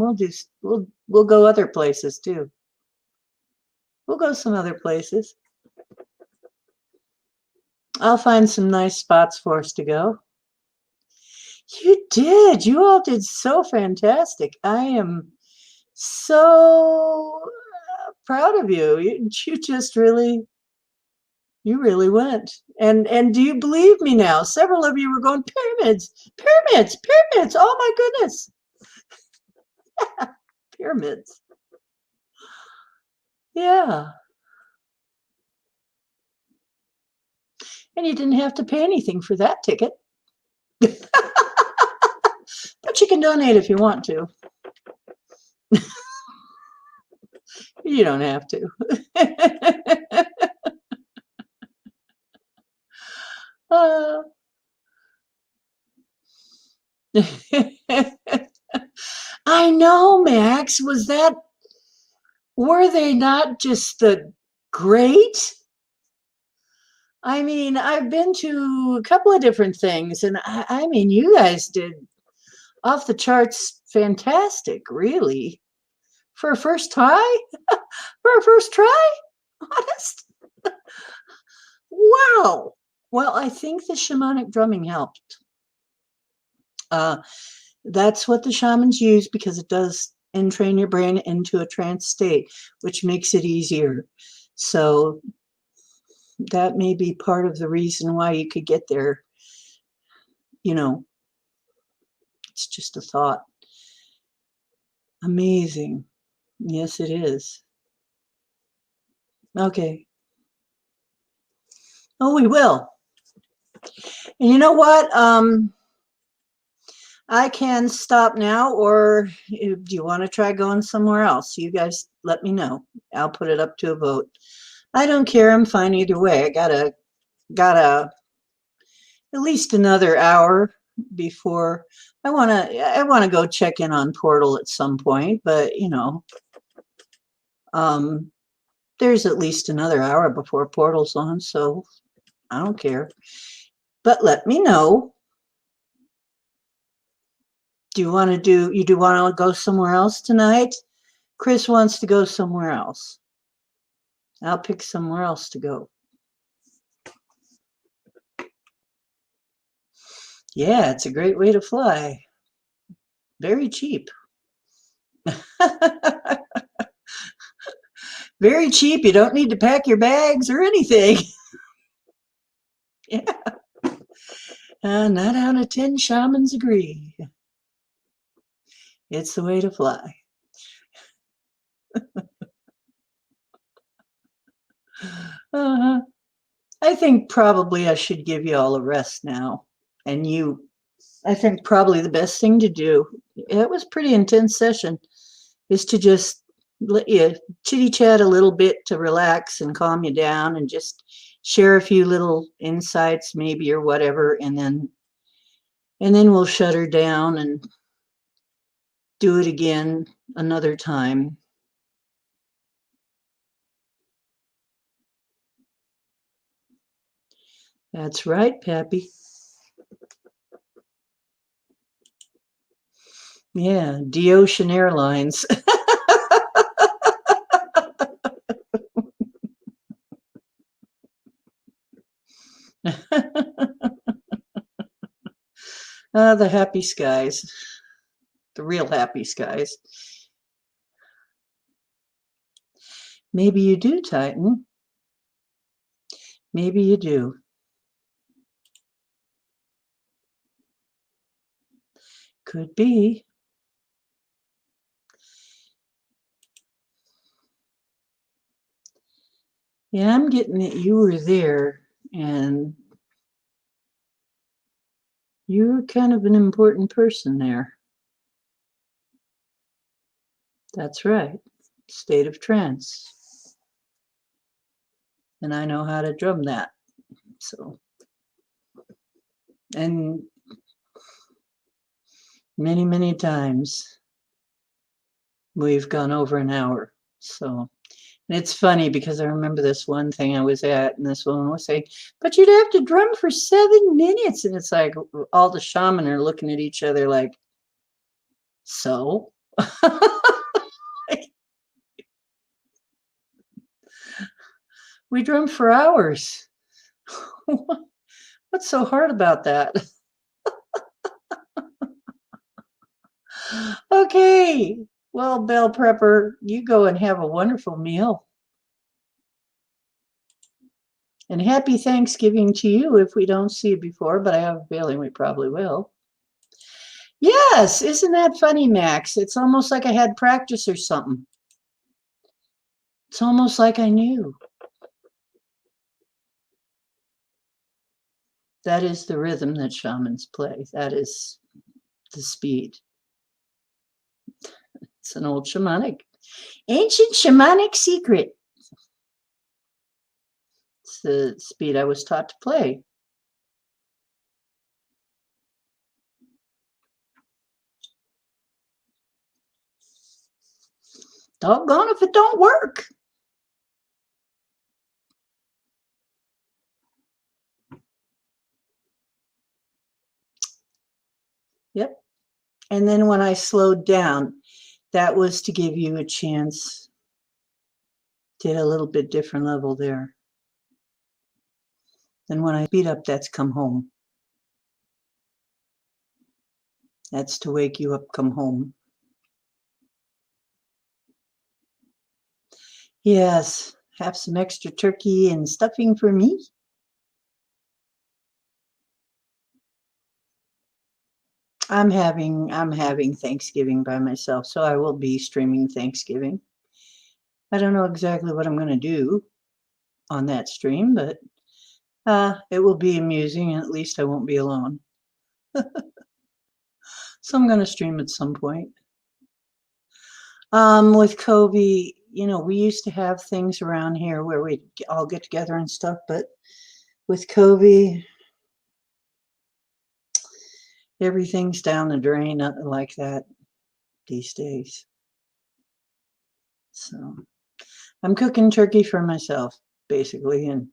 We'll go other places too. We'll go some other places. I'll find some nice spots for us to go. You did. You all did so fantastic. I am so proud of you. You just really, you really went. And do you believe me now? Several of you were going, pyramids, pyramids, pyramids. Oh my goodness. Pyramids. Yeah. And you didn't have to pay anything for that ticket. But you can donate if you want to. You don't have to. uh, I know, Max. Were they not just the great? I mean, I've been to a couple of different things, and I mean, you guys did off the charts fantastic, really. For a first try? For a first try? Honest? Wow. Well, I think the shamanic drumming helped. That's what the shamans use because it does entrain your brain into a trance state, which makes it easier. So that may be part of the reason why you could get there. You know, it's just a thought. Amazing. Yes, it is. Okay. Oh, we will. And you know what? I can stop now, or do you want to try going somewhere else? You guys let me know. I'll put it up to a vote. I don't care. I'm fine either way. I gotta at least another hour before I wanna go check in on Portal at some point, but um there's at least another hour before Portal's on, so I don't care. But let me know. Do you want to go somewhere else tonight? Chris wants to go somewhere else. I'll pick somewhere else to go. Yeah, it's a great way to fly. Very cheap. Very cheap. You don't need to pack your bags or anything. Yeah. 9 out of 10 shamans agree. It's the way to fly. Uh, I think probably I should give you all a rest now. And you, I think probably the best thing to do, it was a pretty intense session, is to just let you chitty chat a little bit to relax and calm you down and just share a few little insights maybe or whatever, and then we'll shut her down and do it again another time. That's right, Pappy. Yeah, D Ocean Airlines. The happy skies, the real happy skies. Maybe you do, Titan. Maybe you do. Could be. Yeah, I'm getting that you were there and you're kind of an important person there. That's right. State of trance. And I know how to drum that. So, and many, many times we've gone over an hour. So, and it's funny because I remember this one thing I was at, and this woman was saying, "But you'd have to drum for 7 minutes." And it's like all the shaman are looking at each other like, so? We drum for hours. What's so hard about that? Okay. Well, Bell Prepper, you go and have a wonderful meal. And happy Thanksgiving to you if we don't see you before, but I have a feeling we probably will. Yes, isn't that funny, Max? It's almost like I had practice or something. It's almost like I knew. That is the rhythm that shamans play. That is the speed. It's an old ancient shamanic secret. It's the speed I was taught to play. Doggone if it don't work. Yep. And then when I slowed down, that was to give you a chance to hit a little bit different level there. And when I speed up, that's come home. That's to wake you up, come home. Yes, have some extra turkey and stuffing for me. I'm having Thanksgiving by myself, so I will be streaming Thanksgiving. I don't know exactly what I'm going to do on that stream, but it will be amusing, and at least I won't be alone. So I'm going to stream at some point. With Kobe, we used to have things around here where we'd all get together and stuff, but with Kobe, everything's down the drain, nothing like that these days. So I'm cooking turkey for myself, basically, and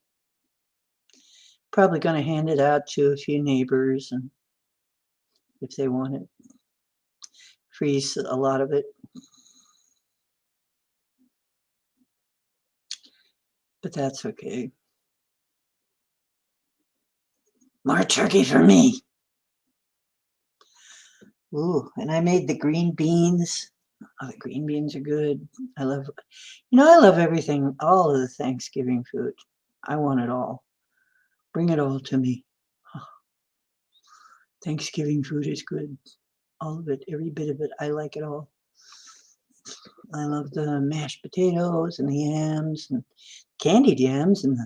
probably going to hand it out to a few neighbors and if they want it. Freeze a lot of it. But that's okay. More turkey for me. Ooh, and I made the green beans. Oh, the green beans are good. I love, I love everything, all of the Thanksgiving food. I want it all. Bring it all to me. Oh, Thanksgiving food is good. All of it, every bit of it. I like it all. I love the mashed potatoes and the yams and candied yams and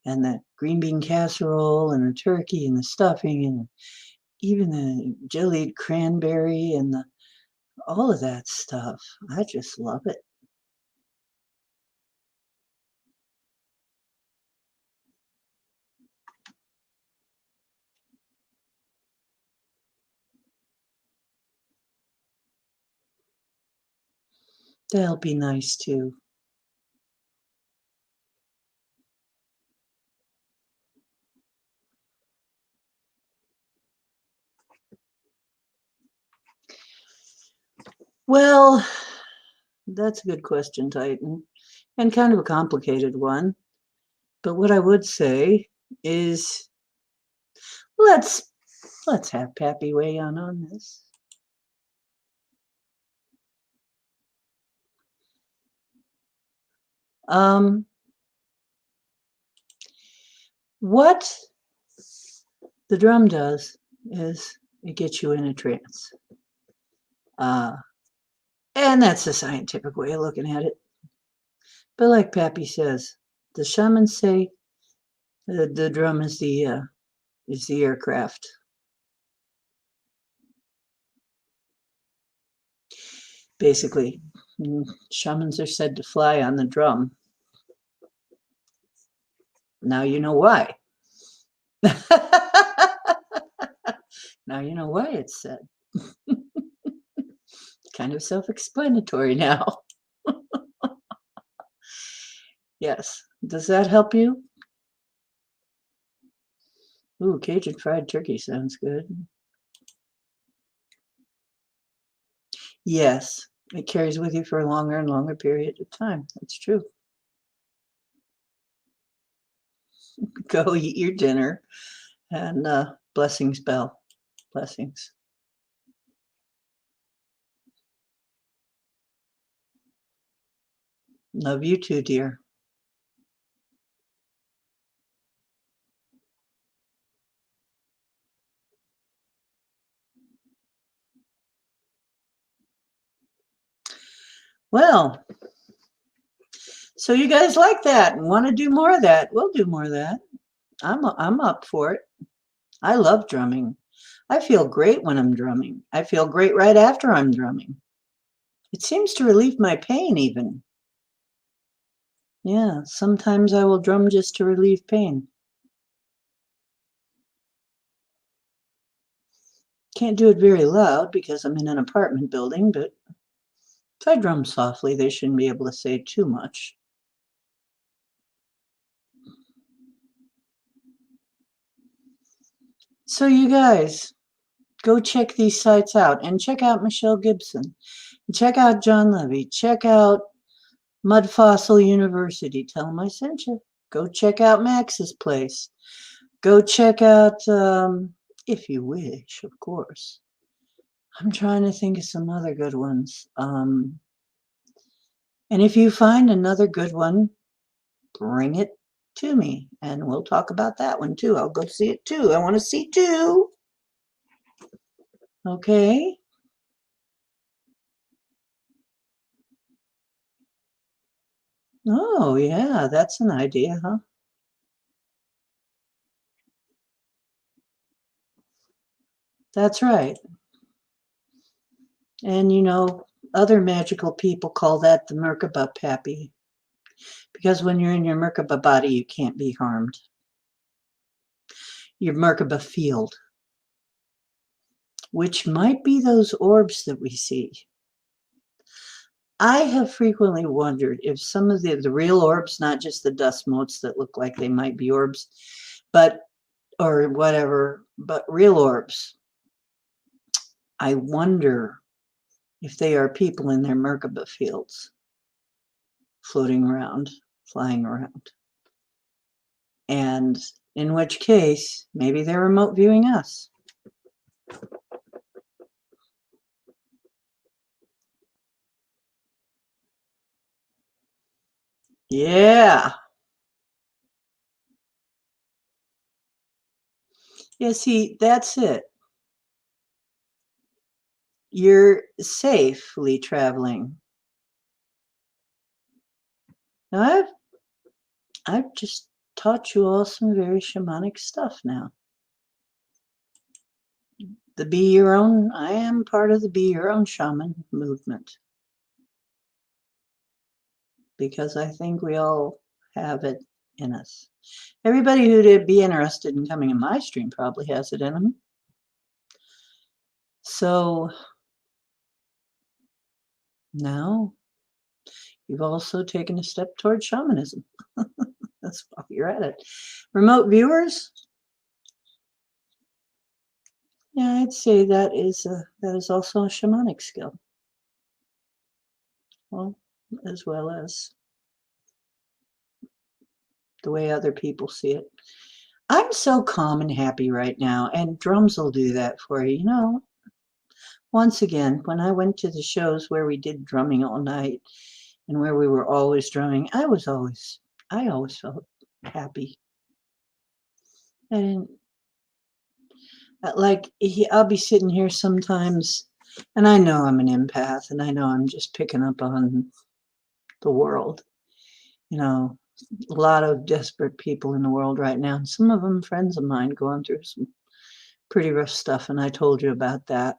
the green bean casserole and the turkey and the stuffing and even the jellied cranberry and all of that stuff. I just love it. That'll be nice too. Well, that's a good question, Titan, and kind of a complicated one. But what I would say is let's let's have Pappy weigh in on this. Um, what the drum does is it gets you in a trance. Uh, and that's the scientific way of looking at it. But like Pappy says, the shamans say the drum is the aircraft. Basically, shamans are said to fly on the drum. Now you know why. Now you know why it's said. Kind of self-explanatory now. Yes. Does that help you? Ooh, Cajun fried turkey sounds good. Yes, it carries with you for a longer and longer period of time. That's true. Go eat your dinner and blessings, Belle. Blessings. Love you too, dear. Well, so you guys like that and want to do more of that? We'll do more of that. I'm up for it. I love drumming. I feel great when I'm drumming. I feel great right after I'm drumming. It seems to relieve my pain even. Yeah, sometimes I will drum just to relieve pain. Can't do it very loud because I'm in an apartment building, but if I drum softly, they shouldn't be able to say too much. So you guys, go check these sites out and check out Michelle Gibson. Check out John Levy. Check out Mud Fossil University. Tell them I sent you. Go check out Max's place. Go check out, if you wish, of course. I'm trying to think of some other good ones. And if you find another good one, bring it to me and we'll talk about that one too. I'll go see it too. I want to see too. Okay. Oh, yeah, that's an idea, huh? That's right. And other magical people call that the Merkaba Pappy. Because when you're in your Merkaba body, you can't be harmed. Your Merkaba field, which might be those orbs that we see. I have frequently wondered if some of the real orbs, not just the dust motes that look like they might be orbs, but or whatever, but real orbs. I wonder if they are people in their Merkaba fields floating around, flying around. And in which case, maybe they're remote viewing us. Yeah. Yeah, see, that's it. You're safely traveling. Now, I've just taught you all some very shamanic stuff now. The Be Your Own, I am part of the Be Your Own Shaman movement because I think we all have it in us. Everybody who'd be interested in coming in my stream probably has it in them. So now you've also taken a step toward shamanism. That's why you're at it. Remote viewers, yeah, I'd say that is also a shamanic skill. Well, as well as the way other people see it. I'm so calm and happy right now, and drums will do that for you. You know, once again, when I went to the shows where we did drumming all night and where we were always drumming, I always felt happy. And like, I'll be sitting here sometimes, and I know I'm an empath, and I know I'm just picking up on the world. You know, a lot of desperate people in the world right now, and some of them friends of mine going through some pretty rough stuff, and I told you about that.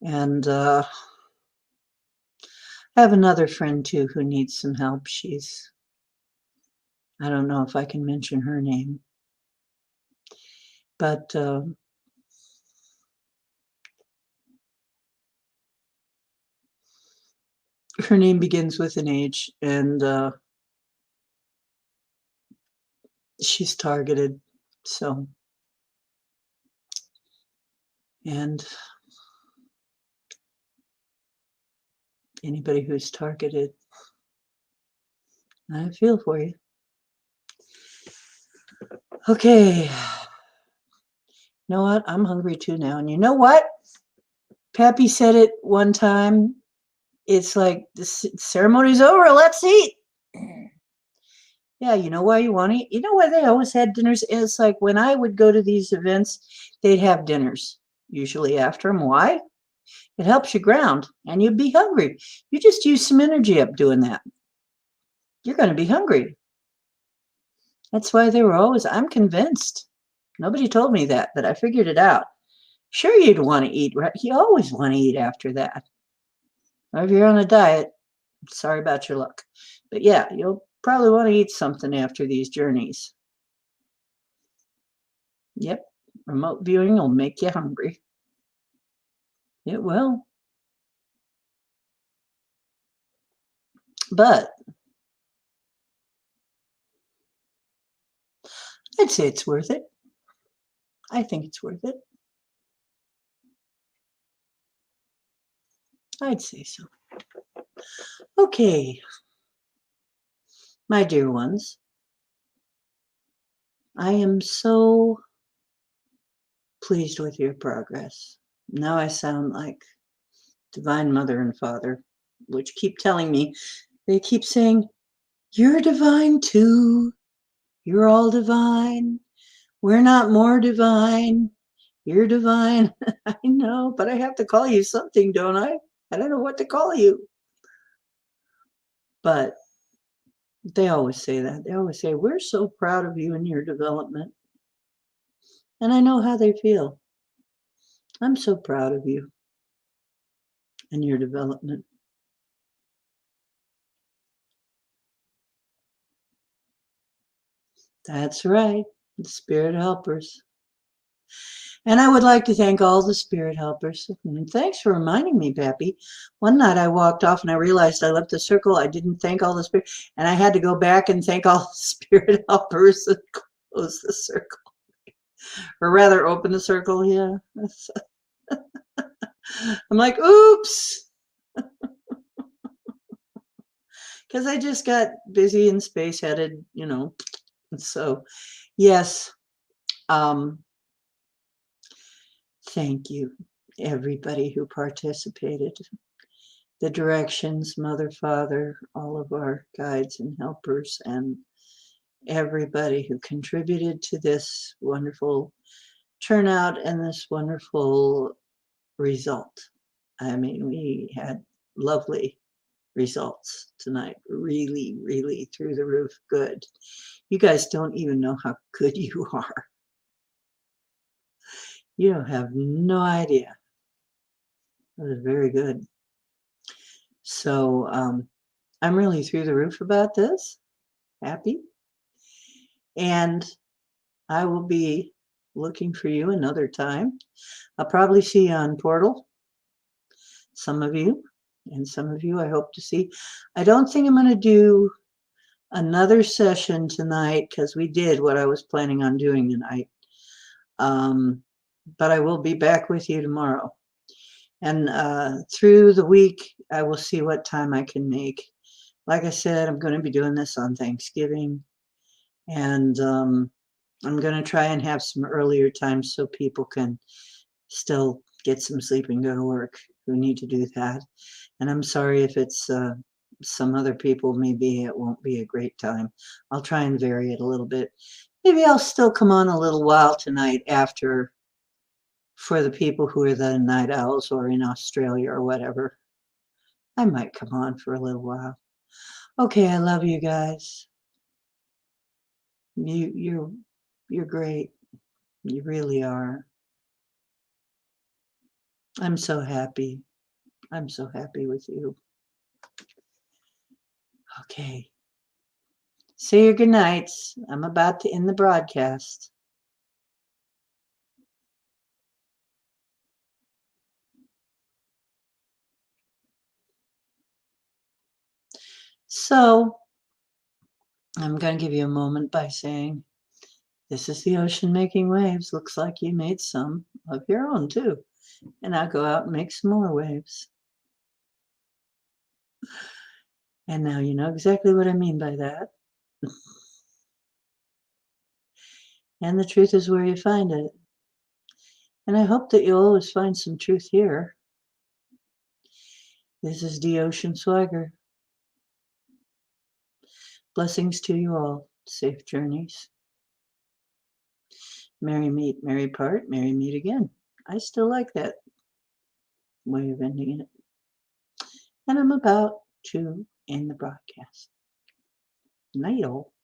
And I have another friend too who needs some help. I don't know if I can mention her name, but her name begins with an H, and she's targeted. So, and anybody who's targeted, I feel for you. Okay. You know what? I'm hungry too now. And you know what? Pappy said it one time. It's like the ceremony's over. Let's eat. Yeah, you know why you want to eat? You know why they always had dinners? It's like when I would go to these events, they'd have dinners, usually after them. Why? It helps you ground and you'd be hungry. You just use some energy up doing that. You're going to be hungry. That's why they were always, I'm convinced. Nobody told me that, but I figured it out. Sure, you'd want to eat, right? You always want to eat after that. Or if you're on a diet, sorry about your luck. But yeah, you'll probably want to eat something after these journeys. Yep, remote viewing will make you hungry. It will. But I'd say it's worth it. I think it's worth it. I'd say so. Okay, my dear ones, I am so pleased with your progress. Now I sound like Divine Mother and Father, which keep telling me, they keep saying, you're divine too. You're all divine. We're not more divine. You're divine. I know, but I have to call you something, don't I? I don't know what to call you. But they always say that. They always say, we're so proud of you and your development. And I know how they feel. I'm so proud of you and your development. That's right. The spirit helpers. And I would like to thank all the spirit helpers. And thanks for reminding me, Pappy. One night I walked off and I realized I left the circle. I didn't thank all the spirit, and I had to go back and thank all the spirit helpers and close the circle, or rather, open the circle. Yeah, I'm like, oops, because I just got busy and space headed, you know. So, yes, um, thank you, everybody who participated. the directions, Mother, Father, all of our guides and helpers, and everybody who contributed to this wonderful turnout and this wonderful result. I mean, we had lovely results tonight. Really, really through the roof good. You guys don't even know how good you are. You don't have no idea. It was very good. So I'm really through the roof about this. Happy. And I will be looking for you another time. I'll probably see you on Portal. Some of you, and some of you I hope to see. I don't think I'm going to do another session tonight because we did what I was planning on doing tonight. But I will be back with you tomorrow. And through the week, I will see what time I can make. Like I said, I'm going to be doing this on Thanksgiving. And I'm going to try and have some earlier times so people can still get some sleep and go to work who need to do that. And I'm sorry if it's some other people, maybe it won't be a great time. I'll try and vary it a little bit. Maybe I'll still come on a little while tonight after for the people who are the night owls or in Australia or whatever. I might come on for a little while. Okay, I love you guys. You're great. You really are. I'm so happy. I'm so happy with you. Okay. Say your goodnights. I'm about to end the broadcast. So I'm going to give you a moment by saying, this is the ocean making waves. Looks like you made some of your own too. And I'll go out and make some more waves. And now you know exactly what I mean by that. And the truth is where you find it. And I hope that you'll always find some truth here. This is the Ocean Swagger. Blessings to you all. Safe journeys. Merry meet, merry part, merry meet again. I still like that way of ending it. And I'm about to end the broadcast. Night all.